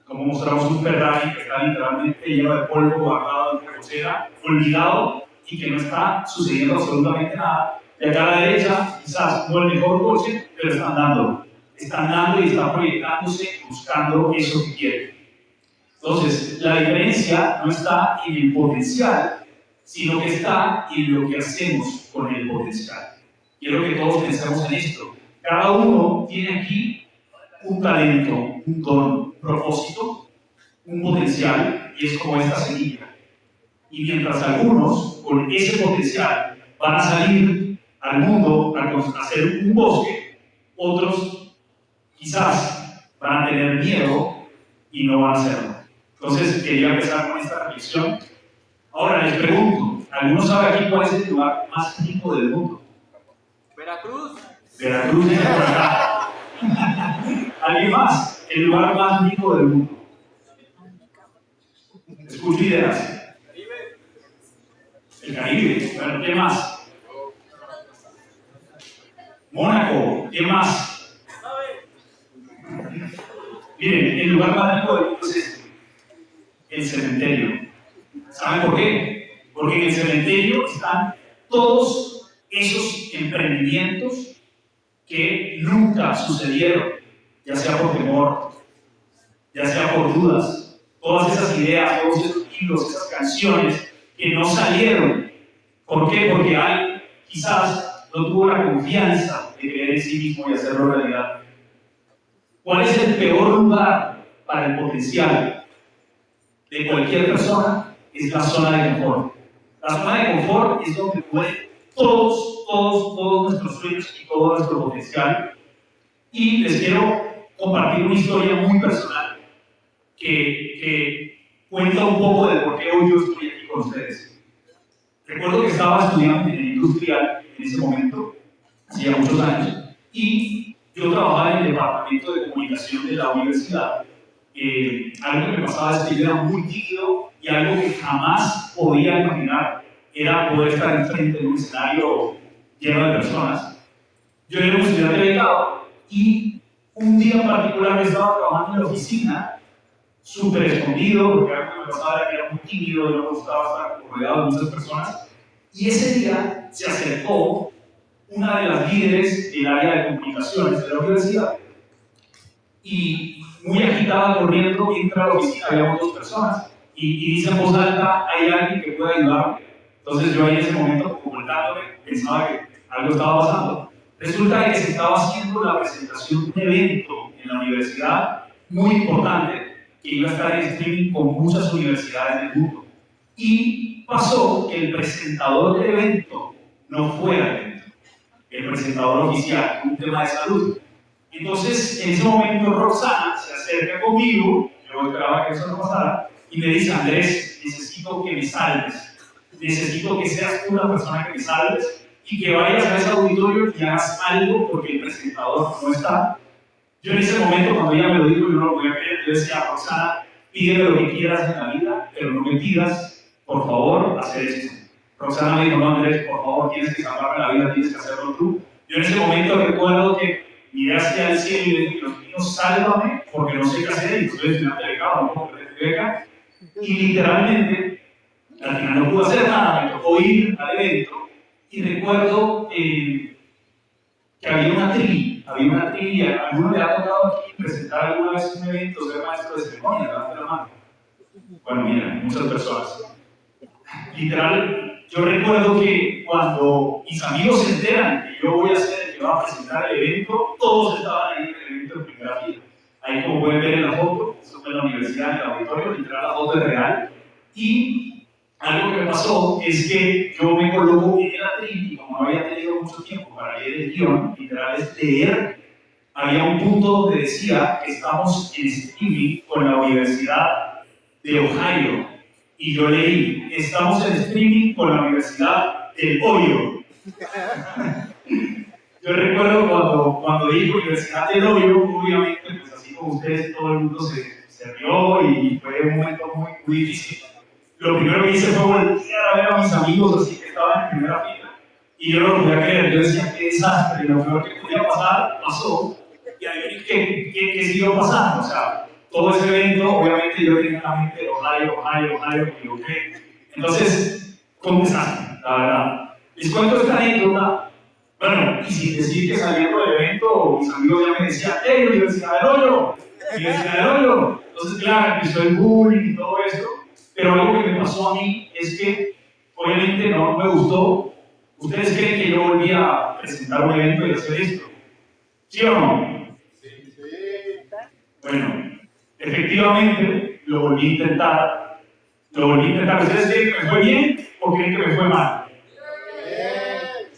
como mostramos un Ferrari que está literalmente lleno de polvo, guardado en carrocera, olvidado y que no está sucediendo absolutamente nada. De acá a la derecha, quizás no el mejor coche, pero están dando y están proyectándose buscando eso que quieren. Entonces, la diferencia no está en el potencial, sino que está en lo que hacemos con el potencial. Quiero que todos pensemos en esto. Cada uno tiene aquí un talento, un don, un propósito, un potencial, y es como esta semilla. Y mientras algunos, con ese potencial, van a salir al mundo a hacer un bosque, otros quizás van a tener miedo y no van a hacerlo. Entonces, quería empezar con esta reflexión. Ahora les pregunto, ¿alguno sabe aquí cuál es el lugar más rico del mundo? Veracruz. Veracruz es por acá. ¿Alguien más? El lugar más rico del mundo. Escucho ideas. El Caribe. Bueno, ¿qué más? Mónaco. ¿Qué más? Miren, el lugar más rico del mundo es este. El cementerio. ¿Saben por qué? Porque en el cementerio están todos esos emprendimientos que nunca sucedieron, ya sea por temor, ya sea por dudas, todas esas ideas, todos esos libros, esas canciones que no salieron. ¿Por qué? Porque alguien quizás no tuvo la confianza de creer en sí mismo y hacerlo realidad. ¿Cuál es el peor lugar para el potencial de cualquier persona? Es la zona de confort. La zona de confort es donde mueren todos nuestros sueños y todo nuestro potencial. Y les quiero compartir una historia muy personal que cuenta un poco de por qué hoy yo estoy aquí con ustedes. Recuerdo que estaba estudiando en industrial en ese momento, hacía muchos años, y yo trabajaba en el departamento de comunicación de la universidad. Algo que me pasaba es que yo era muy tímido y algo que jamás podía imaginar era poder estar enfrente de un escenario lleno de personas. Yo era un estudiante dedicado y un día en particular estaba trabajando en la oficina, súper escondido, porque algo que me pasaba era que era muy tímido y no me gustaba estar rodeado de muchas personas. Y ese día se acercó una de las líderes del área de comunicaciones de la universidad y muy agitada, corriendo, entra a la oficina, habíamos dos personas y dice en voz alta, ¿hay alguien que pueda ayudarme? Entonces yo ahí en ese momento, como voltándome, pensaba que algo estaba pasando. Resulta que se estaba haciendo la presentación de un evento en la universidad muy importante que iba a estar en streaming con muchas universidades del mundo. Y pasó que el presentador del evento no fue al evento, el presentador oficial, un tema de salud. Entonces, en ese momento, Roxana se acerca conmigo, yo esperaba que eso no pasara, y me dice, Andrés, necesito que me salves, necesito que seas tú la persona que me salves y que vayas a ese auditorio y hagas algo porque el presentador no está. Yo en ese momento, cuando ella me lo dijo, yo no lo podía creer, yo decía, Roxana, pídeme lo que quieras en la vida, pero no me pidas, por favor, hacer esto. Roxana me dijo, no, Andrés, por favor, tienes que salvarme la vida, tienes que hacerlo tú. Yo en ese momento recuerdo que miré hacia el cielo y le dije, Dios mío, sálvame, porque no sé qué hacer, y estoy estudiante de becado, no puedo perder mi beca. Y literalmente, al final no pude hacer nada, me tocó ir al evento, y recuerdo que había una trivia, ¿alguno le ha tocado aquí presentar alguna vez un evento, ser maestro de ceremonia? Levante la mano. Bueno, mira, muchas personas. Literal, yo recuerdo que cuando mis amigos se enteran que yo voy a ser el que va a presentar el evento, todos estaban ahí en el evento en primera fila. Ahí, como pueden ver en la foto, esto fue en la universidad, en el auditorio, literal, la foto es real. Y algo que me pasó es que yo me coloco en el atril y como no había tenido mucho tiempo para leer el guión, literal es leer, había un punto donde decía que estamos en streaming con la Universidad de Ohio. Y yo leí, estamos en streaming con la Universidad del Hoyo. Yo recuerdo cuando dijo Universidad del Hoyo, obviamente, pues así como ustedes, todo el mundo se rió y fue un momento muy difícil. Lo primero que hice fue voltear a ver a mis amigos así que estaban en primera fila y Y yo no lo podía creer, yo decía, qué desastre, lo peor que podía pasar, pasó, y ahí ¿qué siguió pasando? O sea, todo ese evento, obviamente yo tenía en la mente Ohio, me equivoqué. Entonces, fue un desastre, la verdad. Les cuento esta anécdota, bueno, y sin decir que saliendo del evento, mis amigos ya me decían, ¡hey, Universidad del Hoyo! Universidad del Hoyo. Entonces, claro, empezó el bullying y todo eso, pero algo que me pasó a mí es que, obviamente, no me gustó. ¿Ustedes creen que yo volví a presentar un evento y hacer esto? ¿Sí o no? Bueno, efectivamente, lo volví a intentar. ¿Ustedes creen que me fue bien o creen que me fue mal?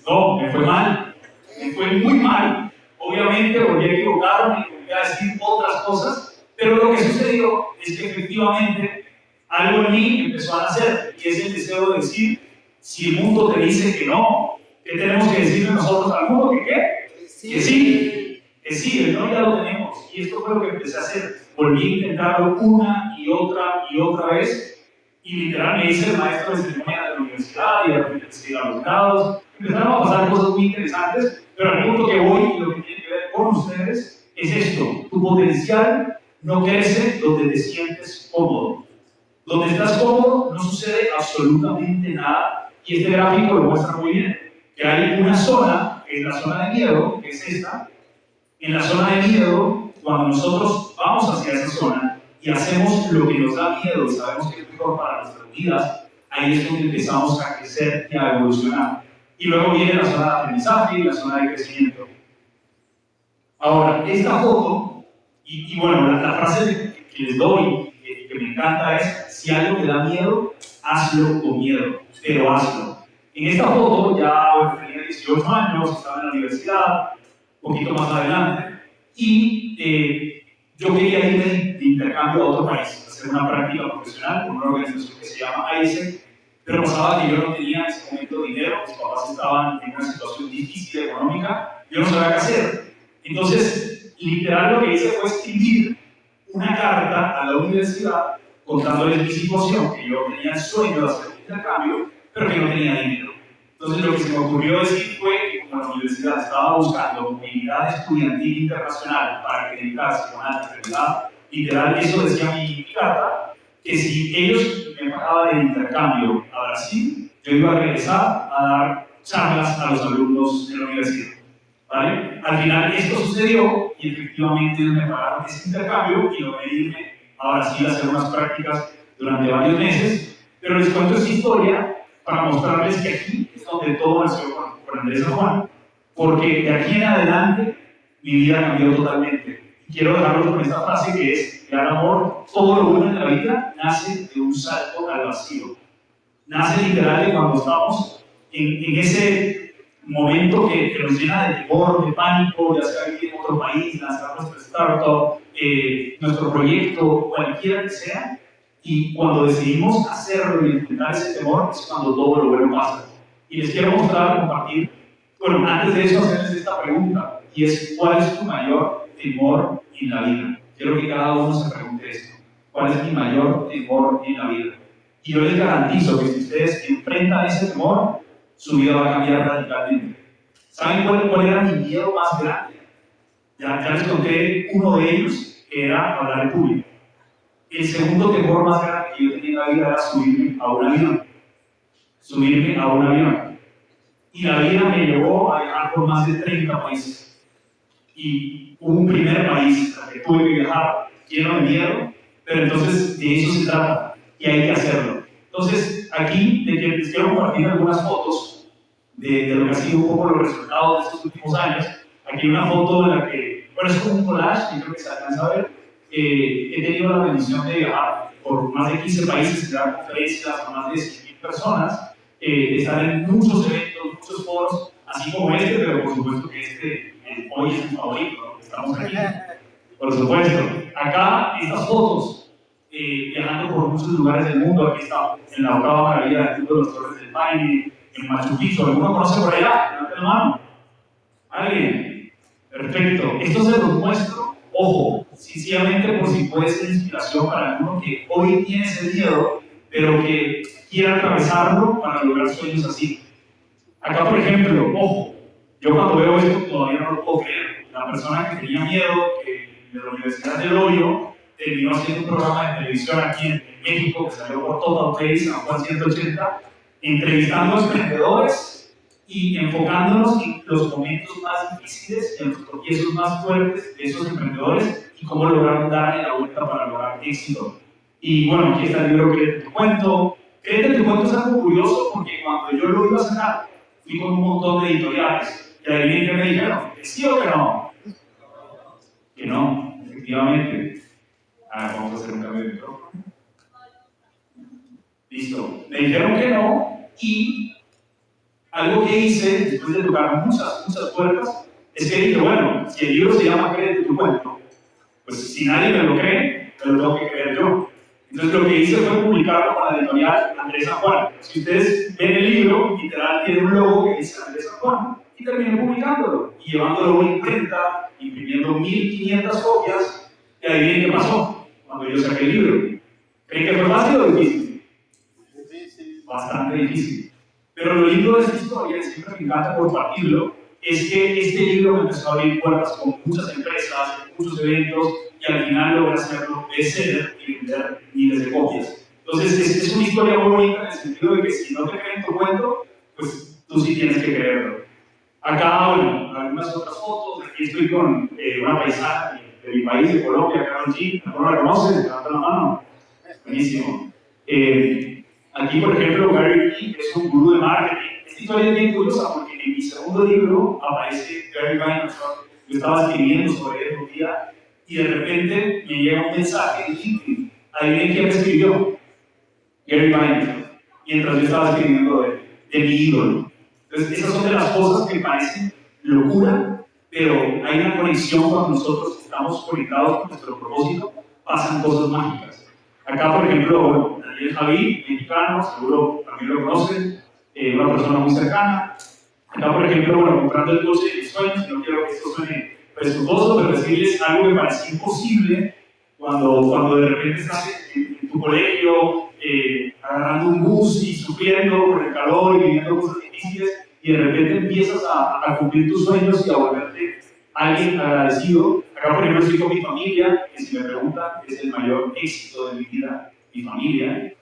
No, me fue mal. Me fue muy mal. Obviamente volví a equivocarme, volví a decir otras cosas, pero lo que sucedió es que efectivamente algo en mí empezó a nacer, y es el deseo de decir, si el mundo te dice que no, ¿qué tenemos que decirle nosotros al mundo? ¿Que qué? Que sí. Que sí, el no ya lo tenemos. Y esto fue lo que empecé a hacer. Volví a intentarlo una y otra vez, y literal me hice el maestro de ceremonia de la universidad, y de repente empecé a ir a los grados. Empezaron a pasar cosas muy interesantes, pero al punto que voy y lo que tiene que ver con ustedes es esto: tu potencial no crece donde te sientes cómodo. Donde estás cómodo no sucede absolutamente nada, y este gráfico lo muestra muy bien, que hay una zona, que es la zona de miedo, que es esta. En la zona de miedo, cuando nosotros vamos hacia esa zona y hacemos lo que nos da miedo y sabemos que es mejor para nuestras vidas, ahí es donde empezamos a crecer y a evolucionar. Y luego viene la zona de aprendizaje y la zona de crecimiento. Ahora, esta foto, y bueno, la frase que les doy, que me encanta, es: si algo te da miedo, hazlo con miedo, pero hazlo. En esta foto, ya bueno, tenía 18 años, estaba en la universidad, un poquito más adelante, y yo quería irme de intercambio a otro país, hacer una práctica profesional con una organización que se llama ISEC, pero pasaba que yo no tenía en ese momento dinero, mis papás estaban en una situación difícil económica, yo no sabía qué hacer. Entonces, literal lo que hice fue escribir una carta a la universidad contándoles mi situación, que yo tenía el sueño de hacer un intercambio, pero que no tenía dinero. Entonces lo que se me ocurrió decir fue que como la universidad estaba buscando movilidad estudiantil internacional para acreditarse con alta calidad, literal eso decía mi carta, que si ellos me pagaban el intercambio a Brasil, yo iba a regresar a dar charlas a los alumnos de la universidad. ¿Vale? Al final esto sucedió y efectivamente me pagaron ese intercambio y logré irme a Brasil a hacer unas prácticas durante varios meses, pero les cuento esta historia para mostrarles que aquí es donde todo nació con Andrés y Juan, porque de aquí en adelante mi vida cambió totalmente. Y quiero dejarlos con esta frase que es: gran amor, todo lo bueno en la vida nace de un salto al vacío. Nace literal de cuando estamos en ese momento que nos llena de temor, de pánico, ya sea vivir en otro país, lanzar nuestro startup, nuestro proyecto, cualquiera que sea, y cuando decidimos hacerlo y enfrentar ese temor es cuando todo lo bueno pasa. Y les quiero mostrar, compartir, bueno, antes de eso hacerles esta pregunta, y es: ¿cuál es tu mayor temor en la vida? Quiero que cada uno se pregunte esto: ¿cuál es mi mayor temor en la vida? Y yo les garantizo que si ustedes enfrentan ese temor, su vida va a cambiar radicalmente. ¿Saben cuál era mi miedo más grande? Ya les conté uno de ellos, que era hablar en público. El segundo temor más grande que yo tenía en la vida era subirme a un avión. Subirme a un avión. Y la vida me llevó a viajar por más de 30 países. Y hubo un primer país al que tuve que viajar lleno de miedo, pero entonces de eso se trata y hay que hacerlo. Entonces, aquí les quiero compartir algunas fotos de lo que ha sido un poco los resultados de estos últimos años. Aquí hay una foto en la que, bueno, es como un collage, y creo que se alcanza a ver. He tenido la bendición de viajar por más de 15 países, de dar conferencias a más de 100.000 personas, de estar en muchos eventos, muchos foros, así como este, pero por supuesto que este hoy es mi favorito, ¿no? Estamos aquí. Por supuesto. Acá, estas fotos, viajando por muchos lugares del mundo. Aquí estamos, en la octava maravilla del mundo de las Torres del Paine, en Machu Picchu. ¿Alguno conoce por allá? Levante la mano. ¿Alguien? Perfecto. Esto se los muestro, ojo, sencillamente por si puede ser inspiración para alguno que hoy tiene ese miedo, pero que quiera atravesarlo para lograr sueños así. Acá, por ejemplo, ojo, yo cuando veo esto todavía no lo puedo creer. La persona que tenía miedo de la Universidad del Hoyo terminó haciendo un programa de televisión aquí en México que salió por Total Play, San Juan 180, entrevistando a emprendedores y enfocándonos en los momentos más difíciles, en los tropiezos más fuertes de esos emprendedores y cómo lograron darle la vuelta para lograr éxito. Y bueno, aquí está el libro Créete tu cuento. Créete tu cuento es algo curioso porque cuando yo lo iba a sacar, fui con un montón de editoriales y adivinen qué me dijeron, que sí o que no. Que no, efectivamente. Vamos a hacer un cambio de micrófono. Listo. Me dijeron que no y algo que hice después de tocar muchas puertas es que dije, bueno, si el libro se llama Créete tu cuento, pues si nadie me lo cree, me lo tengo que creer yo. Entonces lo que hice fue publicarlo con la editorial Andrés San Juan. Si ustedes ven el libro, literal tiene un logo que dice Andrés San Juan. Y terminé publicándolo y llevándolo a una imprenta, imprimiendo 1500 copias. Y adivinen qué pasó cuando yo saqué el libro. ¿Creen que fue fácil o difícil? Bastante difícil. Pero lo lindo de esta historia, siempre me encanta compartirlo, es que este libro me empezó a abrir puertas con muchas empresas, muchos eventos, y al final logré hacerlo bestseller y vender miles de copias. Entonces, es una historia muy bonita en el sentido de que si no te creen tu cuento, pues tú sí tienes que creerlo. Acá, bueno, algunas otras fotos. Aquí estoy con una paisana de mi país, de Colombia, Carol G. ¿No la conoces? Levanta la mano. Buenísimo. Aquí, por ejemplo, Gary Vee es un gurú de marketing. Esta historia es bien curiosa porque en mi segundo libro aparece Gary Vaynerchuk. Yo estaba escribiendo sobre él un día y de repente me llega un mensaje de LinkedIn. Adivinen quién me escribió. Gary Vaynerchuk. Mientras yo estaba escribiendo de mi ídolo. Entonces, esas son de las cosas que parecen locura, pero hay una conexión cuando nosotros estamos conectados con nuestro propósito, pasan cosas mágicas. Acá, por ejemplo, bueno, Daniel Savvi, mexicano, seguro también lo conocen, una persona muy cercana. Acá, por ejemplo, bueno, comprando el coche de mis sueños, no quiero que esto suene presuntuoso, pero decirles algo que parecía imposible cuando de repente estás en tu colegio, agarrando un bus y sufriendo por el calor y viviendo cosas difíciles, y de repente empiezas a cumplir tus sueños y a volverte alguien agradecido. Acá, por ejemplo, estoy con mi familia, que si me preguntan, es el mayor éxito de mi vida, mi familia.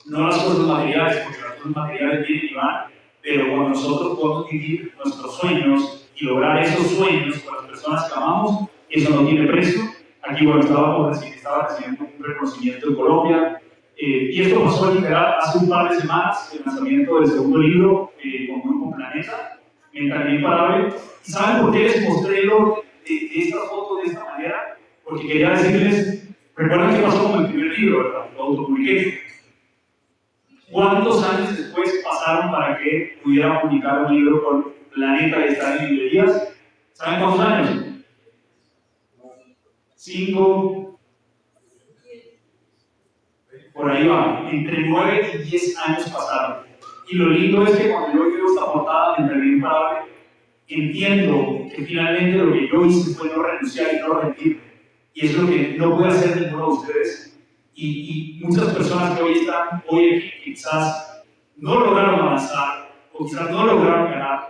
No las cosas materiales, porque las cosas materiales vienen y van, pero cuando nosotros podemos vivir nuestros sueños y lograr esos sueños con las personas que amamos, eso no tiene precio. Aquí, bueno, estaba recibiendo un reconocimiento en Colombia, y esto pasó literal hace un par de semanas, el lanzamiento del segundo libro con Grupo Planeta. Me encargué imparable. ¿Y saben por qué les mostré el orden de estas fotos de esta manera? Porque quería decirles, recuerdan qué pasó con el primer libro, ¿verdad? Lo autopubliqué. ¿Cuántos años después pasaron para que pudiera publicar un libro con Planeta y estar en librerías? ¿Saben cuántos años? 5, por ahí va, entre 9 y 10 años pasaron. Y lo lindo es que cuando yo veo esta portada en realidad imparable, entiendo que finalmente lo que yo hice fue no renunciar y no rendirme. Y es lo que no puede hacer ninguno de ustedes. Y muchas personas que hoy están aquí quizás no lograron avanzar o quizás no lograron ganar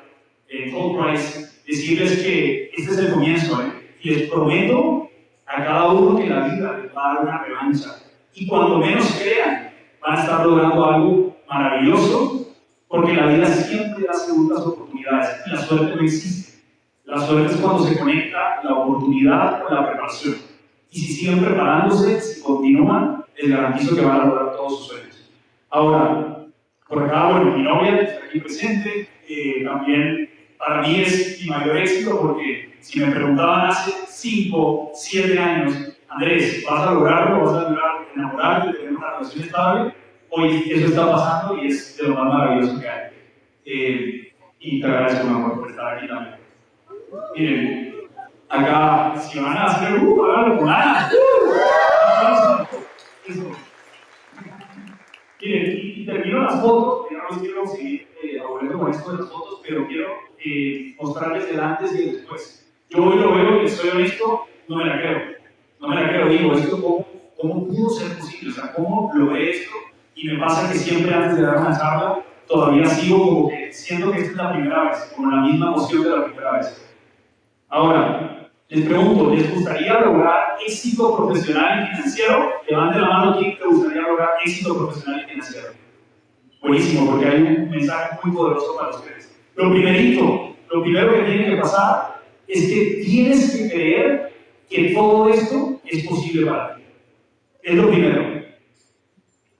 full price, decirles que este es el comienzo. Y les prometo a cada uno que la vida les va a dar una revancha. Y cuando menos crean, van a estar logrando algo maravilloso, porque la vida siempre da segundas oportunidades y la suerte no existe. La suerte es cuando se conecta la oportunidad con la preparación. Y si siguen preparándose, si continúan, les garantizo que van a lograr todos sus sueños. Ahora, por acá, bueno, mi novia está aquí presente, también para mí es mi mayor éxito porque si me preguntaban hace 5, 7 años, Andrés, ¿vas a lograrlo? ¿Vas a lograr enamorarte, tener una relación estable? Hoy eso está pasando y es de lo más maravilloso que hay. Y te agradezco, mi amor, por estar aquí también. Miren, acá, si van a hacer, háganlo con ganas. Eso. Miren, y termino las fotos, ya no quiero seguir abordando con esto de las fotos, pero quiero mostrarles el antes y el después. Yo hoy lo veo y soy honesto, no me la creo. No me la creo, digo, esto cómo pudo ser posible, o sea, cómo logré esto. Y me pasa que siempre antes de dar una charla, todavía sigo como que siento que esta es la primera vez, con la misma emoción de la primera vez. Ahora, les pregunto, ¿les gustaría lograr éxito profesional y financiero? Levanten la mano, ¿quién te gustaría lograr éxito profesional y financiero? Buenísimo, porque hay un mensaje muy poderoso para ustedes. Lo primero que tiene que pasar es que tienes que creer que todo esto es posible para ti. Es lo primero.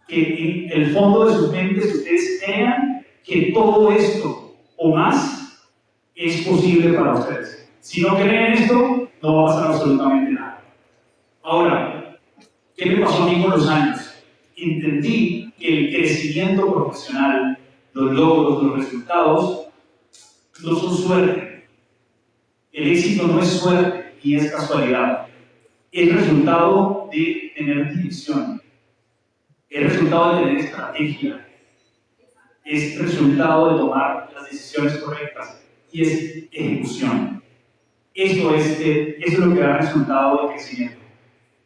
Que en el fondo de sus mentes ustedes crean que todo esto o más es posible para ustedes. Si no creen esto, no va a pasar absolutamente nada. Ahora, ¿qué me pasó a mí con los años? Entendí que el crecimiento profesional, los logros, los resultados, no son suerte. El éxito no es suerte ni es casualidad. Es resultado de tener dirección. Es resultado de tener estrategia. Es resultado de tomar las decisiones correctas. Y es ejecución. Eso es lo que da resultado de crecimiento.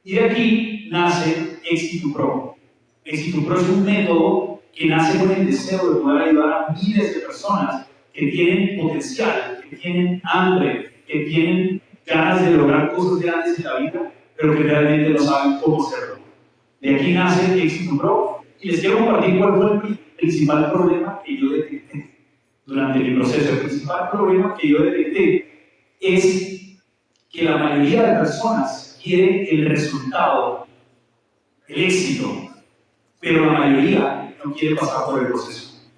Y de aquí nace Éxito Pro. Éxito Pro es un método que nace con el deseo de poder ayudar a miles de personas que tienen potencial, que tienen hambre, que tienen ganas de lograr cosas grandes en la vida, pero que realmente no saben cómo hacerlo. De aquí nace Éxito Pro y les quiero compartir cuál fue el principal problema que yo detecté durante mi proceso. El principal problema que yo detecté es que la mayoría de personas quieren el resultado, el éxito, pero la mayoría no quiere pasar por el proceso.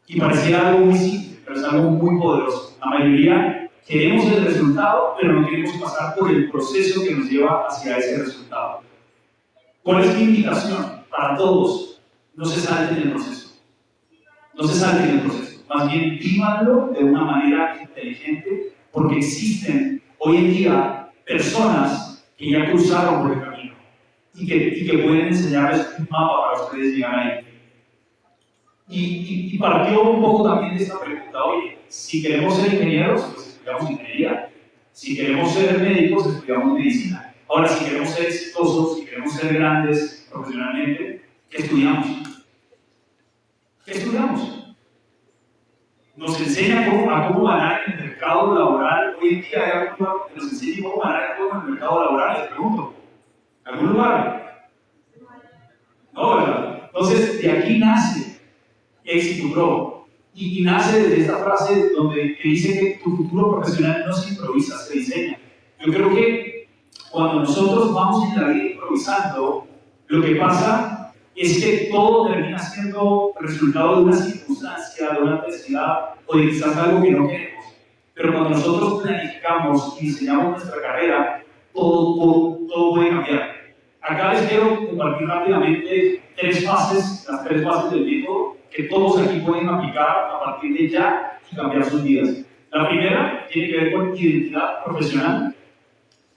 Y pareciera algo muy simple, pero es algo muy poderoso. La mayoría queremos el resultado, pero no queremos pasar por el proceso que nos lleva hacia ese resultado. ¿Cuál es mi invitación para todos? No se salten el proceso. No se salten el proceso. Más bien, vívanlo de una manera inteligente, porque existen hoy en día personas que ya cruzaron por el camino y que pueden enseñarles un mapa para ustedes llegar ahí. Y partió un poco también de esta pregunta: oye, si queremos ser ingenieros, pues estudiamos ingeniería. Si queremos ser médicos, estudiamos medicina. Ahora, si queremos ser exitosos, si queremos ser grandes profesionalmente, ¿qué estudiamos? ¿Qué estudiamos? Nos enseña cómo ganar en el mercado laboral. Hoy en día hay algún lugar que nos enseñe cómo ganar en el mercado laboral, les pregunto. ¿Algún lugar? No, ¿verdad? Entonces, de aquí nace Éxito Pro. Y nace desde esta frase que dice que tu futuro profesional no se improvisa, se diseña. Yo creo que cuando nosotros vamos en la vida improvisando, lo que pasa es que todo termina siendo resultado de una circunstancia, de una adversidad o de quizás algo que no queremos. Pero cuando nosotros planificamos y diseñamos nuestra carrera, todo puede cambiar. Acá les quiero compartir rápidamente las tres fases del método que todos aquí pueden aplicar a partir de ya y cambiar sus vidas. La primera tiene que ver con identidad profesional,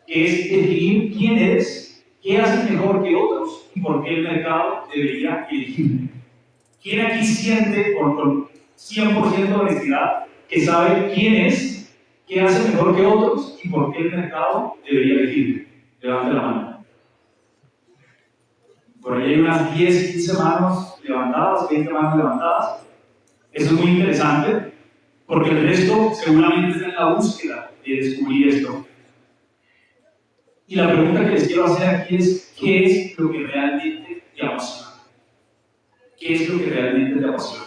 que es definir quién eres, qué haces mejor que otros y por qué el mercado debería elegirte. ¿Quién aquí siente con 100% de honestidad que sabe quién es, qué hace mejor que otros y por qué el mercado debería elegirte? Levante la mano. Por ahí hay unas 10, 15 manos levantadas, 20 manos levantadas. Eso es muy interesante, porque el resto seguramente está en la búsqueda de descubrir esto. Y la pregunta que les quiero hacer aquí es: ¿qué es lo que realmente te apasiona? ¿Qué es lo que realmente te apasiona?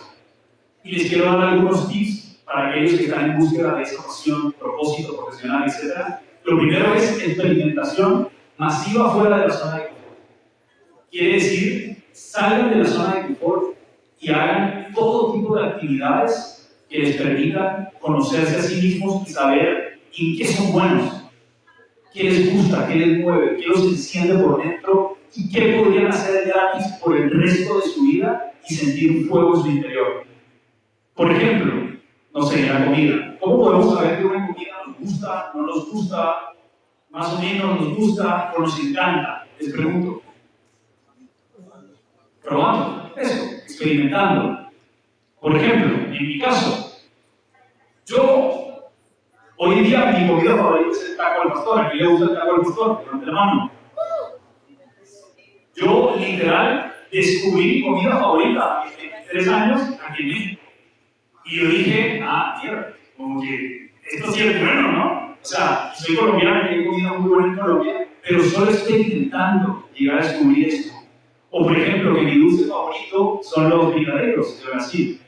Y les quiero dar algunos tips para aquellos que están en búsqueda de esa pasión, propósito profesional, etc. Lo primero es experimentación masiva fuera de la zona de confort. Quiere decir, salgan de la zona de confort y hagan todo tipo de actividades que les permitan conocerse a sí mismos y saber en qué son buenos, qué les gusta, qué les mueve, qué los enciende por dentro y qué podrían hacer gratis por el resto de su vida y sentir un fuego en su interior. Por ejemplo, no sé, la comida. ¿Cómo podemos saber que una comida nos gusta, no nos gusta, más o menos nos gusta o nos encanta? Les pregunto. Probando, eso, experimentando. Por ejemplo, en mi caso, yo, hoy en día mi comida favorita es el taco al pastor. ¿A quién le gusta el taco al pastor? Levante la mano. Yo, literal, descubrí mi comida favorita 3 años aquí en México. Y yo dije, mierda, como que esto sí es bueno, ¿no? O sea, soy colombiano y he comido muy bueno en Colombia, pero solo estoy intentando llegar a descubrir esto. O por ejemplo, que mi dulce favorito son los picaderos de Brasil.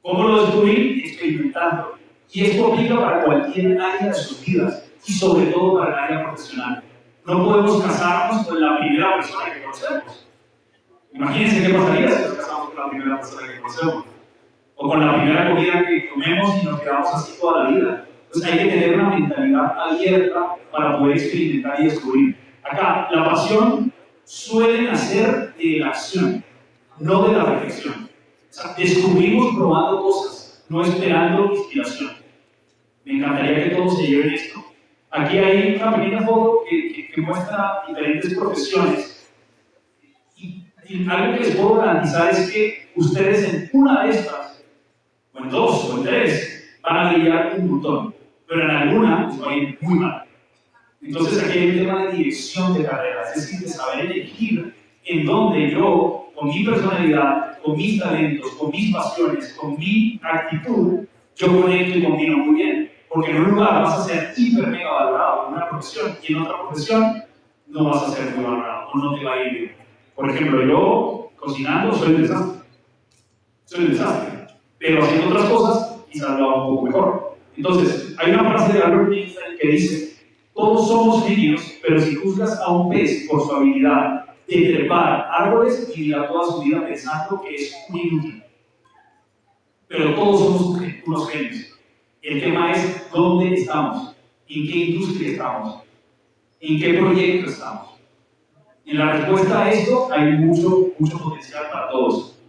¿Cómo lo descubrí? Experimentando. Y esto aplica para cualquier área de sus vidas, y sobre todo para el área profesional. No podemos casarnos con la primera persona que conocemos. Imagínense qué pasaría si nos casamos con la primera persona que conocemos. O con la primera comida que comemos y nos quedamos así toda la vida. Entonces hay que tener una mentalidad abierta para poder experimentar y descubrir. Acá, la pasión suele nacer de la acción, no de la reflexión. O sea, descubrimos probando cosas, no esperando inspiración. Me encantaría que todos se lleven esto. Aquí hay una pequeña foto que muestra diferentes profesiones. Y algo que les puedo garantizar es que ustedes en una de estas, o en 2, o en 3, van a brillar un montón. Pero en alguna les va a ir muy mal. Entonces aquí hay un tema de dirección de carrera, es decir, de saber elegir en dónde yo, con mi personalidad, con mis talentos, con mis pasiones, con mi actitud, yo conecto y combino muy bien. Porque en un lugar vas a ser hiper mega valorado en una profesión y en otra profesión no vas a ser muy valorado o no te va a ir bien. Por ejemplo, yo cocinando soy un desastre. Soy un desastre. Pero haciendo otras cosas quizás lo hago un poco mejor. Entonces, hay una frase de Albert Einstein que dice: todos somos genios, pero si juzgas a un pez por su habilidad de trepar árboles, vivirá toda su vida pensando que es un inútil. Pero todos somos unos genios. El tema es dónde estamos, en qué industria estamos, en qué proyecto estamos. En la respuesta a esto hay mucho potencial para todos.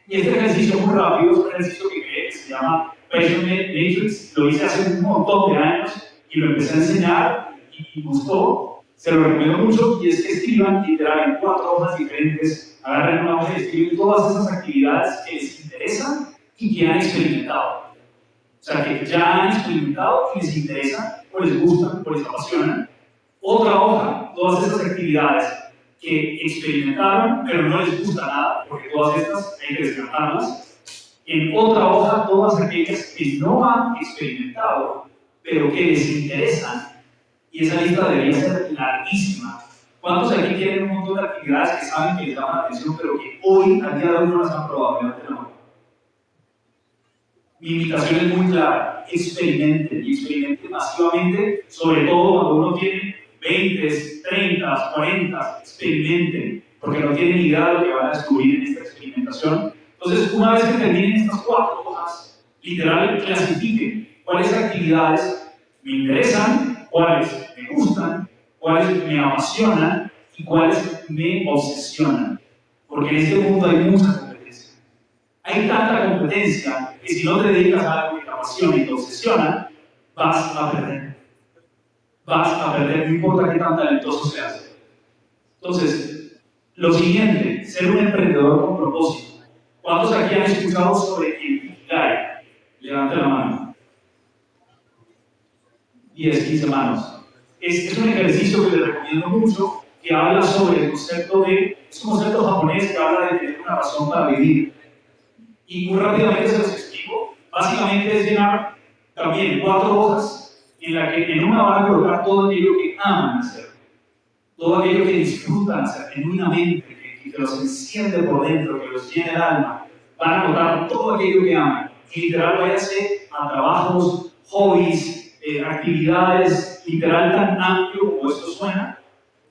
Y este ejercicio muy rápido es un ejercicio que creé, que se llama Passion Matrix. Lo hice hace un montón de años y lo empecé a enseñar y gustó. Se lo recomiendo mucho, y es que escriban literal en 4 hojas diferentes, agarren una hoja y escriben todas esas actividades que les interesan y que han experimentado. O sea, que ya han experimentado y les interesan, o les gustan, o les apasionan. Otra hoja, todas esas actividades que experimentaron, pero no les gusta nada, porque todas estas hay que descartarlas. En otra hoja, todas aquellas que no han experimentado, pero que les interesan. Y esa lista debería ser larguísima. ¿Cuántos aquí tienen un montón de actividades que saben que les llaman la atención, pero que hoy, al día de hoy, no las han probado? Levanten la mano. Mi invitación es muy clara: experimenten, y experimenten masivamente, sobre todo cuando uno tiene 20, 30, 40, experimenten, porque no tienen ni idea de lo que van a descubrir en esta experimentación. Entonces, una vez que terminen estas 4 hojas, literal, clasifiquen cuáles actividades me interesan, cuáles me gustan, cuáles me apasionan y cuáles me obsesionan. Porque en este mundo hay mucha competencia. Hay tanta competencia que si no te dedicas a algo que te apasiona y te obsesiona, vas a perder. Vas a perder, no importa qué tan talentoso seas. Entonces, lo siguiente, ser un emprendedor con propósito. ¿Cuántos aquí han escuchado sobre el Ikigai? Levanten la mano. 10, 15 manos. Es un ejercicio que les recomiendo mucho, que habla sobre el concepto de, es un concepto japonés que habla de tener una razón para vivir. Y muy rápidamente se los explico. Básicamente es llenar también 4 hojas en la que en una van a colocar todo aquello que aman hacer, todo aquello que disfrutan hacer genuinamente, que los enciende por dentro, que los llena el alma. Van a anotar todo aquello que aman. Y literal váyase a trabajos, hobbies, actividades, literal tan amplio como esto suena.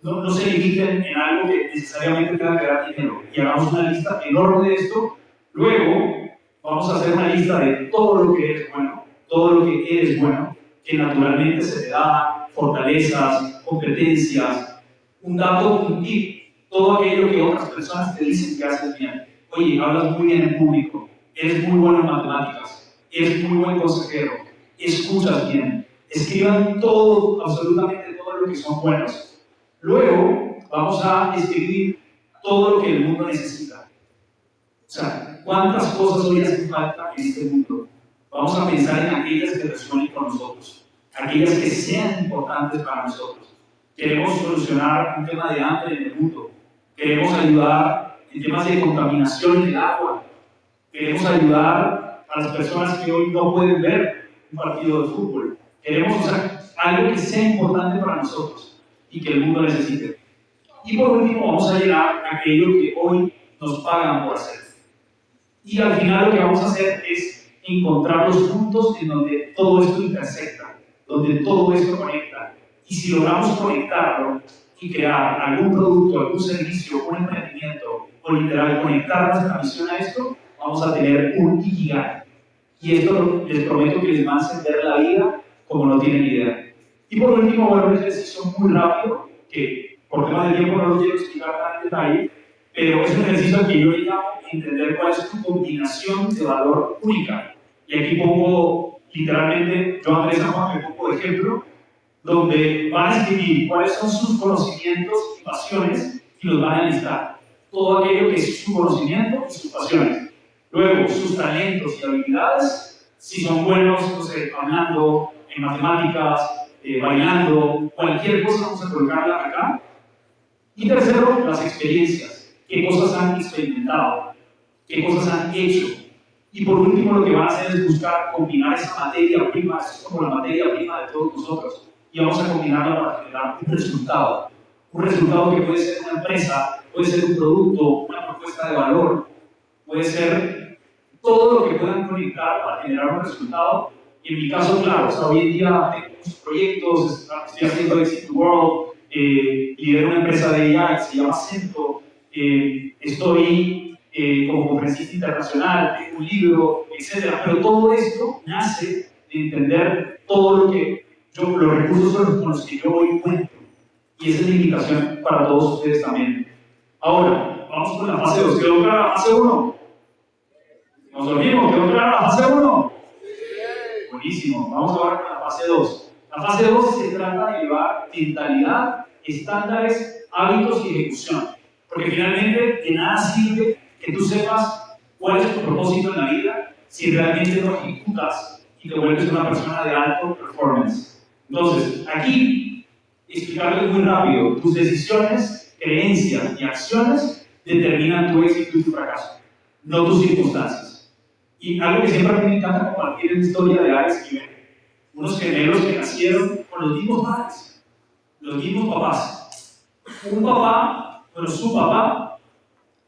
No se limiten en algo que necesariamente tenga que dar dinero. Y hagamos una lista enorme de esto. Luego vamos a hacer una lista de todo lo que eres bueno, todo lo que eres bueno, que naturalmente se te da, fortalezas, competencias, un dato, un tip, todo aquello que otras personas te dicen que haces bien. Oye, hablas muy bien en público, eres muy bueno en matemáticas, eres muy buen consejero, escuchas bien. Escriban todo, absolutamente todo lo que son buenos. Luego vamos a escribir todo lo que el mundo necesita. O sea, ¿cuántas cosas hoy hacen falta en este mundo? Vamos a pensar en aquellas que resuenen con nosotros, aquellas que sean importantes para nosotros. Queremos solucionar un tema de hambre en el mundo, queremos ayudar en temas de contaminación del agua, Queremos ayudar a las personas que hoy no pueden ver un partido de fútbol. Queremos usar algo que sea importante para nosotros y que el mundo necesite. Y por último, vamos a llegar a aquello que hoy nos pagan por hacer. Y al final lo que vamos a hacer es encontrar los puntos en donde todo esto intersecta, donde todo esto conecta. Y si logramos conectarlo y crear algún producto, algún servicio, un emprendimiento, o literal conectar nuestra misión a esto, vamos a tener un Ikigai. Y esto les prometo que les va a encender la vida como no tienen idea. Y por último, voy a un ejercicio muy rápido, que por temas de tiempo no lo quiero explicar tan en detalle, pero es un ejercicio que yo le llamo entender cuál es tu combinación de valor única. Y aquí pongo, literalmente, yo Andrés San Juan me pongo de ejemplo, donde van a escribir cuáles son sus conocimientos y pasiones y los van a listar. Todo aquello que es su conocimiento y sus pasiones. Luego, sus talentos y habilidades, si son buenos, no sé, hablando, en matemáticas, bailando, cualquier cosa vamos a colocarla acá. Y tercero, las experiencias. ¿Qué cosas han experimentado? ¿Qué cosas han hecho? Y por último, lo que van a hacer es buscar combinar esa materia prima, es como la materia prima de todos nosotros, y vamos a combinarla para generar un resultado. Un resultado que puede ser una empresa, puede ser un producto, una propuesta de valor, puede ser todo lo que puedan conectar para generar un resultado. Y en mi caso, claro, o sea, hoy en día tengo muchos proyectos, estoy haciendo Exit to World, lidero una empresa de AI que se llama Cento, estoy como conferencista internacional, tengo un libro, etc. Pero todo esto nace de entender todo lo que los recursos con los que yo hoy cuento. Y esa es la invitación para todos ustedes también. Ahora, vamos con la fase 2. ¿Quedó clara la fase 1? Nos dormimos, ¿quedó clara la fase 1? Buenísimo, vamos ahora con la fase 2. La fase 2 se trata de llevar mentalidad, estándares, hábitos y ejecución. Porque finalmente de nada sirve que tú sepas cuál es tu propósito en la vida si realmente no ejecutas y te vuelves una persona de alto performance. Entonces, aquí, explicarles muy rápido, tus decisiones, creencias y acciones determinan tu éxito y tu fracaso, no tus circunstancias. Y algo que siempre me encanta compartir en la historia de Alex y Ben, unos gemelos que nacieron con los mismos padres, los mismos papás. Un papá, bueno, su papá,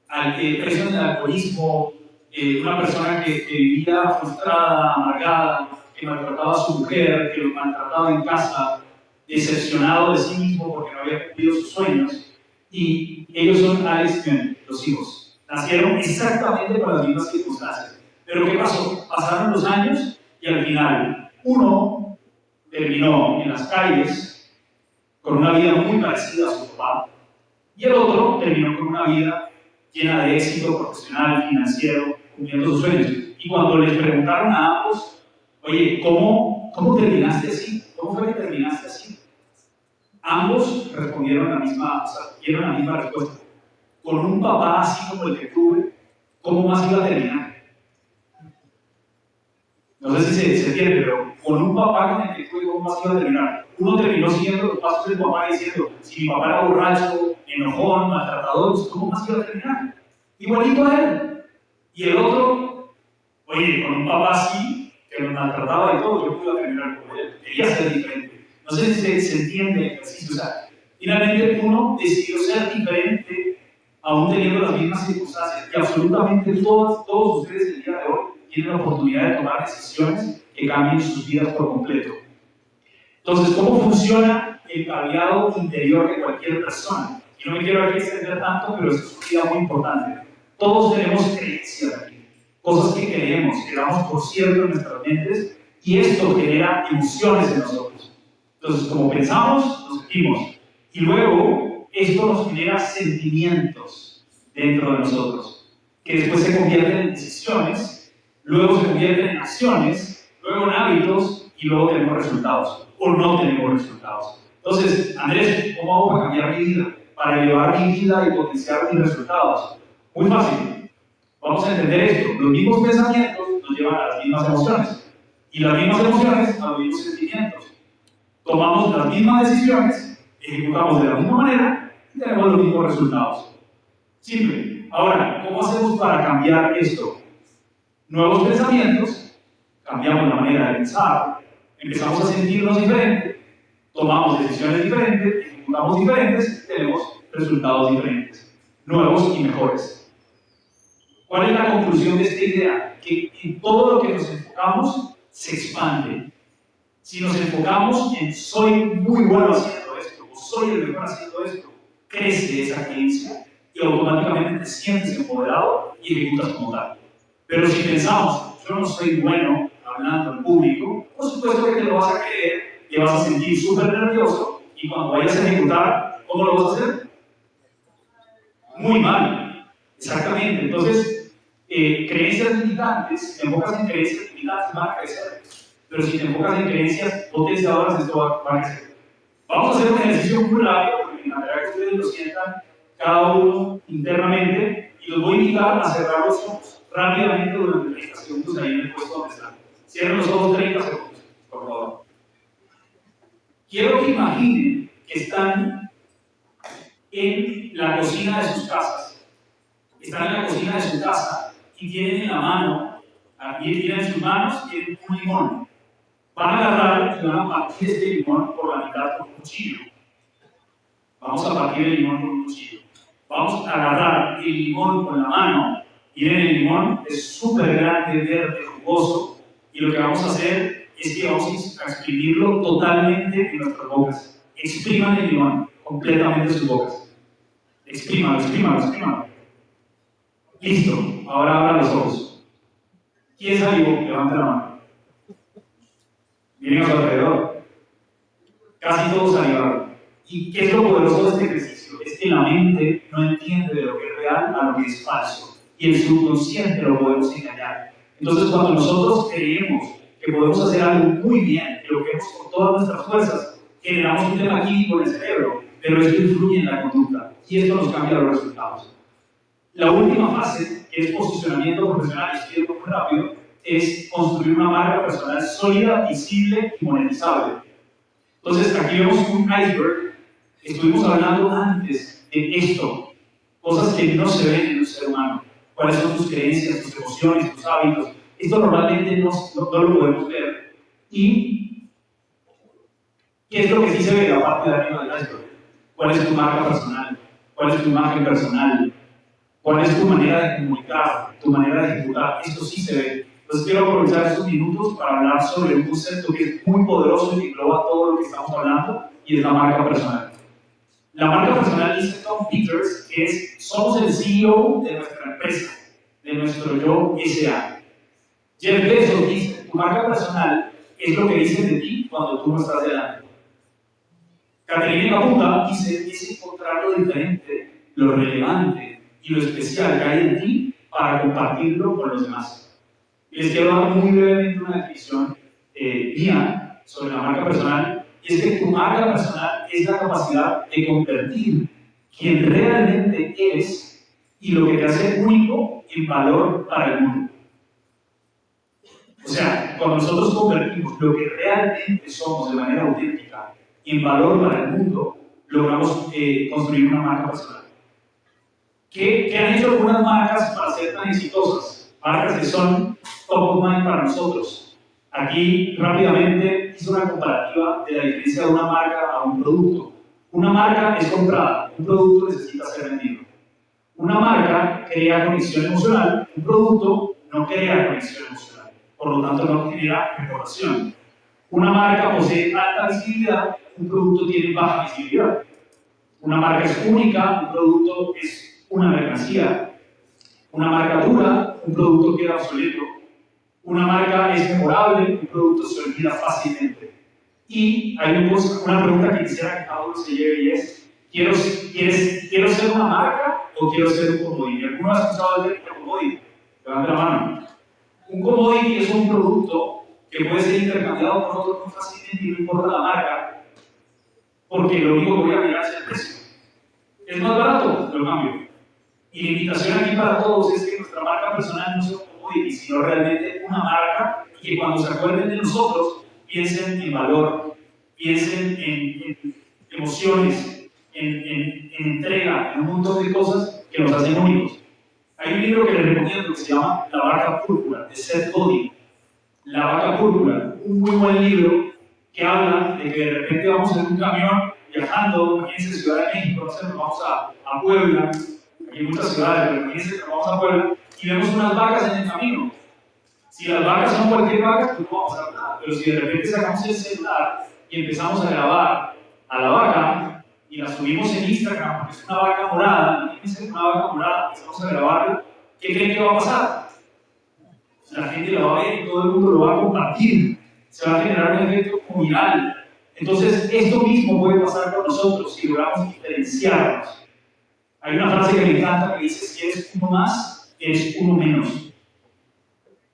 al que preso en el alcoholismo, una persona que vivía frustrada, amargada, que maltrataba a su mujer, que lo maltrataba en casa, decepcionado de sí mismo porque no había cumplido sus sueños. Y ellos son Alex y Ben, los hijos. Nacieron exactamente con las mismas circunstancias. Pero ¿qué pasó? Pasaron los años y al final uno terminó en las calles con una vida muy parecida a su papá y el otro terminó con una vida llena de éxito profesional, financiero, cumpliendo sus sueños. Y cuando les preguntaron a ambos, oye, ¿cómo terminaste así? ¿Cómo fue que terminaste así? Ambos respondieron dieron la misma respuesta. Con un papá así como el que tuve, ¿cómo más iba a terminar? No sé si se entiende, pero con un papá con el que tuve, ¿cómo más iba a terminar? Uno terminó siguiendo los pasos del papá diciendo, si mi papá era borracho, enojón, maltratador, ¿cómo más iba a terminar? Igualito a él. Y el otro, oye, con un papá así, que lo maltrataba y todo, yo pude terminar con él. Quería ser diferente. No sé si se entiende el ejercicio. O sea, finalmente uno decidió ser diferente, aún teniendo las mismas circunstancias. Y absolutamente todos ustedes el día de hoy tienen la oportunidad de tomar decisiones que cambien sus vidas por completo. Entonces, ¿cómo funciona el cableado interior de cualquier persona? Yo no me quiero aquí extender tanto, pero es una idea muy importante. Todos tenemos creencias aquí, cosas que creemos, que damos por cierto en nuestras mentes, y esto genera emociones en nosotros. Entonces, como pensamos, nos sentimos. Y luego, esto nos genera sentimientos dentro de nosotros, que después se convierten en decisiones, luego se convierten en acciones, luego en hábitos, y luego tenemos resultados, o no tenemos resultados. Entonces, Andrés, ¿cómo hago para cambiar mi vida? Para elevar mi vida y potenciar mis resultados. Muy fácil. Vamos a entender esto. Los mismos pensamientos nos llevan a las mismas emociones. Y las mismas emociones a los mismos sentimientos. Tomamos las mismas decisiones, ejecutamos de la misma manera y tenemos los mismos resultados. Simple. Ahora, ¿cómo hacemos para cambiar esto? nuevos pensamientos, cambiamos la manera de pensar, empezamos a sentirnos diferentes, tomamos decisiones diferentes, ejecutamos diferentes, tenemos resultados diferentes, nuevos y mejores. ¿Cuál es la conclusión de esta idea? Que en todo lo que nos enfocamos se expande. Si nos enfocamos en soy muy bueno haciendo esto, o soy el mejor haciendo esto, crece esa creencia y automáticamente te sientes empoderado y ejecutas como tal. Pero si pensamos, yo no soy bueno hablando en público, por supuesto que te lo vas a creer, te vas a sentir súper nervioso y cuando vayas a ejecutar, ¿cómo lo vas a hacer? Muy mal. Exactamente. Entonces, creencias limitantes, si te enfocas en creencias limitantes, van a crecer. Pero si te enfocas en creencias potenciadoras, esto va a crecer. Vamos a hacer un ejercicio muy rápido, porque me encantaría que ustedes lo sientan cada uno internamente, y los voy a invitar a cerrar los ojos rápidamente durante 30 segundos ahí en el puesto donde están. Cierren los ojos 30 segundos, por favor. Quiero que imaginen que están en la cocina de sus casas. Están en la cocina de su casa y tienen en la mano, aquí tienen en sus manos, tienen un limón. Van a agarrar y van a partir este limón por la mitad con un cuchillo. Vamos a partir el limón con un cuchillo. Vamos a agarrar el limón con la mano. Miren, el limón es súper grande, verde, jugoso. Y lo que vamos a hacer es que vamos a exprimirlo totalmente en nuestras bocas. Expriman el limón completamente en sus bocas. Exprímalo, exprímalo, exprímalo. Listo, ahora abran los ojos. ¿Quién salió? Levante la mano. Miren a su alrededor. Casi todos salieron. ¿Y qué es lo poderoso de este ejercicio? Es que la mente no entiende de lo que es real a lo que es falso. Y el subconsciente lo podemos engañar. Entonces, cuando nosotros creemos que podemos hacer algo muy bien, que lo queremos con todas nuestras fuerzas, generamos un tema químico en el cerebro, pero esto influye en la conducta. Y esto nos cambia los resultados. La última fase, que es posicionamiento profesional, y estoy muy rápido, es construir una marca personal sólida, visible y monetizable. Entonces, aquí vemos un iceberg. Estuvimos hablando antes de esto, cosas que no se ven en un ser humano. ¿Cuáles son tus creencias, tus emociones, tus hábitos? Esto normalmente no lo podemos ver. ¿Y qué es lo que sí se ve? La parte de arriba del iceberg. ¿Cuál es tu marca personal? ¿Cuál es tu imagen personal? ¿Cuál es tu manera de comunicar, tu manera de ejecutar? Esto sí se ve. Entonces quiero aprovechar estos minutos para hablar sobre un concepto que es muy poderoso y que engloba todo lo que estamos hablando, y es la marca personal. La marca personal dice Tom Peters que somos el CEO de nuestra empresa, de nuestro yo SA. Jeff Bezos dice, tu marca personal es lo que dicen de ti cuando tú no estás delante. Caterina Caputa dice, es encontrar lo diferente, lo relevante y lo especial que hay en ti para compartirlo con los demás. Y les quiero dar muy brevemente una definición mía sobre la marca personal, y es que tu marca personal es la capacidad de convertir quien realmente eres y lo que te hace único en valor para el mundo. O sea, cuando nosotros convertimos lo que realmente somos de manera auténtica en valor para el mundo, logramos construir una marca personal. ¿Qué han hecho algunas marcas para ser tan exitosas? Marcas que son top of mind para nosotros. Aquí rápidamente hice una comparativa de la diferencia de una marca a un producto. Una marca es comprada, un producto necesita ser vendido. Una marca crea conexión emocional, un producto no crea conexión emocional, por lo tanto no genera reputación. Una marca posee alta visibilidad, un producto tiene baja visibilidad. Una marca es única, un producto es una mercancía. Una marca dura, un producto queda obsoleto. Una marca es memorable, un producto se olvida fácilmente. Y hay una pregunta que quisiera que cada uno se lleve, y es, ¿quiero ser una marca o quiero ser un commodity? ¿Alguno ha escuchado el término commodity? Levanta la mano. Un commodity es un producto que puede ser intercambiado por otro muy fácilmente y no importa la marca, porque lo único que voy a mirar es el precio. ¿Es más barato? Lo cambio. Y la invitación aquí para todos es que nuestra marca personal no sea un commodity, sino realmente una marca, y que cuando se acuerden de nosotros piensen en valor, piensen en emociones, en entrega, en un montón de cosas que nos hacen únicos. Hay un libro que les recomiendo que se llama La vaca púrpura, de Seth Godin. La vaca púrpura, un muy buen libro que habla de que de repente vamos en un camión viajando, imagínense Ciudad de México, no sé, nos vamos a Puebla, hay muchas ciudades, pero imagínense que nos vamos a Puebla y vemos unas vacas en el camino. Si las vacas son cualquier vaca, pues no vamos a hacer nada, pero si de repente sacamos el celular y empezamos a grabar a la vaca y la subimos en Instagram porque es una vaca morada, imagínense una vaca morada, empezamos a grabarla, ¿qué creen que va a pasar? La gente lo va a ver y todo el mundo lo va a compartir. Se va a generar un efecto viral. Entonces, esto mismo puede pasar con nosotros si logramos diferenciarnos. Hay una frase que me encanta que dice: si eres uno más, eres uno menos.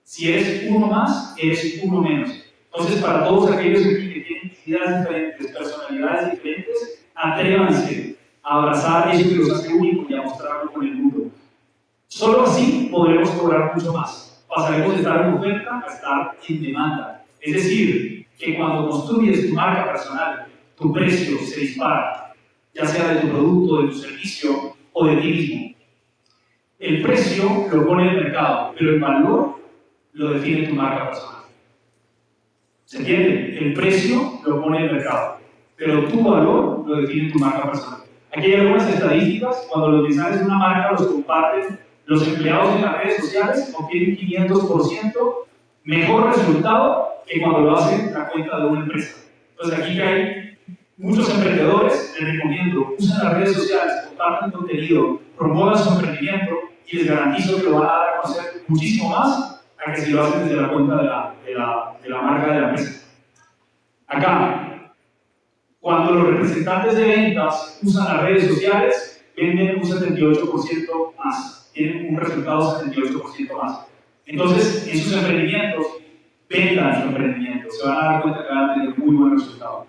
Si eres uno más, eres uno menos. Entonces, para todos aquellos aquí que tienen ideas diferentes, personalidades diferentes, atrévanse a abrazar eso que los hace únicos y a mostrarlo con el mundo. Solo así podremos cobrar mucho más. Pasaremos de estar en oferta a estar en demanda. Es decir, que cuando construyes tu marca personal, tu precio se dispara, ya sea de tu producto, de tu servicio o de ti mismo. El precio lo pone el mercado, pero el valor lo define tu marca personal. ¿Se entiende? El precio lo pone el mercado, pero tu valor lo define tu marca personal. Aquí hay algunas estadísticas. Cuando los mensajes de una marca los comparten los empleados en las redes sociales, obtienen 500% mejor resultado que cuando lo hacen la cuenta de una empresa. Entonces aquí que hay muchos emprendedores, les recomiendo, usen las redes sociales, compartan contenido, promuevan su emprendimiento y les garantizo que lo van a dar a conocer muchísimo más a que si lo hacen desde la cuenta de la marca de la empresa. Acá, cuando los representantes de ventas usan las redes sociales, venden un 78% más, tienen un resultado 78% más. Entonces, en sus emprendimientos, vendan su emprendimiento, se van a dar cuenta que van a tener muy buen resultado.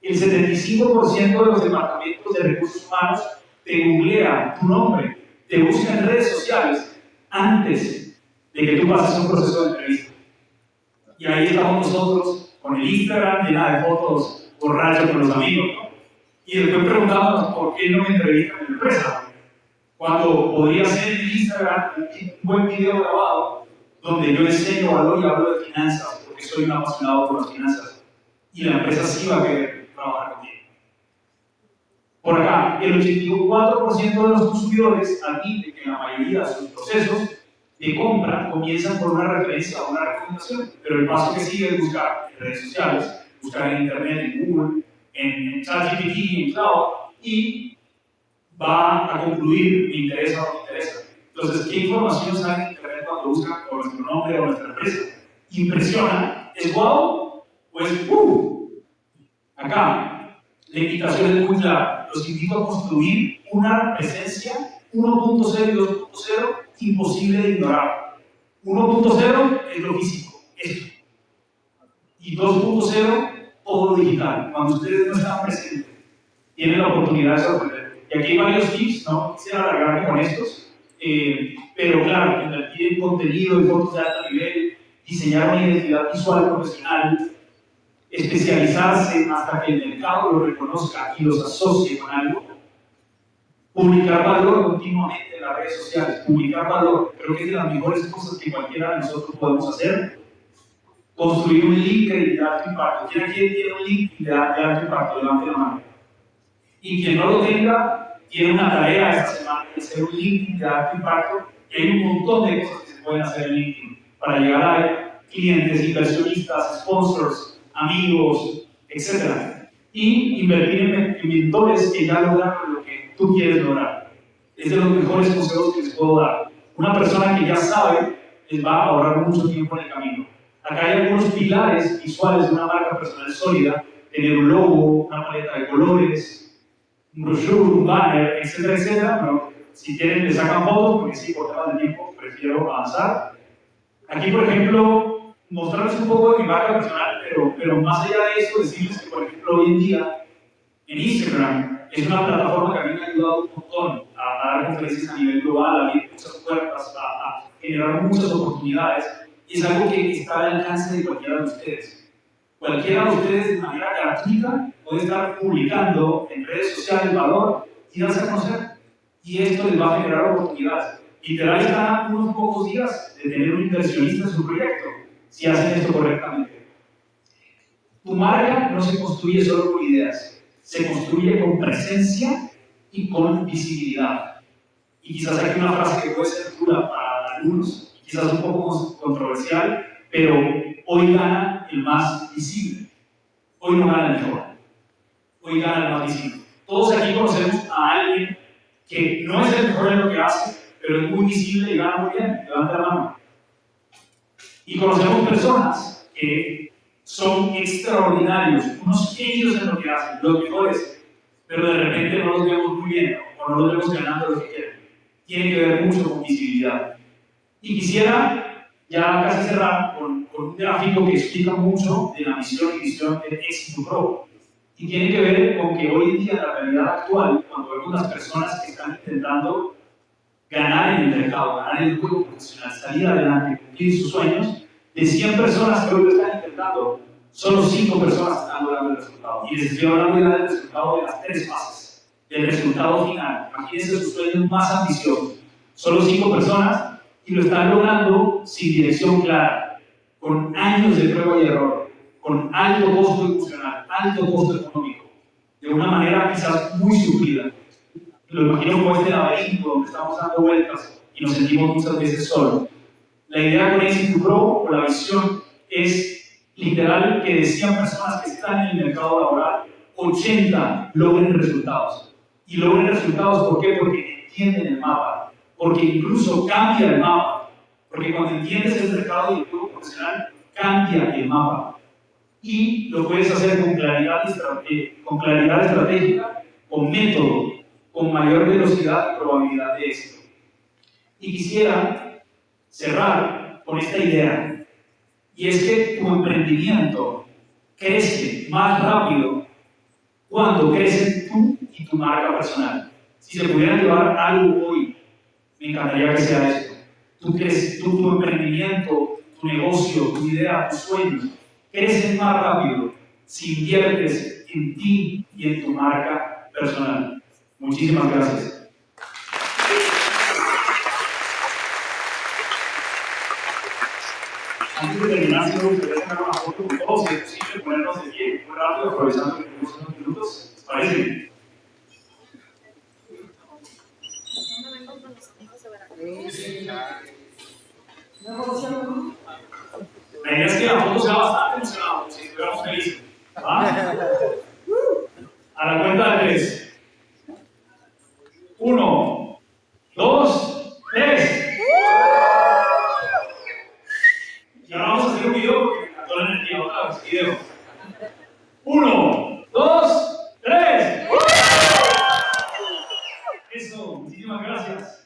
El 75% de los departamentos de recursos humanos te googlea tu nombre, te busca en redes sociales antes de que tú pases un proceso de entrevista. Y ahí estamos nosotros con el Instagram llena de fotos borrachos con los amigos, ¿no? Y después preguntamos por qué no me entrevistan en la empresa, cuando podría ser en Instagram un buen video grabado donde yo enseño valor y hablo de finanzas, porque soy un apasionado por las finanzas, y la empresa sí va a querer trabajar contigo. Por acá, el 84% de los consumidores admite que la mayoría de sus procesos de compra comienzan por una referencia o una recomendación, pero el paso que sigue es buscar en redes sociales, buscar en internet, en Google, en ChatGPT, en Cloud, y va a concluir: me interesa o no me interesa. Entonces, ¿qué información sale en internet cuando buscan por nuestro nombre o nuestra empresa? ¿Impresiona? ¿Es wow? ¿O es Acá, la invitación es muy clara. Los invito a construir una presencia 1.0 y 2.0 imposible de ignorar. 1.0 es lo físico, esto. Y 2.0, todo digital. Cuando ustedes no están presentes, tienen la oportunidad de sorprender. Y aquí hay varios tips, no quisiera alargarme con estos, pero claro, invertir en contenido, en fotos de alto nivel, diseñar una identidad visual profesional, especializarse hasta que el mercado lo reconozca y los asocie con algo, publicar valor continuamente en las redes sociales, publicar valor, creo que es de las mejores cosas que cualquiera de nosotros podemos hacer. Construir un LinkedIn de alto impacto. ¿Quién aquí tiene un LinkedIn de alto impacto? Levante la mano. Y quien no lo tenga, tiene una tarea esta semana de hacer un LinkedIn de alto impacto, que hay un montón de cosas que se pueden hacer en LinkedIn para llegar a clientes, inversionistas, sponsors, amigos, etc. Y invertir en mentores que ya lograron lo que tú quieres lograr. Es de los mejores consejos que les puedo dar. Una persona que ya sabe les va a ahorrar mucho tiempo en el camino. Acá hay algunos pilares visuales de una marca personal sólida: tener un logo, una paleta de colores, un brochure, un banner, etcétera, etcétera. Pero si quieren, le sacan fotos, porque sí, por temas de tiempo prefiero avanzar. Aquí, por ejemplo, mostrarles un poco de mi marca personal, pero más allá de eso, decirles que, por ejemplo, hoy en día, en Instagram, es una plataforma que a mí me ha ayudado un montón a dar conferencias a nivel global, a abrir muchas puertas, a generar muchas oportunidades, y es algo que está al alcance de cualquiera de ustedes. Cualquiera de ustedes, de manera gratuita, puede estar publicando en redes sociales valor y darse a conocer. Y esto les va a generar oportunidades. Literal están a unos pocos días de tener un inversionista en su proyecto, si hacen esto correctamente. Tu marca no se construye solo con ideas, se construye con presencia y con visibilidad. Y quizás aquí una frase que puede ser dura para algunos, quizás un poco controversial, pero hoy gana el más visible. Hoy no gana el mejor, hoy gana el más visible. Todos aquí conocemos a alguien que no es el mejor en lo que hace, pero es muy visible y gana muy bien. Levanta la mano. Y conocemos personas que son extraordinarios, unos genios en lo que hacen, los mejores, pero de repente no los vemos muy bien o no los vemos ganando lo que quieren. Tiene que ver mucho con visibilidad. Y quisiera ya casi cerrar con un gráfico que explica mucho de la misión y visión de Éxito Pro. Y tiene que ver con que hoy en día, en la realidad actual, cuando vemos las personas que están intentando ganar en el mercado, ganar en el juego profesional, salir adelante, cumplir sus sueños, de 100 personas que hoy lo están intentando, solo 5 personas están logrando el resultado. Y les estoy hablando ya del resultado de las 3 fases, del resultado final. Imagínense sus sueños más ambiciosos. Solo 5 personas y lo están logrando sin dirección clara, con años de prueba y error, con alto costo emocional, alto costo económico, de una manera quizás muy sufrida. Lo imagino como este laberinto donde estamos dando vueltas y nos sentimos muchas veces solos. La idea con Éxito Pro o la visión es literal que de 100 personas que están en el mercado laboral, 80 logren resultados. Y logren resultados, ¿por qué? Porque entienden el mapa, porque incluso cambia el mapa, porque cuando entiendes el mercado y el juego profesional, cambia el mapa. Y lo puedes hacer con claridad estratégica, con método, con mayor velocidad y probabilidad de éxito. Y quisiera cerrar con esta idea, y es que tu emprendimiento crece más rápido cuando crecen tú y tu marca personal. Si se pudieran llevar algo hoy, me encantaría que sea esto. Tu emprendimiento, tu negocio, tu idea, tus sueños, crecen más rápido si inviertes en ti y en tu marca personal. Muchísimas gracias. Antes de terminar, si me gustaría sacar una foto con todos, si es posible, ponernos de pie muy rápido, aprovechando que tenemos unos minutos. ¿Les parece? La idea es que la foto sea bastante emocionada, si estuviéramos felices. ¿Ah? A la cuenta de 3. 1, 2, 3. Y ahora vamos a hacer un video porque me encantó la energía. Otra vez, video. 1, 2, 3. Eso, muchísimas gracias.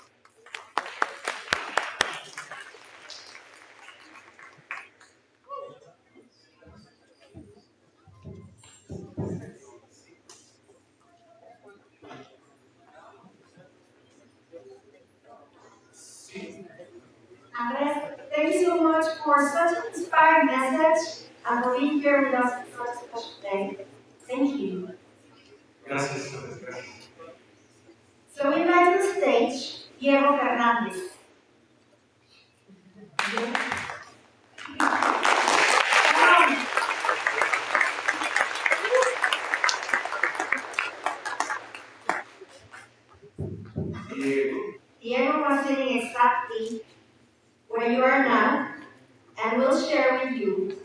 Andres, thank you so much for such an inspiring message and for being here with us for such a special day. Thank you. Gracias. So we invite to the stage Diego Fernandez. Diego was sitting exactly where you are now and will share with you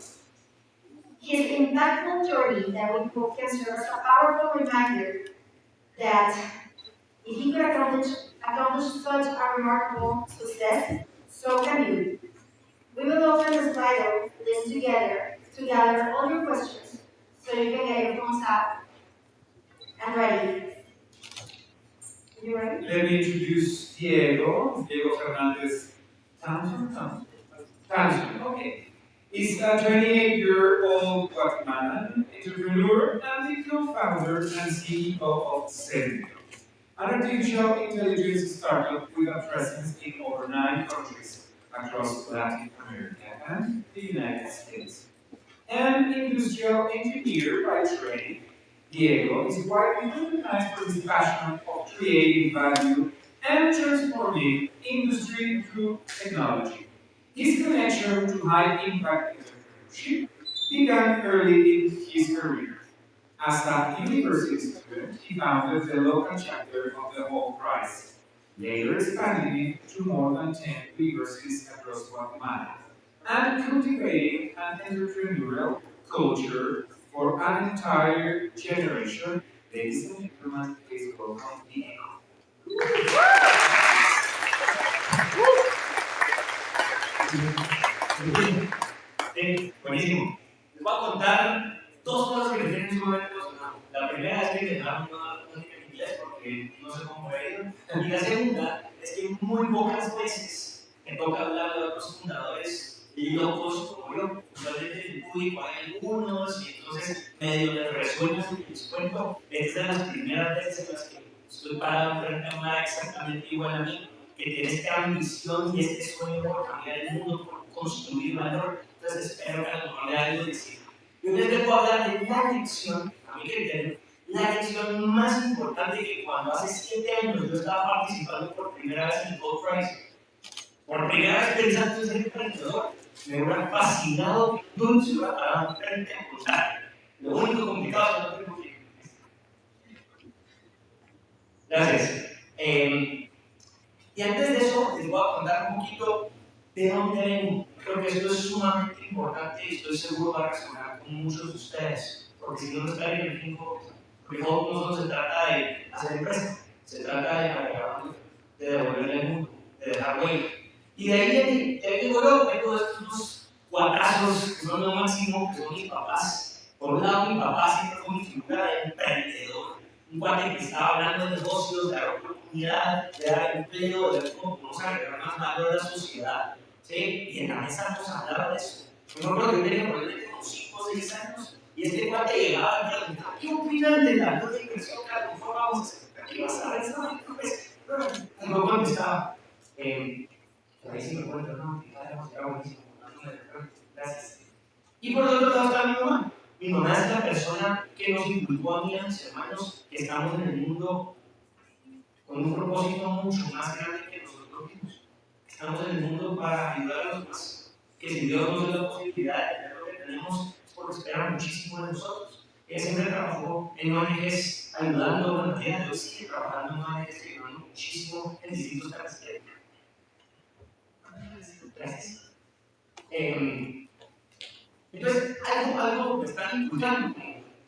his impactful journey that we hope can serve as a powerful reminder that if he could accomplish such a remarkable success, so can you. We will open the Slido link together to gather all your questions so you can get your phones out and ready. You ready? Let me introduce Diego Fernandez Thompson. Okay. He's a 28-year-old Guatemalan entrepreneur and the co-founder and CEO of Savvi, an artificial intelligence startup with a presence in over 9 countries across Latin America and the United States. An industrial engineer by trade, Diego is widely recognized for his passion of creating value and transforming industry through technology. His connection to high-impact entrepreneurship began early in his career. As a university student, he founded the local chapter of the Hult Prize, later expanding it to more than 10 universities across Guatemala, and cultivating an entrepreneurial culture for an entire generation. Ladies and gentlemen, please welcome Diego. Sí, buenísimo. Les voy a contar dos cosas que me tienen sumamente emocionado. La primera es que me dejaron no dar música en inglés porque no sé cómo me ido. Y la segunda es que muy pocas veces me toca hablar de otros fundadores locos como yo. Usualmente en el público hay algunos y entonces medio les resuena lo que les cuento. Esta es de las primeras veces en las que estoy parado frente a una exactamente igual a mí, que tiene esta ambición y este sueño por cambiar el mundo, por construir valor. Entonces espero que a lo mejor de algo les sirva. Yo les debo hablar de la lección, a mi criterio, la lección más importante que cuando hace 7 años yo estaba participando por primera vez en el Hult Prize, por primera vez pensando en ser emprendedor, me hubiera fascinado que tú se hubiera parado frente a contar. Lo único complicado es que no tengo tiempo. Gracias. Y antes de eso, les voy a contar un poquito de dónde vengo. Creo que esto es sumamente importante y estoy seguro va a resonar con muchos de ustedes. Porque si no, no estaría en el tiempo. Porque Hult no solo se trata de hacer empresa, se trata de agregar valor, de devolverle al mundo, de dejar huella. Y de ahí vengo yo, vengo de estos dos cuatazos que son lo máximo, que son mis papás. Por un lado, mi papá siempre fue mi figura de emprendedor. Un cuate que estaba hablando de negocios, de dar oportunidad, de dar empleo, de ver cómo podemos agregar más valor a la sociedad. ¿Sí? Y en la mesa nos hablaba de eso. Yo me acuerdo que yo tenía probablemente unos 5 o 6 años y este cuate llegaba y me preguntaba: ¿qué opinan de la ley de inversión que a lo mejor vamos a hacer? ¿Qué vas a ver? Y yo contestaba. Ahí sí me cuento, ¿no? Era buenísimo. Gracias. Y por otro lado está mi mamá. Mi mamá es la persona que nos inculcó a mí y a mis hermanos que estamos en el mundo con un propósito mucho más grande que nosotros mismos. Estamos en el mundo para ayudar a los demás. Que si Dios nos da la posibilidad de tener lo que tenemos, es porque espera muchísimo de nosotros. Ella siempre trabajó en ONGs ayudando, bueno, ella de hoy sigue trabajando en ONGs ayudando muchísimo en distintos temas. Gracias. Entonces, algo me están inculcando.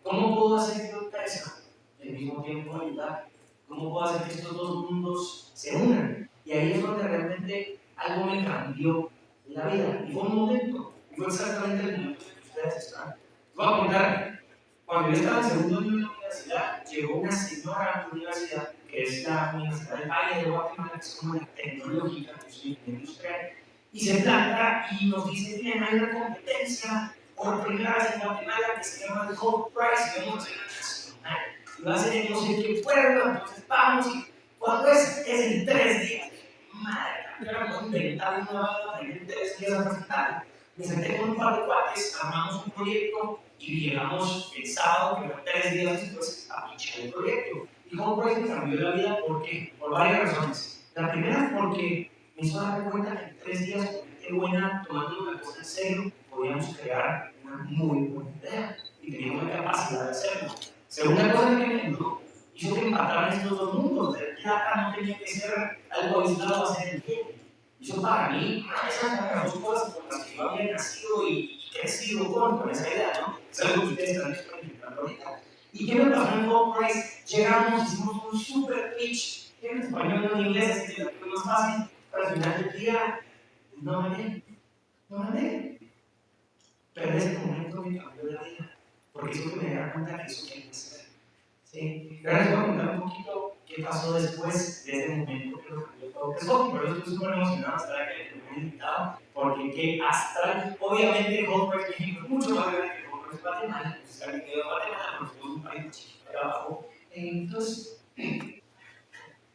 ¿Cómo puedo hacer que una empresa y al mismo tiempo ayudar? ¿Cómo puedo hacer que estos dos mundos se unan? Y ahí es donde realmente algo me cambió la vida. Y fue un momento, y fue exactamente el momento en que ustedes están. Les voy a contar, cuando yo estaba en segundo año de la universidad, llegó una señora a la universidad, que es la Universidad del Valle de Guatemala, que es como la tecnológica, que es una industrial, y se planta y nos dice: bien, hay una competencia por primera vez en Guatemala que se llama el Hult Prize, y vamos a hacer nacional. Y va a ser en no sé qué pueblo, entonces vamos, y cuando es en 3 días. Madre, yo no puedo inventar una bala en 3 días a presentar. Me senté con un par de cuates, armamos un proyecto y llegamos el sábado, que fue 3 días después, a pinchar el proyecto. Y Hult Prize me cambió la vida, ¿por qué? Por varias razones. La primera es porque me hizo darme cuenta que en 3 días, con gente buena, tomando la cosa en serio, podíamos crear una muy buena idea y teníamos la capacidad de hacerlo. Segunda cosa que me ayudó, hizo que empataran estos dos mundos. De plata no tenía que ser algo aislado a hacer el bien. Hizo para mí, esas eran las dos cosas con las que yo había nacido y crecido con esa idea, ¿no? Es algo que ustedes están experimentando ahorita. ¿Y qué me pasó en Hult Prize? Llegamos, hicimos un super pitch en español y en inglés, así que lo más fácil. Pero al final del día, no gané. Pero en ese momento me cambió la vida, porque hizo que me diera cuenta que eso quería hacer. ¿Sí? Ahora les voy a contar un poquito qué pasó después de ese momento que lo cambió todo. Es obvio, por eso estoy súper emocionado de estar aquí, que me han invitado, porque qué astral. Obviamente, Hult Prize México es mucho más grande que Hult Prize Guatemala. Entonces, alguien que de Guatemala, porque somos un país chiquito de abajo. Entonces,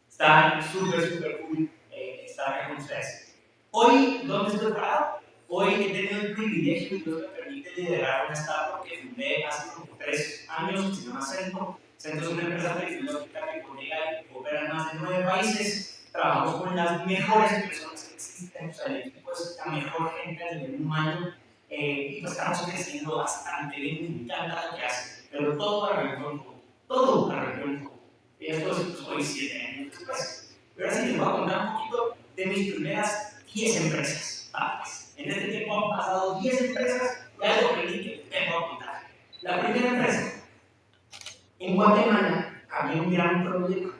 está súper cool estar acá con ustedes. Hoy, ¿dónde estoy parado? Hoy he tenido el privilegio y Dios me permite liderar una startup que fundé hace como 3 años, que se llama Centro. Centro es una empresa tecnológica que conecta y opera en más de 9 países. trabajamos con las mejores personas que existen, o sea, el equipo es la mejor gente a nivel humano, y pues estamos creciendo bastante bien, me encanta lo que hace, pero todo arrancó en Hult, todo arrancó en Hult. Y esto es hoy 7 años después. Pero ahora sí les voy a contar un poquito de mis primeras 10 empresas. En este tiempo han pasado 10 empresas y algo aprendí que les tengo a contar. La primera empresa, en Guatemala, había un gran problema,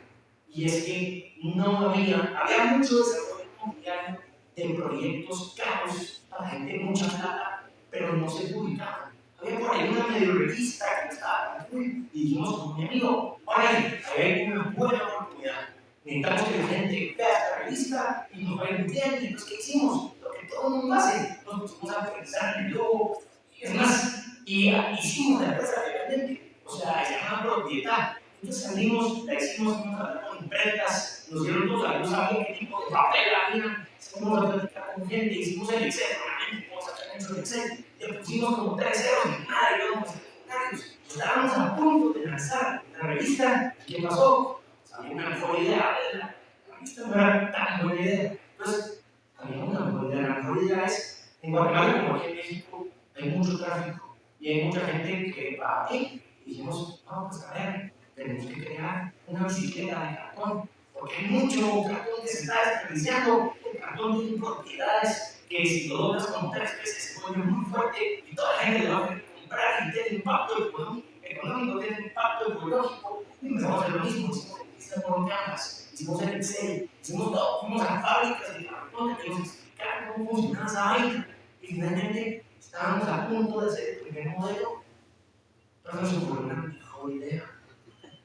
y es que no había mucho desarrollo inmobiliario de proyectos caros para gente de mucha plata, pero no se publicaban. Había por ahí una medio revista que estaba muy, y dijimos con mi amigo, ahí hay una buena oportunidad. Necesitamos que la gente vea esta revista y nos vaya muy bien. Y entonces, ¿qué hicimos? Lo que todo el mundo hace, nos pusimos a pensar en el logo, es más, y hicimos la empresa realmente, o sea, se llama propiedad. Entonces salimos, la hicimos, fuimos a hablar con imprentas, nos dieron todos la luz, sabían qué tipo de papel había, fuimos a platicar con gente, hicimos el Excel, realmente, vamos a sacar el Excel, le pusimos como 3 ceros y nada, íbamos a hacer comentarios. Estábamos a punto de lanzar la revista, ¿qué pasó? Había una mejor idea, la revista no era tan buena idea. Entonces, había una mejor idea, la mejor idea es, en Guatemala como aquí en México, hay mucho tráfico y hay mucha gente que va aquí. Y dijimos, no, pues a ver, tenemos que crear una bicicleta de cartón, porque hay mucho cartón que se está desperdiciando. El cartón tiene propiedades que si lo doblas como 3 veces se vuelve muy fuerte y toda la gente lo va a querer comprar y tiene impacto económico, tiene impacto ecológico. Y empezamos a hacer lo mismo, hicimos el Cristian por Canvas, hicimos el Excel, hicimos todo, fuimos a fábricas de cartón que nos explicaron cómo funcionaba esa vaina. Y finalmente estábamos a punto de hacer el primer modelo, pero nos ocurrió una mejor idea.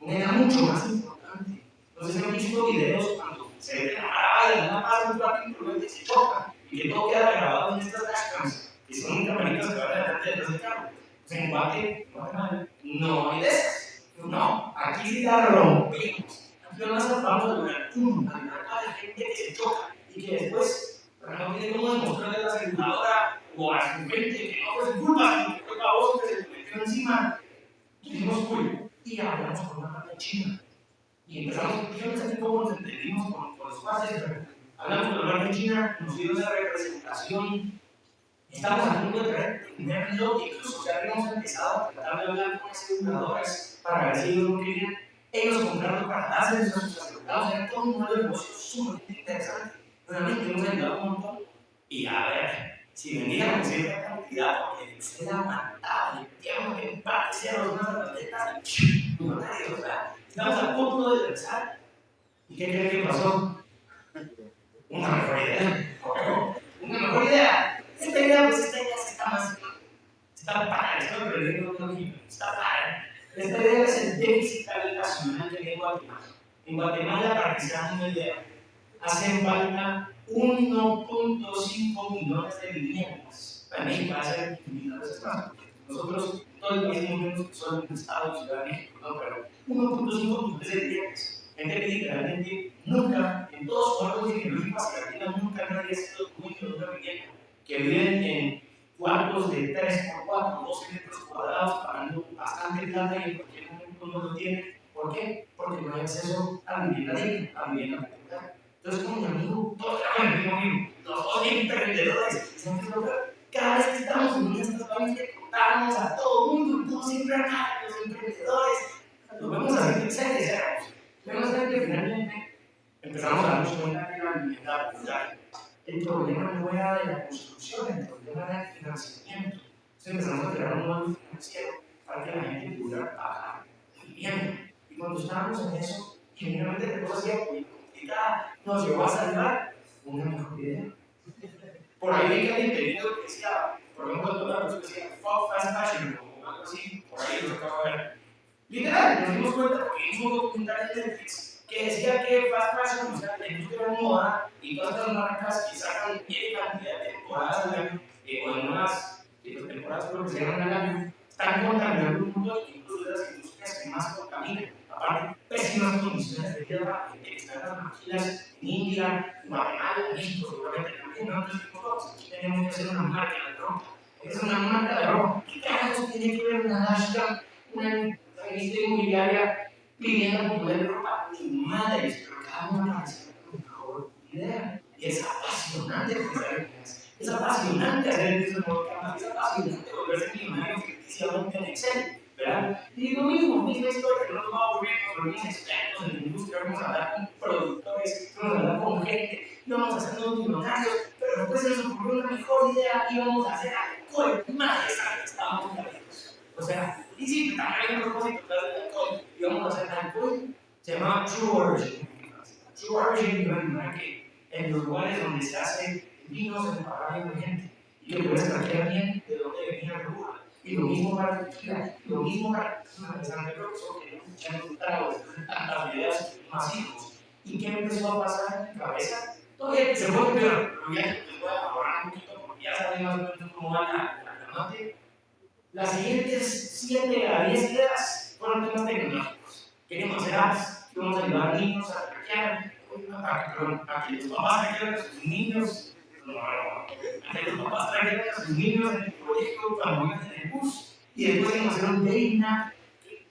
Una idea mucho más importante. Entonces he visto videos cuando se ve la parada y una pasa un tráfico y se choca y que todo queda grabado en estas dashcams, que son camaritas que van adelante detrás del carro. Pues en Guatemala no hay de esas. No, aquí sí la rompimos. Aquí no nos vamos a lograr a la gente que se choca y que después no tiene cómo demostrarle a la aseguradora o a su gente que no fue su culpa, sino que fue la voz que se le metió encima. Hicimos cool y hablamos con una marca china. Y empezamos, yo no sé cómo nos entendimos con los pases, pero hablamos con la marca china, nos dio esa representación. Estamos a punto de traer el primer lote, incluso ya habíamos empezado a tratar de hablar con aseguradoras para ver si ellos no querían. Ellos compraron para darse a sus asegurados, era todo un modelo de negocio sumamente interesante. Realmente hemos ayudado un montón. Y a ver, si vendíamos cierta cantidad, porque el Excel aguantaba, el tiempo que parecían los más atletas, o sea, estamos a punto de lanzar. ¿Y qué creen que pasó? Una mejor idea. Una mejor idea. Esta idea se está más. Está padre, estoy aprendiendo un poquito. Está padre. Esta idea es el déficit habitacional que hay en Guatemala. En Guatemala, para que se hagan una idea, hacen falta 1.5 millones de viviendas. Para México va a ser millones más. Nosotros, todo el país, tenemos que son en Estado y Ciudad de México, ¿no? Pero 1.5 millones de viviendas. Gente que literalmente nunca, en todos los cuartos de geológicos y Argentina, nunca nadie ha sido dueño de una vivienda. Que viven en cuartos de 3x4, 12 metros cuadrados, pagando bastante plata y en cualquier momento no lo tienen. ¿Por qué? Porque no hay acceso a vivienda digna, a vivienda particular. Entonces, con mi amigo, todos trabajan en mi amigo, los dos emprendedores, dicen que cada vez que estamos en estas vainas que contamos a todo el mundo, todos siempre acá, los emprendedores, lo vemos así, etcétera. Pero hasta que finalmente empezamos a darnos cuenta que la vivienda popular, el problema no era de la construcción, el problema era el financiamiento. Entonces empezamos a crear un modelo financiero para que la gente pudiera pagar la vivienda. Y cuando estábamos en eso, generalmente la cosa hacía muy complicada, nos llevó a salvar una mejor idea. Por ahí vi que alguien entendido que decía, por ejemplo, cuando una persona decía, fuck fast fashion, o algo así, por ahí lo acabo de ver. Literal, nos dimos cuenta porque hicimos un documental en Netflix que decía que fast fashion, o sea, la industria de moda y todas estas marcas que sacan N cantidad de temporadas al año, o en unas temporadas creo que se llaman al año, están contaminando el mundo, incluso de las industrias que más contaminan. Aparte, pésimas condiciones de vida para gente que está en las maquilas en India, en Guatemala, en México, seguramente también, ¿no? Entonces, aquí tenemos que hacer una marca de ropa. Es una marca de ropa. ¿Qué carajos tiene que ver una hashtag, una revista inmobiliaria pidiendo por poder ropa? Ni madres, pero cada una parece idea. Y es apasionante pensar en ideas. Es apasionante hacer el mismo programa. Es apasionante volverse millonario ficticiamente en Excel. ¿Verdad? Y lo mismo, misma historia, no nos vamos a volver con mis expertos en la industria, vamos a hablar con productores, vamos a hablar con gente, y vamos a hacernos millonarios, pero después se nos ocurrió una mejor idea y vamos a hacer alcohol. Nadie sabe que estábamos perdidos. O sea, y sí, también hay un propósito de alcohol, y vamos a hacer alcohol. Se llama True Origin. True Origin significa que en los lugares donde se hace vino se prepara bien la gente, y que puedes traquear bien de dónde venía la lúcula. Y lo mismo para la tequila, y lo mismo para una persona de profesor que no escuchando un trago después de tantas ideas masivos. ¿Y qué me empezó a pasar en mi cabeza? Todavía se puede peor, pero ya les voy a ahorrar un poquito porque ya saben más o menos cómo va la nota. Las siguientes 7 a 10 ideas fueron temas tecnológicos. Queríamos hacer apps, queríamos ayudar a niños a traquear, a que los papás traquearan a sus niños. A que los papás traquearan a sus niños en el colegio cuando iban en el bus. Y después íbamos a hacer un day night.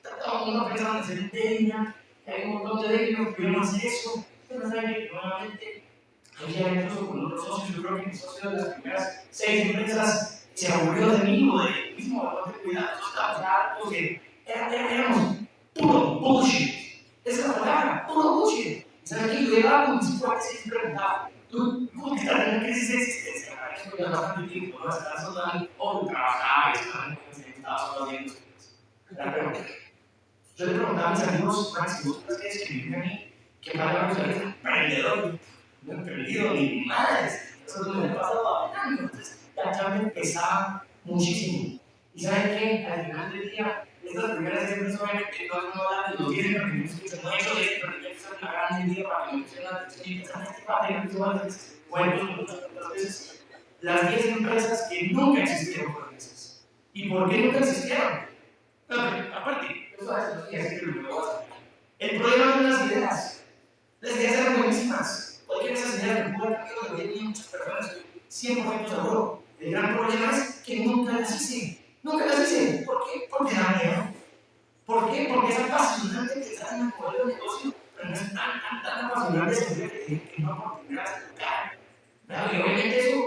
Todo el mundo pensaba en hacer un day night. Hay un montón de day nights que queríamos hacer eso. Pero saben que nuevamente, ya incluso con otros socios, yo creo que mi socio de las primeras 6 empresas se aburrió de mí o de mismo valor de cuidado. Estábamos hartos de. Éramos puro bullshit. Esa es la palabra, puro bullshit. ¿Sabes qué? Yo llegaba con mis cuates y les preguntaba, ¿tú cómo estás en la crisis existencial? Eso ya bastante tiempo, ¿no? Estás total, o trabajaba, estabas solo haciendo cosas. Yo le preguntaba a mis amigos, Max, ¿vos qué describirme a mí? ¿Qué palabra usarías? Emprendedor. No he emprendido ni madres. Eso no me ha pasado a mí. Entonces, la chamba empezaba muchísimo. ¿Y saben qué? Al final del día, estas primeras empresas obviamente no dan los 10 emprendimientos que se han hecho, 10 emprendimientos es una gran idea para que me den la atención y pensar en este papel que son las bueno, muchas veces las 10 empresas que nunca existieron fueron esas. ¿Y por qué nunca existieron? Aparte, eso es lo que voy a hacer. El problema no son las ideas. Las ideas eran buenísimas. Cualquiera de esas ideas me pudo haber cambiado la vida de muchas personas. 100% seguro. El gran problema es que nunca las hice. Nunca las hice. ¿Por qué? Porque da miedo. ¿Por qué? Porque es apasionante pensar en el modelo de negocio, pero no es tan apasionante sentir que no por primera vez tocar. Claro, y obviamente eso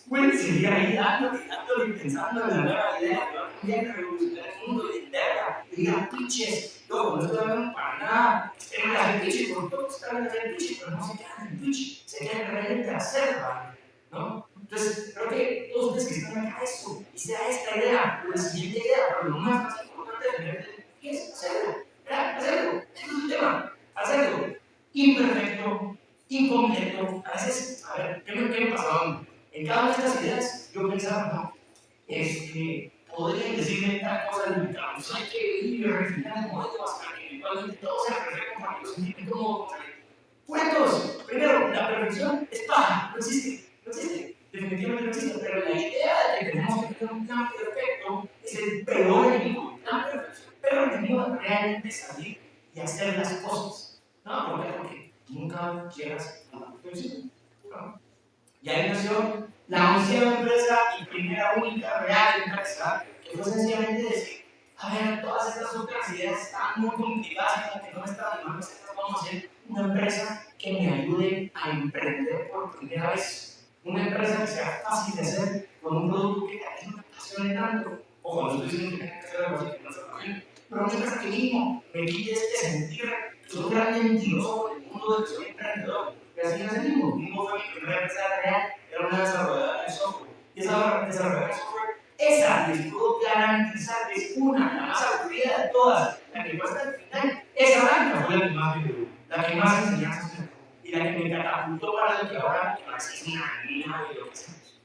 puede seguir ahí dándole y pensando en la nueva idea que va a cambiar y revolucionar el mundo y enterra. Y diga, pitches. Yo, no estoy hablando para nada. En las pitches, porque todos están en hacer pitches, pero no se quedan en pitch, se quedan realmente a hacerla. ¿No? Entonces, creo que todos ustedes que están acá, eso, y sea esta idea, o la siguiente idea, pero lo más importante de tener es hacerlo. Hacerlo. Este es el tema. Hacerlo. Imperfecto, incompleto. A veces, a ver, ¿qué me pasaba? En cada una de estas ideas, yo pensaba, no, podrían decirme tal cosa del mercado. O sea, hay que ir a refinar el modelo hasta que eventualmente todo sea perfecto para que los sienten cómodos. Cuentos. Primero, la perfección es paja, no existe. No existe. Definitivamente no existe. Pero la idea de que tenemos que tener un plan perfecto es el peor enemigo. El plan perfecto. Pero el enemigo es realmente salir y hacer las cosas. ¿No? ¿Por qué? Porque nunca llegas a la perfección. ¿No? Y ahí nació la 11ª empresa y primera única real empresa, que fue sencillamente decir, a ver, todas estas otras ideas están muy complicadas, como que no me están animando, vamos a hacer una empresa que me ayude a emprender por primera vez. Una empresa que sea fácil de hacer, con un producto que tal vez no me apasione tanto. Ojo, no estoy diciendo que tenga que hacer algo así que no se apasione, pero una empresa que mismo me quite este sentir que soy un gran mentiroso en el mundo del que soy emprendedor. Y así es el mismo fue mi primera empresa real, era una desarrolladora de software. Y esa desarrolladora de software, esa les puedo garantizar que es una, la más aburrida de todas, la que cuesta al final. Esa banca fue la que más me dio, la que más enseñanzas me dio, y la que me catapultó para lo que ahora es una niña de lo que hacemos.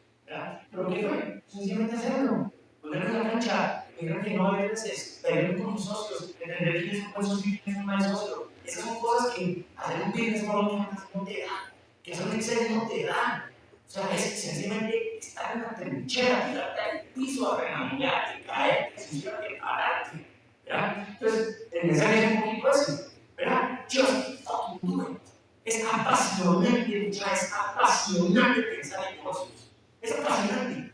¿Pero qué fue? Sencillamente hacerlo. Ponerlo en la cancha, entender que no hay veces, verlo con mis socios, entender quién es un buen socio y quién es un mal socio. Esas son cosas que hacer un business model no te da, que hacer un Excel no te da. O sea, es sencillamente estar en la trinchera, tirarte al piso, a remanguearte, caerte, sencillamente pararte. ¿Verdad? Entonces, el mensaje es un poquito así. ¿Verdad? Just fucking do it. Es apasionante, ya es apasionante pensar en negocios. Es apasionante.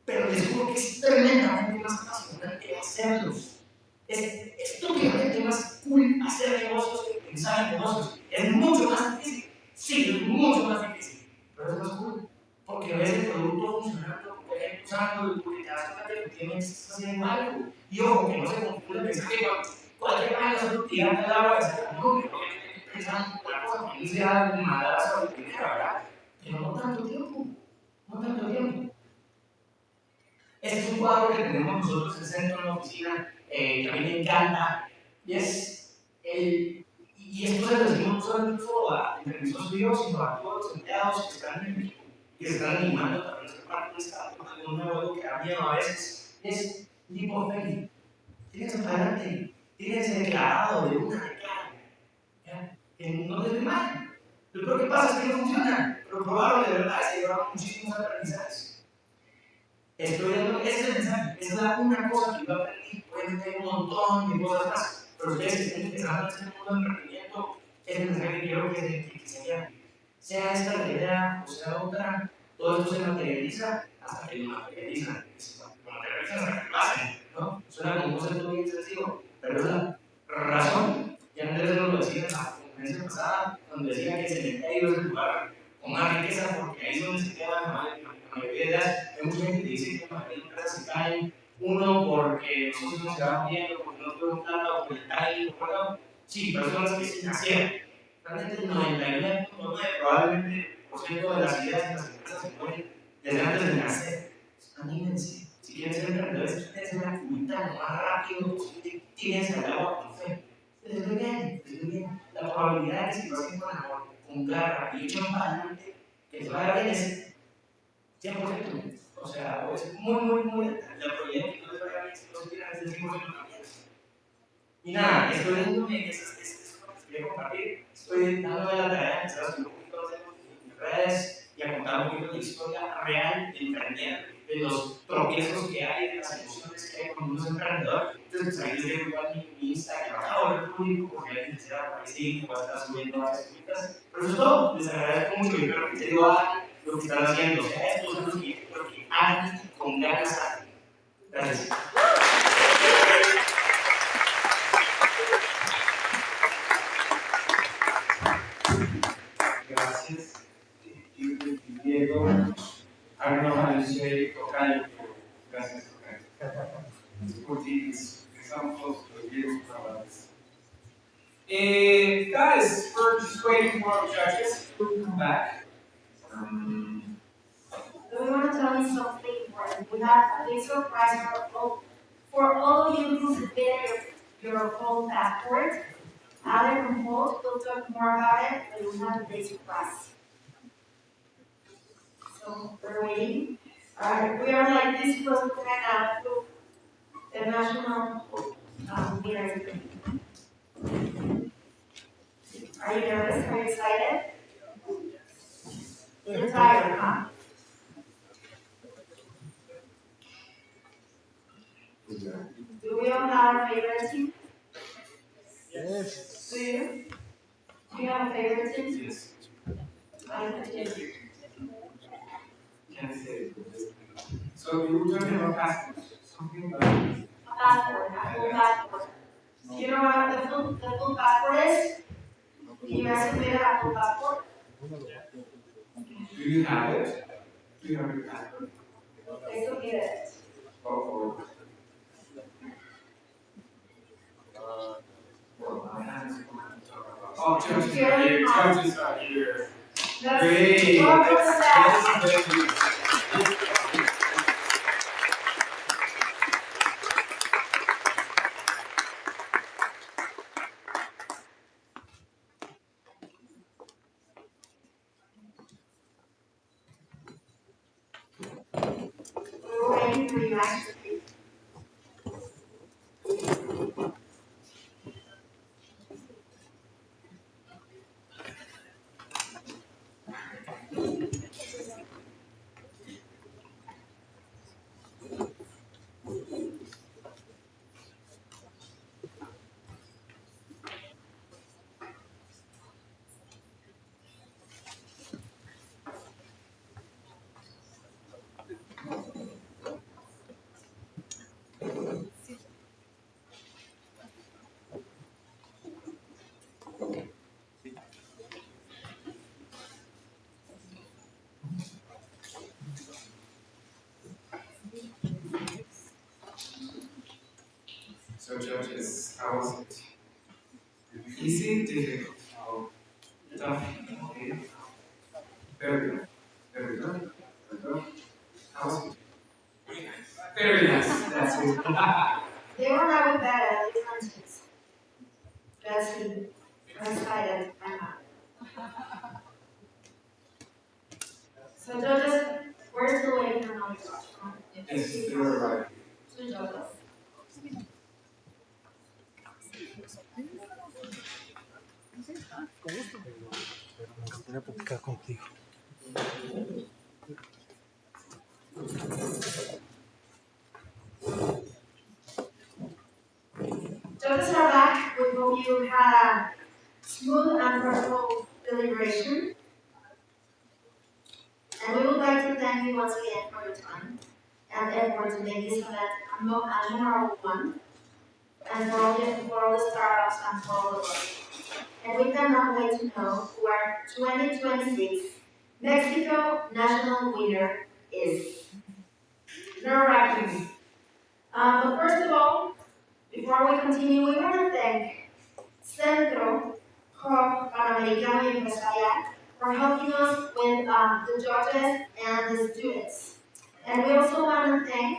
Pero les juro que es tremendamente más apasionante hacerlos. Es estúpidamente más cool hacer negocios que pensar en negocios. Es mucho más difícil. Sí, es mucho más difícil, pero es más cool. Porque ves el producto funcionando, porque hay usando y porque te das cuenta que efectivamente estás haciendo algo. Y ojo, que no se confunda pensar que cualquier vaina es tirando el agua de esa no, pero obviamente estoy pensando en una cosa que no sea malazo a la primera, ¿verdad? Pero no tanto tiempo, no tanto tiempo. Este es un cuadro que tenemos nosotros en el centro, en la oficina, que a mí me encanta, y es el. Y esto se lo decimos no solo a intervenciones privados, sino a todos los empleados que están en el equipo y que se están animando también a ser parte de esta un nuevo que da miedo a veces. Es tipo feliz. Tienes para adelante, tienes declarado de una de cara. Que no te mal. Lo que pasa es que no funciona, pero probaron de verdad y se llevaron muchísimos aprendizajes. Estoy dando, ese es el mensaje, es una cosa que yo aprendí, obviamente hay un montón de cosas más, pero ustedes que estén interesados en este mundo de emprendimiento, es el mensaje que quiero que se lleven. Sea esta la idea o sea otra, todo esto se materializa hasta que lo materializan. Lo materializan hasta que lo hacen, ¿no? Suena como un concepto bien sencillo, pero es la razón. Ya Andrés nos lo decía en la conferencia pasada, donde decía que el cementerio es el lugar con más riqueza porque ahí es donde se queda la mayoría de edad. Hay mucha gente que dice que la mayoría de empresas se caen, uno porque los socios no se van viendo, porque no tuvieron plata o porque el timing, bueno, sí, personas que sí nacieron. Realmente el 99.9 probablemente por ciento de las ideas de las empresas se ponen desde antes de nacer. Anímense. Si quieren ser emprendedores, quítense la cubita lo más rápido posible, tírense al agua con fe. Les doy bien, les doy bien. La probabilidad de que si lo hacen con amor, con garra y echan para adelante, que les vaya bien es 100%. O sea, es muy, la probabilidad de que no les vaya bien si no se tiran es del 100% también. Y nada, estoy dándome, eso es lo que les quería compartir. Estoy dándome la tarea de empezar a subir un poquito en mis redes y a contar un poquito de la historia real de emprender, de los tropiezos que hay, de las emociones que hay cuando uno es emprendedor. Entonces, pues ahí les dejo igual mi Instagram, ahora el público, porque alguien quisiera por ahí sí, que va a estar subiendo varias cositas. Pero eso es todo, les agradezco mucho y espero que en serio hagan lo que están haciendo. O sea, esto es lo que hagan con ganas. Gracias. Gracias. Diego, I don't know how to say tocayo, pero gracias, tocayo. Porque estamos close to the years problems. Guys, we're just waiting for our judges to come back. We want to tell you something important. We have a big surprise for all of you who submitted your full passport. Other from Hult will talk more about it, but we have a big surprise. So we're waiting. We are like this close to find out who the national winner is. Are you nervous? Are you excited? You're tired, huh? Do we all have our favorite team? Yes. Do you? Do you have a favorite team? Yes. I have a team. Can't say it. So you were talking about passports. Something about A passport, a full passport. Do you know what the full passport is? Do you guys submit a full passport? Do you have it? Do you have your passport? They submit it. Oh. Well, my hands are going to talk about. Oh, judges are here. Judges are here. Great. We're waiting for you guys. judges, how was it? Easy, difficult, tough, okay, very good, very good, very good. How was it? Very nice, that's it. They were not bad at these countries. Let's see. I'm excited. I'm not. So judges, we're still waiting for another judge, right? Yes, you're right. Two judges. Judges are back. We hope you had a smooth and fruitful deliberation. And we would like to thank you once again for your time and effort to make this event a memorable one, and for all the startups and for all the work. And we cannot wait to know who our 2026 Mexico national winner is. Nerve-wracking. But first of all, before we continue, we want to thank Centro Panamericana Universidad for helping us with the judges and the students. And we also want to thank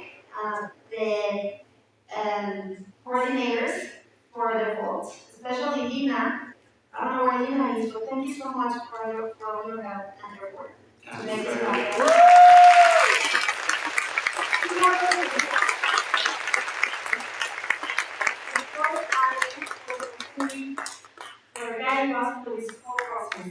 the coordinators for the votes, especially Lina. I don't know where Lina is, but thank you so much for all your help and your work to make this happen. For guiding us through this whole process.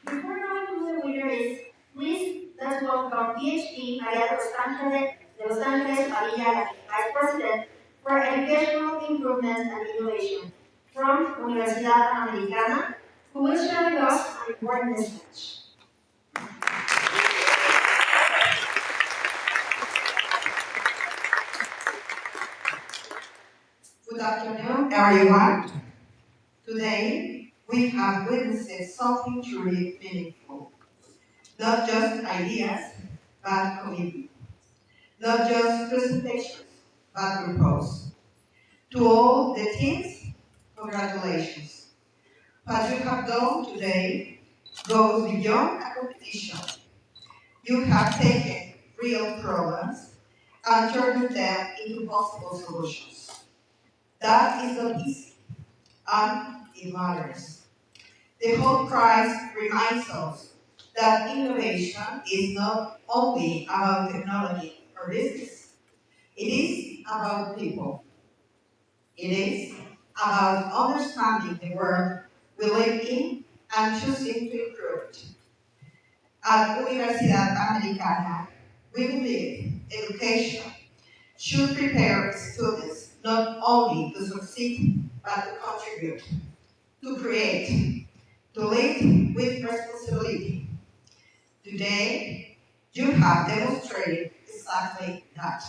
Before knowing who the winner is, please let's welcome PhD Maria de Los Angeles Padilla, Vice President for Educational Improvement and Innovation from Universidad Panamericana, who will share with us an important message. Good afternoon, everyone. Today, we have witnessed something truly meaningful. Not just ideas, but commitment. Not just presentations, but purpose. To all the teams, congratulations. What you have done today goes beyond a competition. You have taken real problems and turned them into possible solutions. That is not easy, and it matters. The whole prize reminds us that innovation is not only about technology or business. It is about people. It is about understanding the world we live in and choosing to improve it. At Universidad Panamericana, we believe education should prepare students not only to succeed, but to contribute, to create, to lead with responsibility. Today, you have demonstrated exactly that.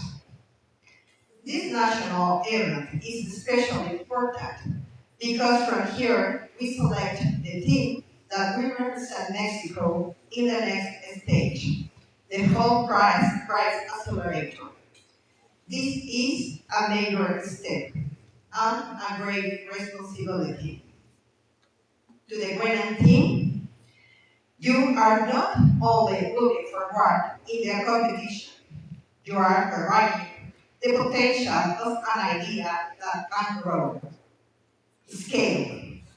This national event is especially important because from here we select the team that will represent Mexico in the next stage, the Whole Prize Accelerator. This is a major step and a great responsibility. To the winning team, you are not only looking forward in the competition, you are providing the potential of an idea that can grow, scale,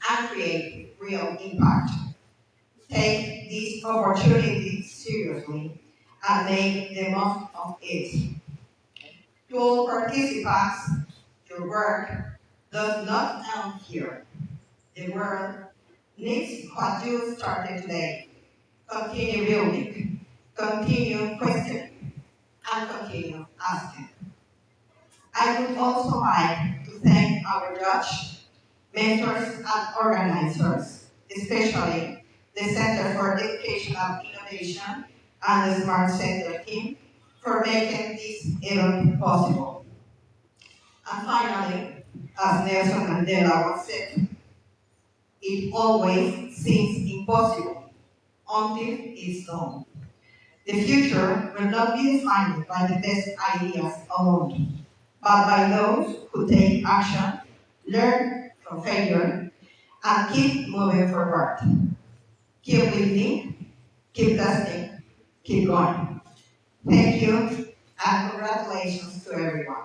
and create real impact. Take this opportunity seriously and make the most of it. To all participants, your work does not end here. The world needs what you started today. Continue building, continue questioning, and continue asking. I would also like to thank our judge, mentors, and organizers, especially the Center for Educational Innovation and the Smart Center team for making this event possible. And finally, as Nelson Mandela once said, it always seems impossible until it's done. The future will not be defined by the best ideas alone, but by those who take action, learn from failure, and keep moving forward. Keep believing, keep testing, keep going. Thank you, and congratulations to everyone.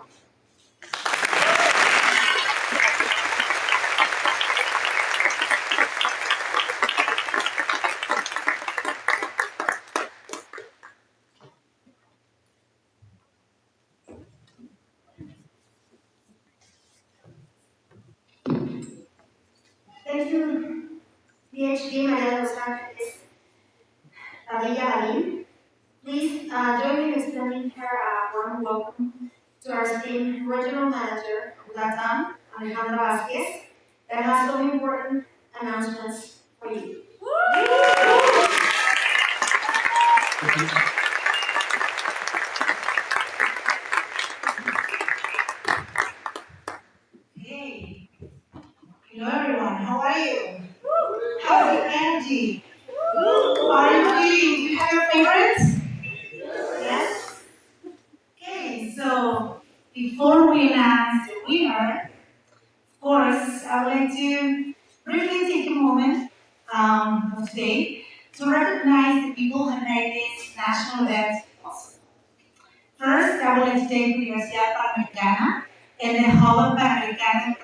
Thank you, PhD Maria Los Angeles Padilla. Please join me in extending her warm welcome to our esteemed regional manager of LATAM, Alejandra Vasquez, that has some important announcements for you. Hey, hello everyone, how are you? How's the energy? How are you feeling? Do you have your favorites? Yes? Okay, so before we announce the winner, of course, I would like to briefly take a moment of today to recognize the people who made this national event possible. First, I would like to thank Universidad Panamericana and the Hult Panamericana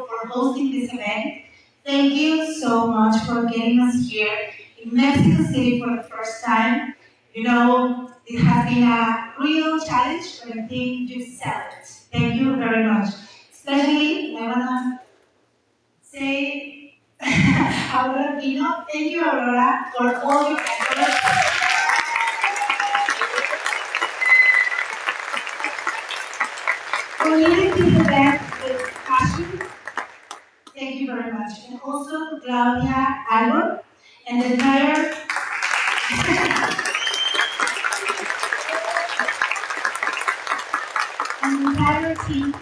for hosting this event. Thank you so much for getting us here in Mexico City for the first time. You know, it has been a real challenge, but I think you excelled it. Thank you very much. Especially, I want to say, Aurora Pino, thank you, Aurora, for all your efforts. For leading this event with passion. Thank you very much. And also Claudia Albor and the entire team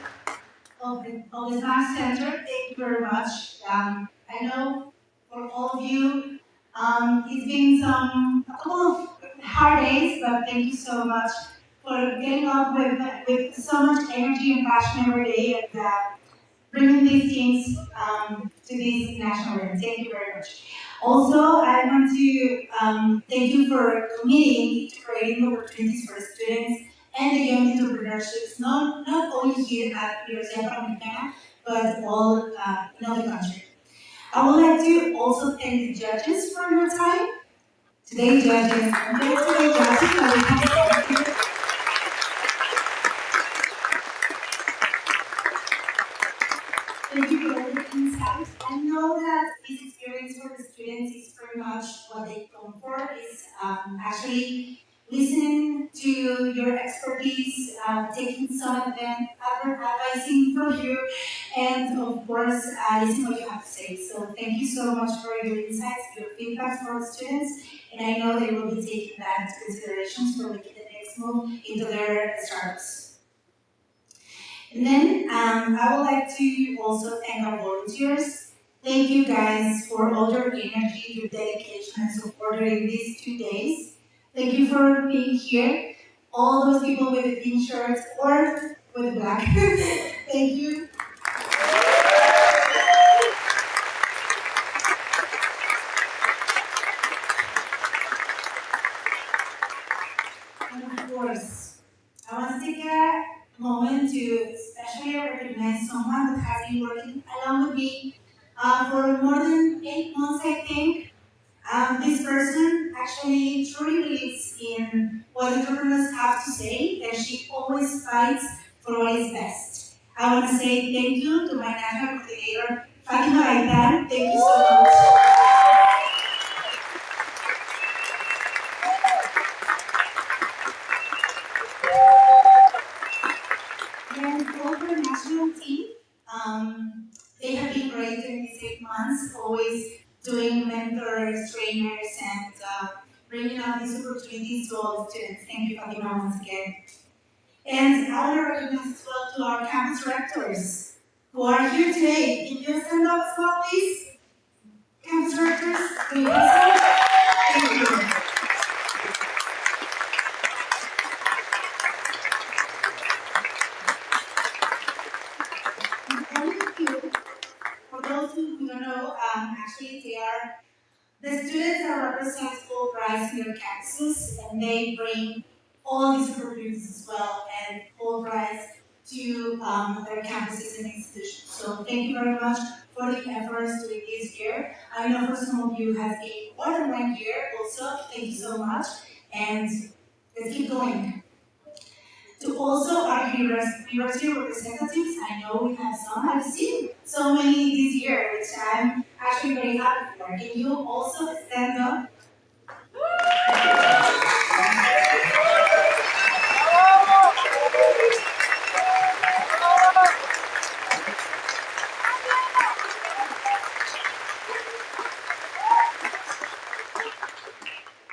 of the Science Center. Thank you very much. I know for all of you, it's been a couple of hard days, but thank you so much for getting up with so much energy and passion every day and bringing these things to this national event. Thank you very much. Also, I want to thank you for committing to creating opportunities for students and the young entrepreneurships, not only here at Universidad Panamericana, but all in all the country. I would like to also thank the judges for your time. Today's judges, thank you for all the insights. I know that this experience for the students is pretty much what they come for, is actually listening to your expertise, taking some of them, advising from you, and of course, listening what you have to say. So thank you so much for your insights, your feedback for the students, and I know they will be taking that into considerations for making the next move into their startups. And then I would like to also thank our volunteers. Thank you guys for all your energy, your dedication, and support during these 2 days. Thank you for being here. All those people with the pink shirts or with the black. Thank you. And of course, I want to take a moment to especially recognize someone that has been working along with me for more than 8 months, I think. This person actually truly believes in what entrepreneurs have to say, and she always fights for what is best. I want to say thank you to my national coordinator, Fatima Gaitan. Thank you so much. And all the national team, they have been great during these 8 months, always doing mentors, trainers, and bringing out these opportunities to all the students. Thank you, Fatima, once again. And I want to recognize as well to our campus directors who are here today. Can you stand up as well, please? Campus directors, can you stand up? Thank you. those who don't know, actually they are the students that represent Fulbright in their campuses, and they bring all these opportunities as well and Fulbright to their campuses and institutions. So thank you very much for the efforts doing this year. I know for some of you has been more than 1 year also. Thank you so much, and let's keep going. To also our university representatives, I know we have some. I've seen so many this year, which I'm actually very happy for. Can you also stand up?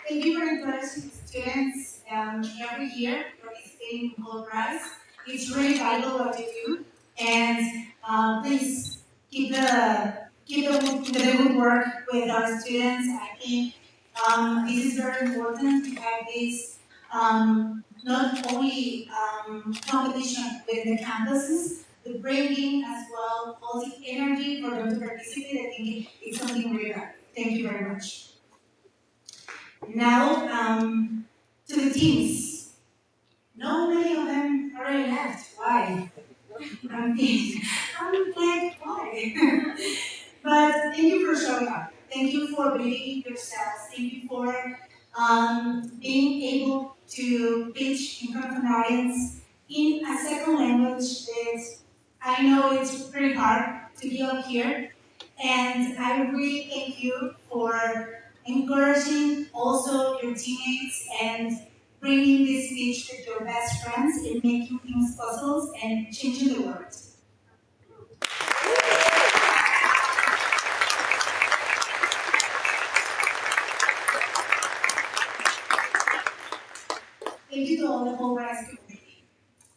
Thank you for encouraging students every year participating in Whole Prize. It's really vital what you do, and please keep the good work with our students. I think this is very important to have this not only competition with the campuses, but bringing as well all the energy for them to participate. I think it's something really good. Thank you very much. Now, to the teams. No, many of them already left. Why? I'm thinking, I'm like, why? But thank you for showing up. Thank you for believing in yourselves. Thank you for being able to pitch in front of an audience in a second language that I know it's pretty hard to be up here. And I really thank you for encouraging also your teammates and bringing this speech with your best friends and making things possible and changing the world. Thank you to all the whole rights community.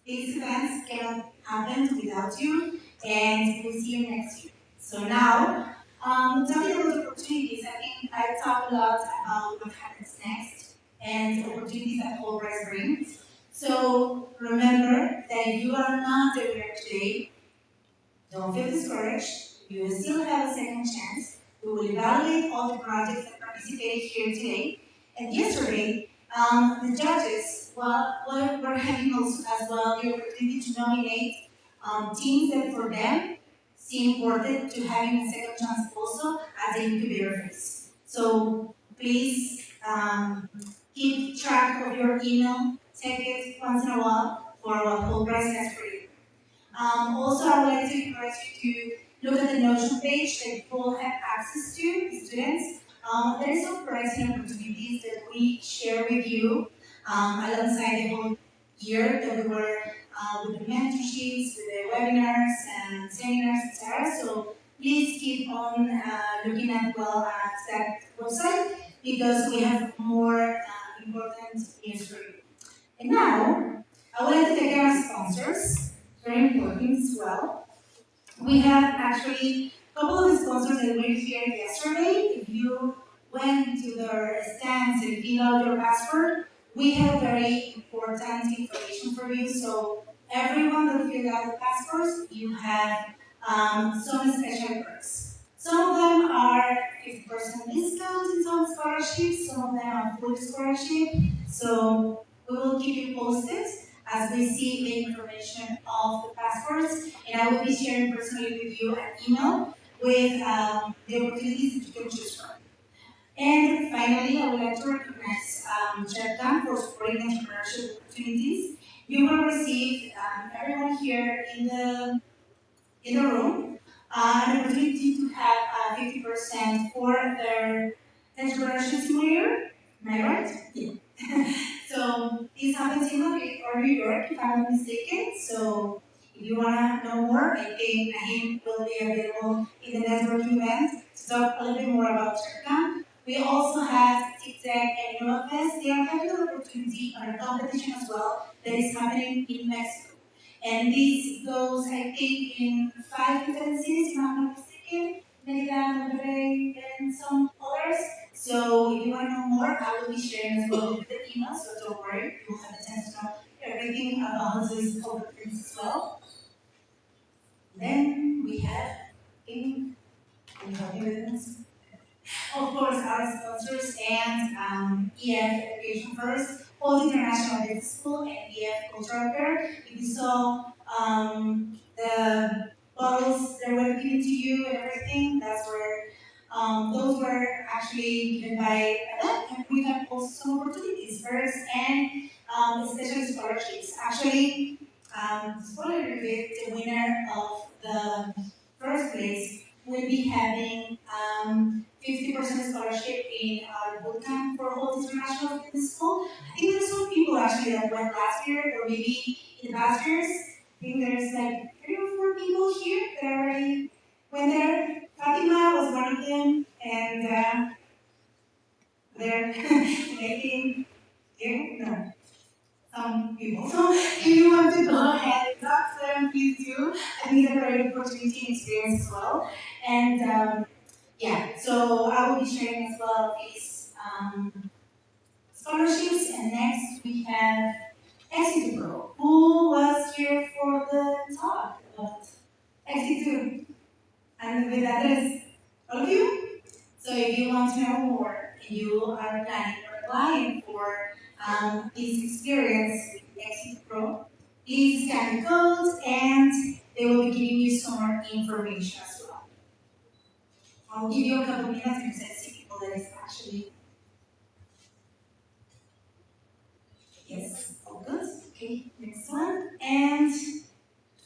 These events cannot happen without you, and we'll see you next year. So now, talking about opportunities, I think I talked a lot about what happens next and the opportunities that Fulbright brings. So remember that if you are not the winner today, don't feel discouraged. You will still have a second chance. We will evaluate all the projects that participated here today. And yesterday, the judges were having also as well the opportunity to nominate teams that for them seem important to having a second chance also as a incubator phase. So please keep track of your email, check it once in a while for what Fulbright has for you. Also, I would like to encourage you to look at the Notion page that you all have access to, the students. There is some pricing opportunities that we share with you alongside the whole year that we were with the mentorships, with the webinars and seminars, etc. So please keep on looking at well at that website because we have more important news for you. And now, I would like to thank our sponsors, very important as well. We have actually a couple of sponsors that were here yesterday. If you went to their stands and filled out your password, we have very important information for you. So everyone that filled out the passports, you have some special perks. Some of them are 50% discount in some scholarships, some of them are full scholarship. So we will keep you posted as we see the information of the passports, and I will be sharing personally with you an email with the opportunities that you can choose from. And finally, I would like to recognize ChairOut for supporting entrepreneurship opportunities. You will receive everyone here in the room an opportunity to have 50% for their entrepreneurship simulator. Am I right? Yeah. So this happens in Madrid or New York, if I'm not mistaken. So if you want to know more, I think Naheem will be available in the networking event to talk a little bit more about ChairOut. We also have TikTok and InnovaFest. They are having an opportunity on a competition as well that is happening in Mexico. And this goes, I think, in 5 different cities, if I'm not mistaken, Merida, Monterrey, and some others. So if you want to know more, I will be sharing as well with the email, so don't worry, you will have a chance to know everything about these other things as well. Then we have gaming. Can you help me with this? Of course, our sponsors and EF Education First, Hult International Business School, and EF Cultural Fair. If you saw the bottles that were given to you and everything, that's where those were actually given by that, and we have also some opportunities, first and special scholarships. Actually, spoiler alert, the winner of the first place will be having 50% scholarship in our bootcamp for Hult International Business School. I think there's some people actually that went last year or maybe in the past years. I think there's like 3 or 4 people here that already went there. Fatima was one of them, and they're making, no, some people. So if you want to go ahead and talk to them, please do. I think it's a great opportunity and experience as well. And yeah, so I will be sharing as well these scholarships. And next we have Exit Pro. Who was here for the talk about Exit? And with that is all of you. So if you want to know more, you are planning or applying for this experience with Exit Pro, please scan the code and they will be giving you some more information as well. I'll give you a couple minutes because I see people that is actually, yes, all good. Okay, next one. And to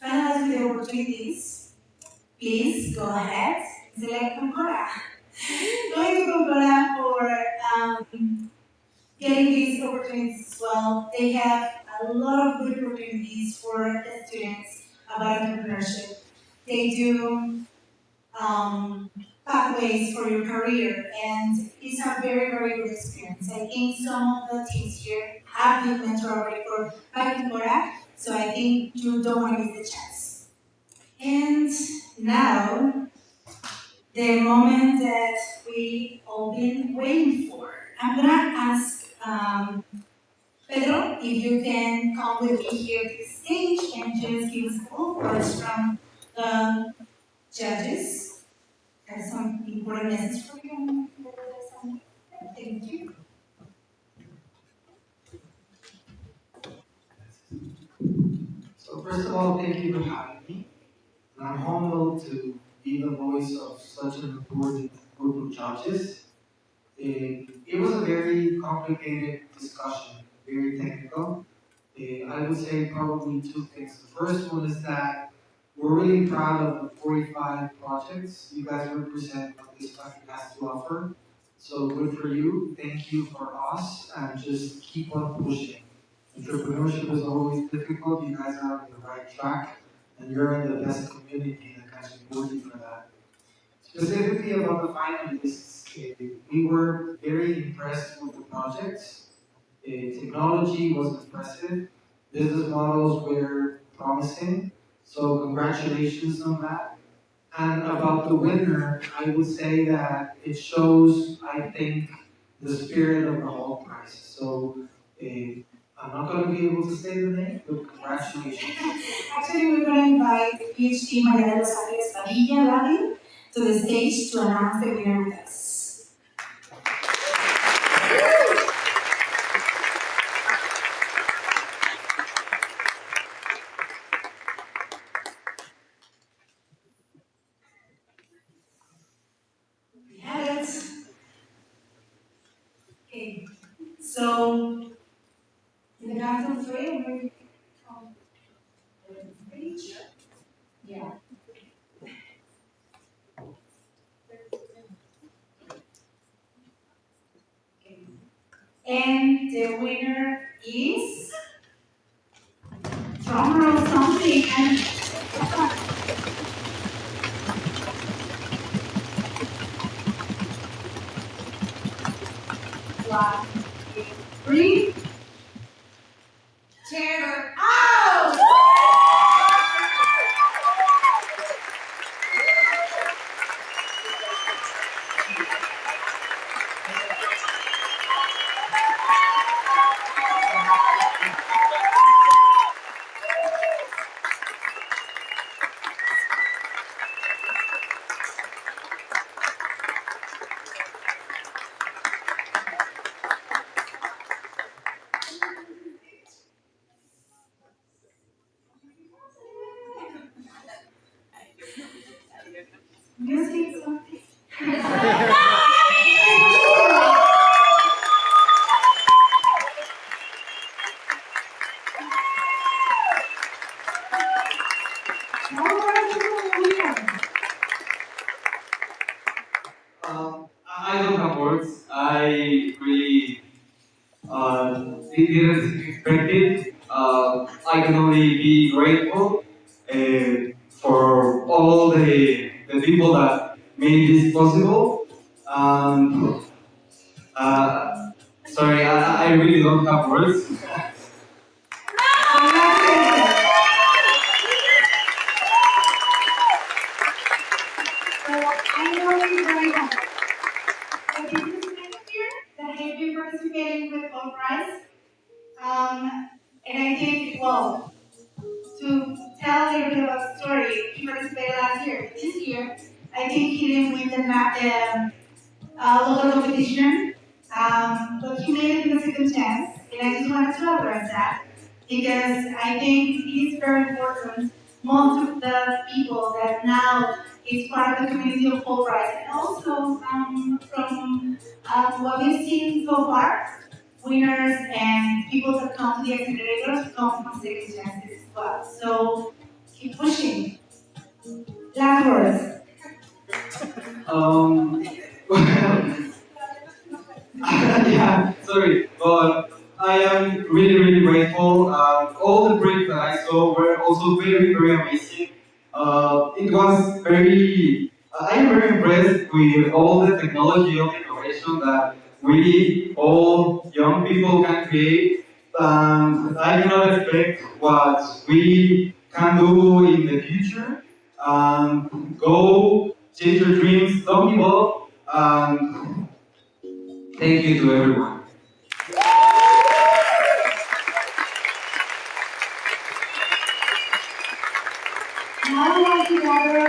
finalize with the opportunities, please go ahead and select Concora. Going to Concora for getting these opportunities as well. They have a lot of good opportunities for the students about entrepreneurship. They do pathways for your career, and it's a very, very good experience. I think some of the teams here have been mentored already for Concora, so I think you don't want to miss the chance. And now, the moment that we all been waiting for. I'm gonna ask Pedro if you can come with me here to the stage and just give us a couple words from the judges. There's some important message for you. Thank you. So first of all, thank you for having me. And I'm humbled to be the voice of such an important group of judges. It was a very complicated discussion, very technical. I would say probably 2 things. The first one is that we're really proud of the 45 projects you guys represent what this country has to offer. So good for you. Thank you for us, and just keep on pushing. Entrepreneurship is always difficult. You guys are on the right track, and you're in the best community that can support you for that. Specifically about the finalists, we were very impressed with the projects. Technology was impressive. Business models were promising. So congratulations on that. And about the winner, I would say that it shows, I think, the spirit of the whole prize. So I'm not going to be able to say the name, but congratulations. Actually, we're going to invite PhD Maria de los Ángeles Padilla to the stage to announce the winner with us. We have it. Okay, so in the count of 3, I'm going to come to the stage. Yeah. Okay. And the winner is drumroll something and one, two, three. ChairOut! I don't have words. I really didn't expect it. I can only be grateful for all the people that made this possible. Um, uh, sorry, I really don't have words. So I know you're very happy. But this is the second year that I've been participating with All Prize. And I think, well, to tell a little bit about the story, he participated last year. This year, I think he didn't win the local competition, but he made it in the second chance, and I just wanted to address that because I think it is very important. Most of the people that now is part of the community of Fulbright, and also from what we've seen so far, winners and people that come to the accelerators come from second chances as well. So keep pushing. Last words. Well, yeah, sorry, but I am really, really grateful. All the projects that I saw were also very, very amazing. It was very, I am very impressed with all the technology, all the innovation that we, all young people, can create. I cannot expect what we can do in the future. Go chase your dreams, don't give up. Thank you to everyone. Now I want to gather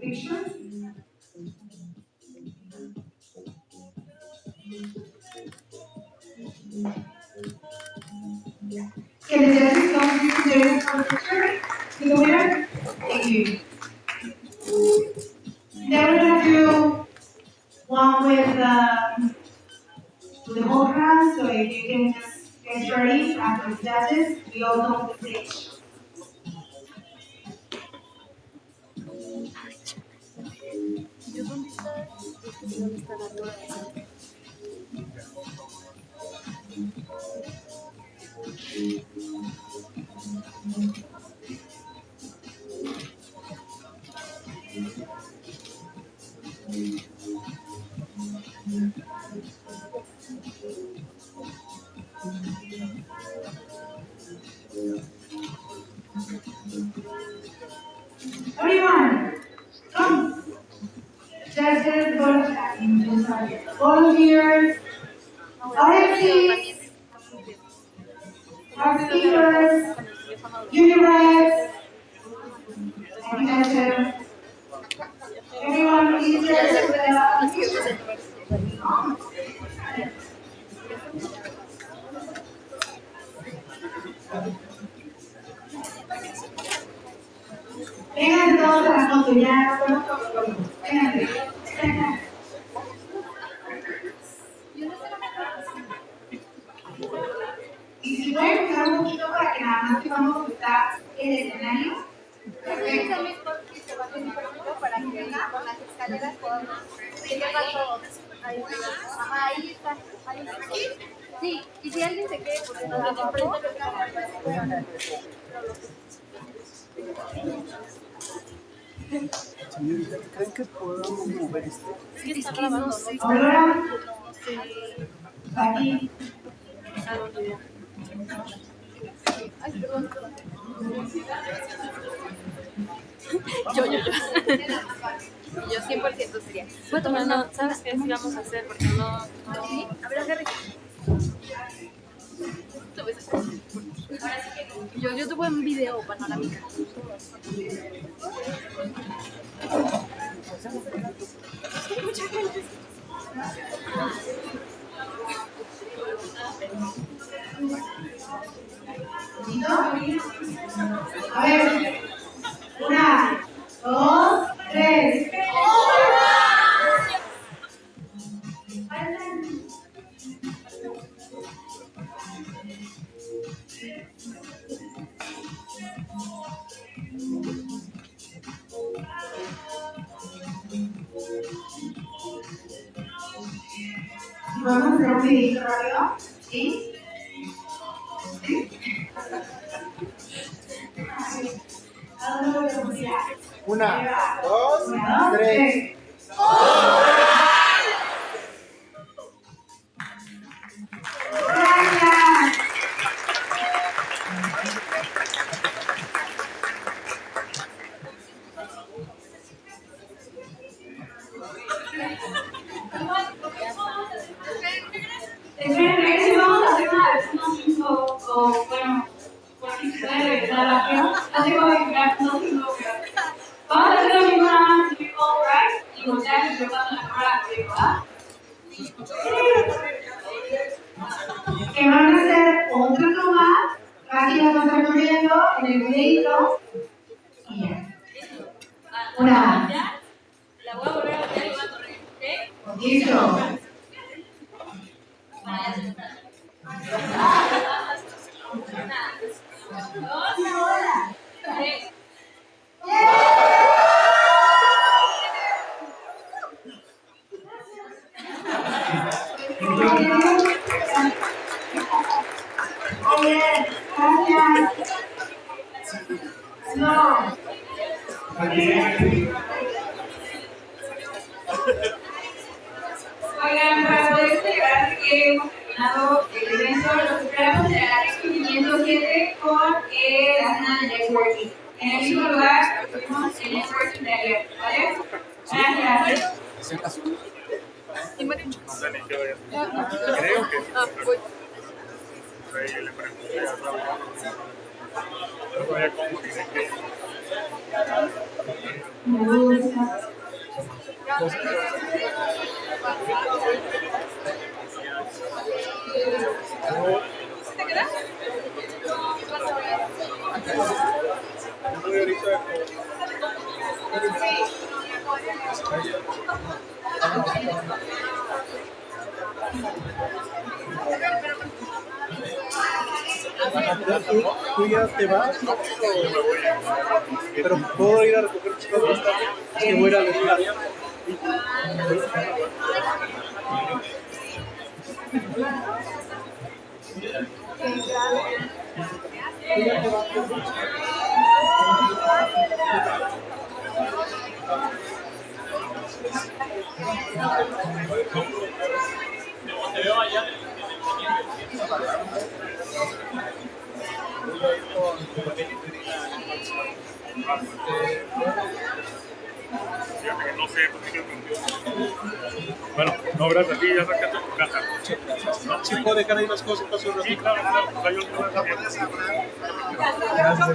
picture. Can the judges come to the picture to the winner? Thank you. Then we're gonna do one with the whole crowd, so if you can just get ready after the judges, we all come to the stage. Everyone, come. Judges, volunteers, RFCs, our speakers, junior and judges. Everyone, please judges with a picture. Vénganse todos a la foto, ya estamos todos. Vénganse. Y si pueden pasar un poquito para que nada más sepamos que está el escenario. Perfecto. Para que con las escaleras podamos llegar todos. Ajá, ahí está. Ahí está. Sí, y si alguien se quiere poner abajo, Señorita, ¿creen que podamos mover esto? es que está grabando, no sé. Ahora, No sé. aquí. ¿A dónde va? Ay, perdón. Yo. Yo 100% sería. Bueno, no, ¿sabes qué sí vamos a hacer? Porque no. ¿Sí? A ver, agarre. Yo tuve un video panorámica. Mucha gente. A ver, una, dos, tres. Vamos a hacer un videito rápido. ¿Sí? ¿Sí? ¿A dónde voy a pronunciar? Una, dos, tres. Gracias. Esperen, si vamos a hacer una versión 5 o bueno, por si se puede regresar rápido. No tengo que explicar, no tengo que vamos a hacer lo mismo nada más que all right y voltear y llevar la cámara arriba, ¿verdad? Que van a hacer otra toma, casi las van a estar corriendo en el videito y ya. Una. La voy a volver a voltear y voy a correr, ¿ok? Listo. No. Oigan, para poder celebrar que hemos terminado el evento, los esperamos en el anexo 507 con la cena de networking. En el mismo lugar tuvimos el networking de ayer, ¿vale? Gracias. Creo que le pregunté a Raúl. Pero todavía como dice que Me gusta. ¿Te quedas? ¿Tú ya te vas? Pero puedo ir a recoger chicas más tarde. Es que voy a ir a la Te veo allá. fíjate que no sé, porque yo contigo. Bueno, no, gracias a ti, ya sacaste tu casa. ¿No? ¿Sí puedo dejar ahí las cosas para su ratito? Sí, claro, claro, pues hay otro. Gracias.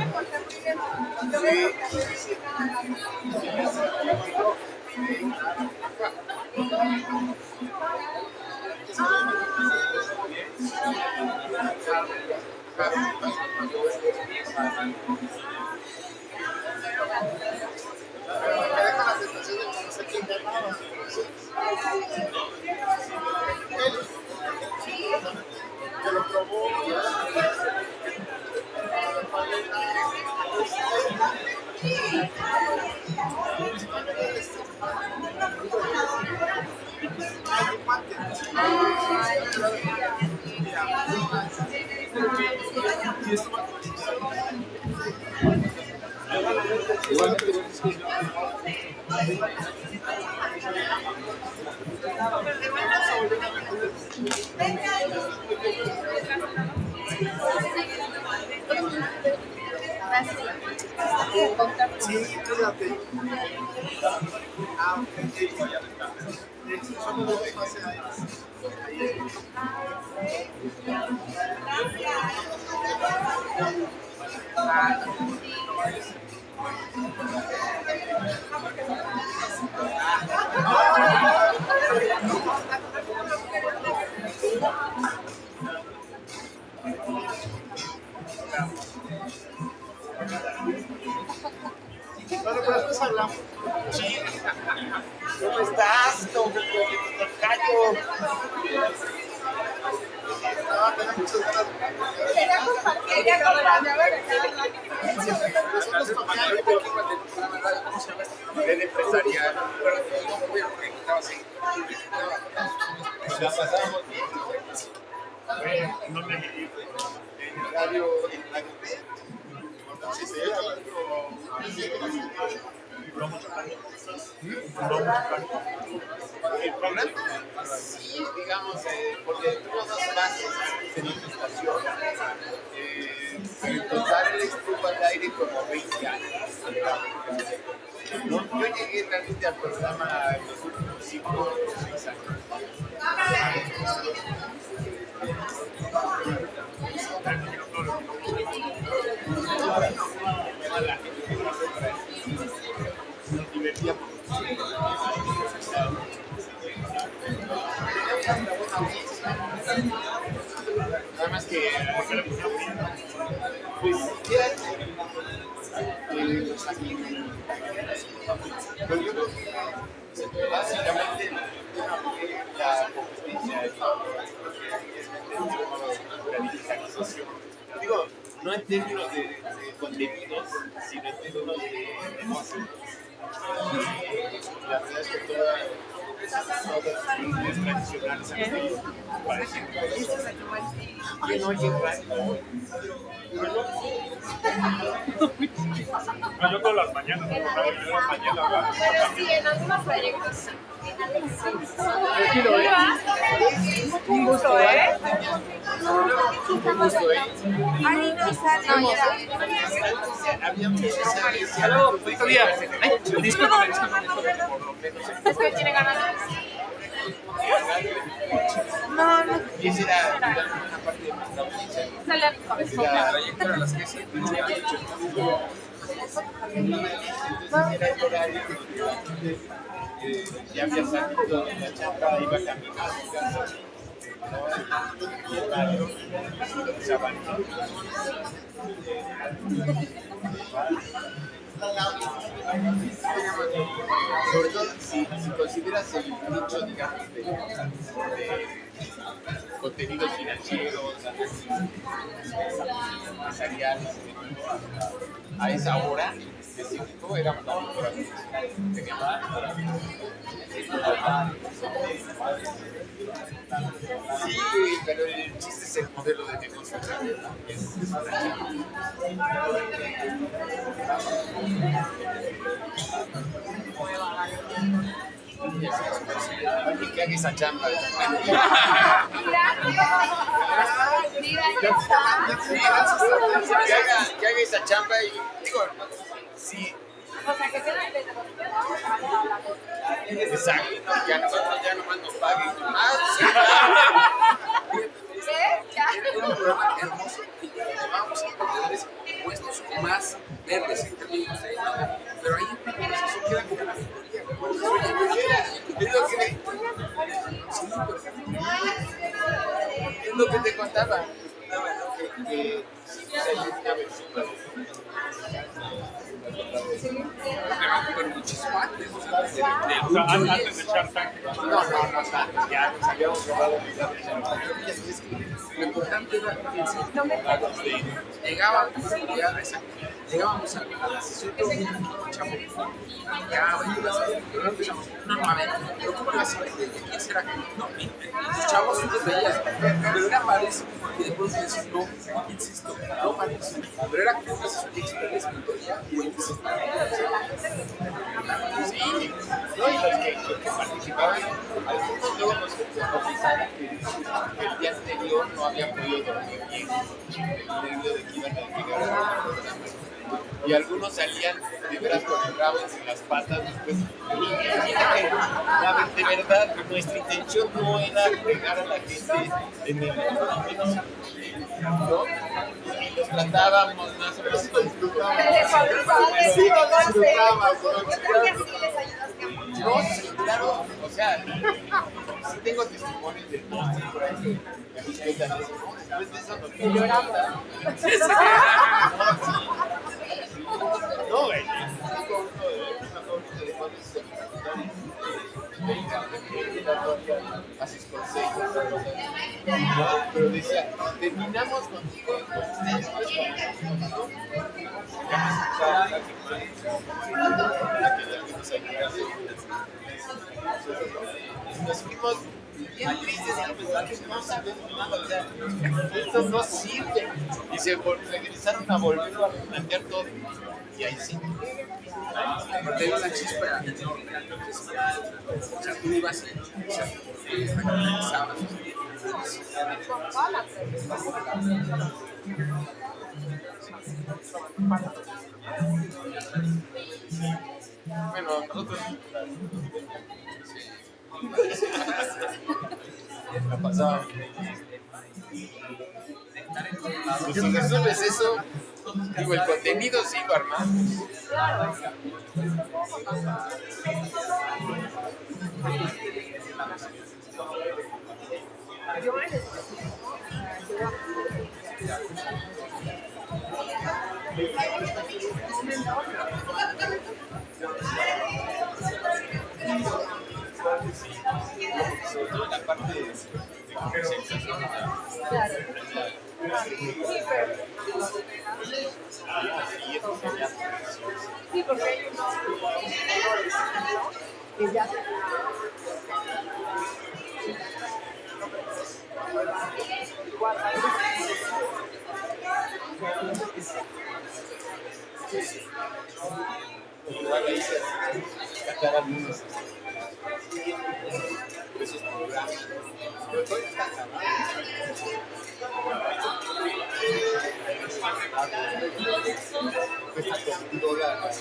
Sí, cuídate. Ah, ok. Solo lo dejo hacer ahí. Bueno, pero después hablamos. Sí. ¿Cómo estás, tocayo? No, tengo muchas ganas de empresarial, pero no voy a porque estaba así. la pasamos bien. En radio B. El programa, sí, digamos, porque tuvo dos fases en esta estación. En total estuvo al aire como 20 años. No, yo llegué realmente al programa en los últimos 5 o 6 años. Nos divertíamos. Nada más que pues ya aquí pero yo creo que básicamente la competencia es la digitalización. Digo, no en términos de contenidos, sino en términos de negocio. La verdad es que todas las tradicionales parecen que no llegan. No, yo todas las mañanas, yo las mañanas. Sí, en algunos proyectos sí. Un gusto, ¿eh? Ay, no sale. No, ya. Había muchas áreas. Aló, bonito día. Ay, discúlpame. Es que tiene ganas de... No. Y esa era una parte de nuestra audiencia. Sale a mi cabeza. La trayectoria a las que se entonces era el horario donde ya había salido de la chamba, iba caminando a su casa. Y el barrio se avanzó. Sobre todo si consideras el nicho, digamos, de contenidos financieros, empresariales, a esa hora específico éramos la mejor. Sí, pero el chiste es el modelo de negocio. Es una alguien que haga esa chamba. Que haga esa chamba y digo, sí. O sea, que sea Exacto, que a nosotros ya nomás nos paguen más. Era un programa hermoso y llevábamos a emprendedores puestos más verdes en términos de pero ahí en eso queda como una historia. Es lo que te contaba. Pero muchísimo antes. Antes de Shark Tank. No, ya nos habíamos robado la idea de Shark Tank. Lo importante era llegábamos a la sesión de un chavo no, a ver, pero ¿cómo le vas a ver? ¿De quién será? No, los chavos los veías, pero era padrísimo y después decías, no, insisto, no padrísimo, pero era como una sesión de experiencia y insisto. Sí, no, y los que participaban, algunos luego nos confesaron que el día anterior no habían podido dormir bien, debido de que iban a llegar a la programa. Y algunos salían de veras con el rabo en las patas después. De verdad, nuestra intención no era pegar a la gente en el fenómeno, ¿no? Y los tratábamos más o menos. No, sí, claro, o sea, sí tengo testimonios de todos por ahí que me cuentan eso, ¿no? Después de eso no lloramos. No, güey, a sus consejos, pero decía, terminamos contigo y con ustedes nos vimos bien tristes y pensando que no sabemos nada, o sea, esto no sirve. Y se regresaron a volver a replantear todo. Y ahí sí. Aparte de una chispa enorme. O sea, tú ibas y regresabas. Bueno, nosotros la pasaba. Pues si resuelves eso, digo, el contenido sí lo armamos. Sobre todo en la parte de conceptualización. Sí, porque hay unos que ya se Igual ahí se sacar algunos esos programas. Pero todo está acabado. Cuesta como $1.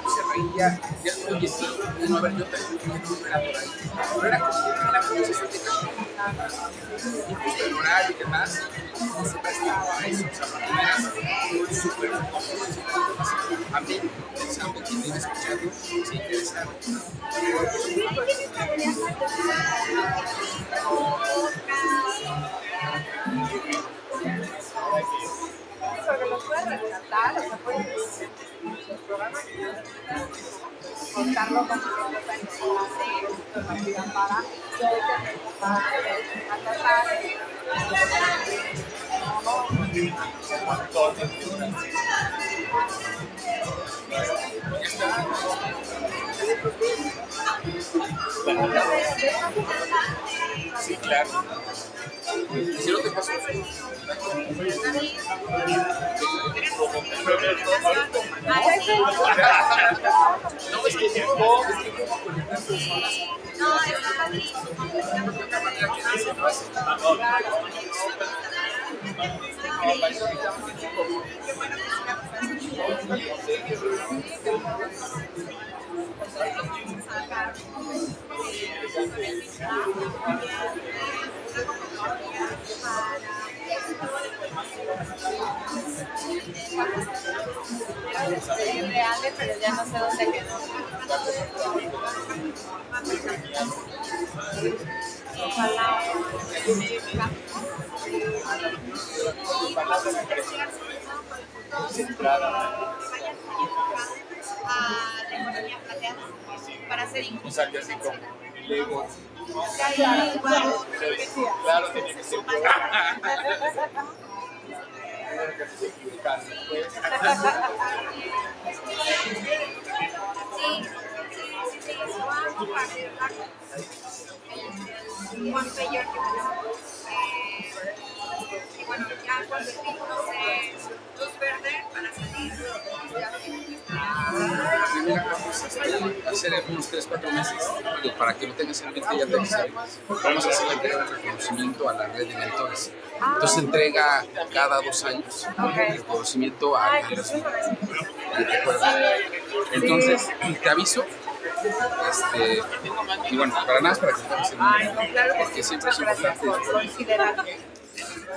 Se reía, ya oye, sí, no, a ver, yo también era por ahí. Pero era como una conversación de y justo el horario y demás, se prestaba a eso, o sea, porque eras súper ameno, pensando que viene escuchando, se interesaba. porque los puedes rescatar, o sea, puedes los programas contarlo con para Sí, claro. Si no te pasa, no, es que como conectar personas. No, está padrísimo. Reales, pero ya no sé dónde quedó. Ojalá. A la economía plateada para hacer O sea, que así como el ego. inclusión. Claro, tiene que ser. Se equivocan, pues. Juan Peyor, y bueno, ya cuando el título de luz verde para salir La primera vamos a hacer en unos 3-4 meses, para que lo tengas en mente ya te avisaré. Vamos a hacer la entrega de reconocimiento a la red de mentores. Entonces se entrega cada 2 años el reconocimiento a grandes mentores. Entonces, te aviso. Y bueno, para nada es para que te tengas en mente, porque siempre es importante.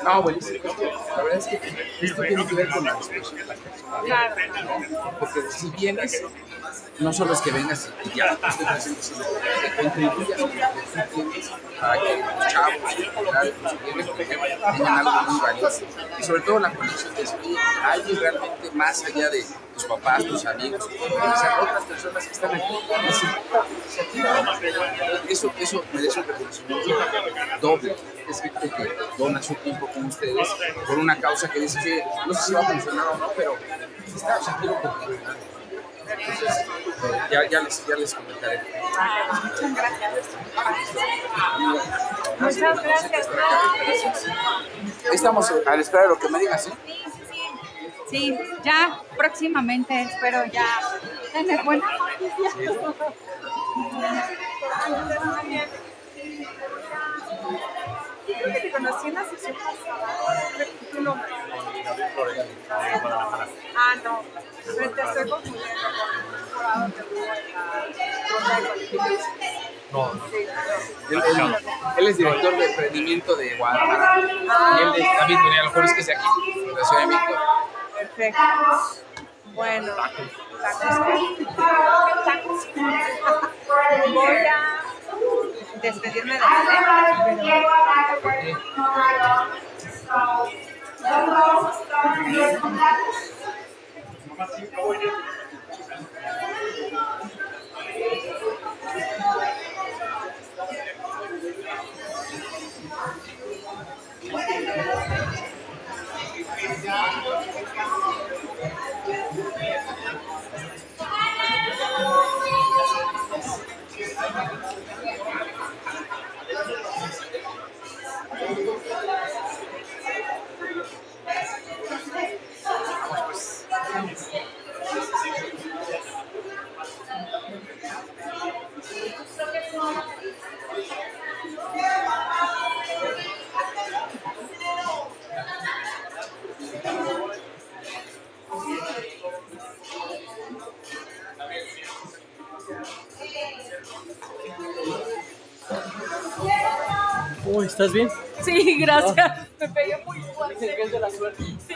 No, buenísimo. La verdad es que esto tiene que ver con la responsabilidad personal. Claro. Porque si vienes, no solo es que vengas y ya estoy presente, sino que contribuyas con lo que tú tienes para que los chavos, los que vienen, tengan algo muy valioso. Y sobre todo la conexión de alguien realmente más allá de tus papás, tus amigos, otras personas que están aquí. Eso merece un reconocimiento doble. Es gente que dona su tiempo tiempo con ustedes por una causa que dice que no sé si va a funcionar o no, pero está, o sea, quiero continuar. Entonces, ya les comentaré. Muchas gracias. Muchas gracias. Estamos a la espera de lo que me digas, ¿eh? Sí, ya próximamente espero ya tener buenas noticias. Creo que te conocí en la sesión pasada. ¿Tu nombre? Ah, no. Pero te estoy confundiendo con un jurado que hubo en la ronda de colegios. No. Sí, Él es director de emprendimiento de Guadalajara. Y él también tenía, a lo mejor es que sea aquí, de la Ciudad de México. Perfecto. Bueno, voy a despedirme de él, Uy, ¿estás bien? Sí, gracias. Me pegué muy fuerte. Dicen que es de la suerte. Sí.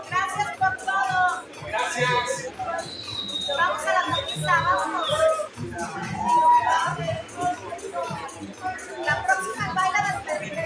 Gracias por todo. Gracias. Vamos a la cotiza, vamos. La próxima baila del perrito.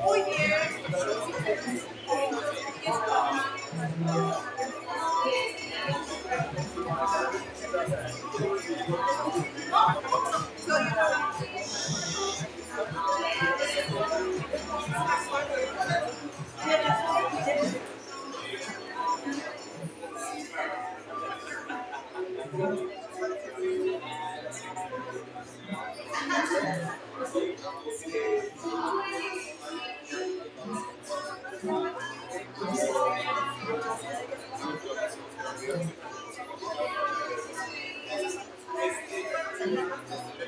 Muy bien.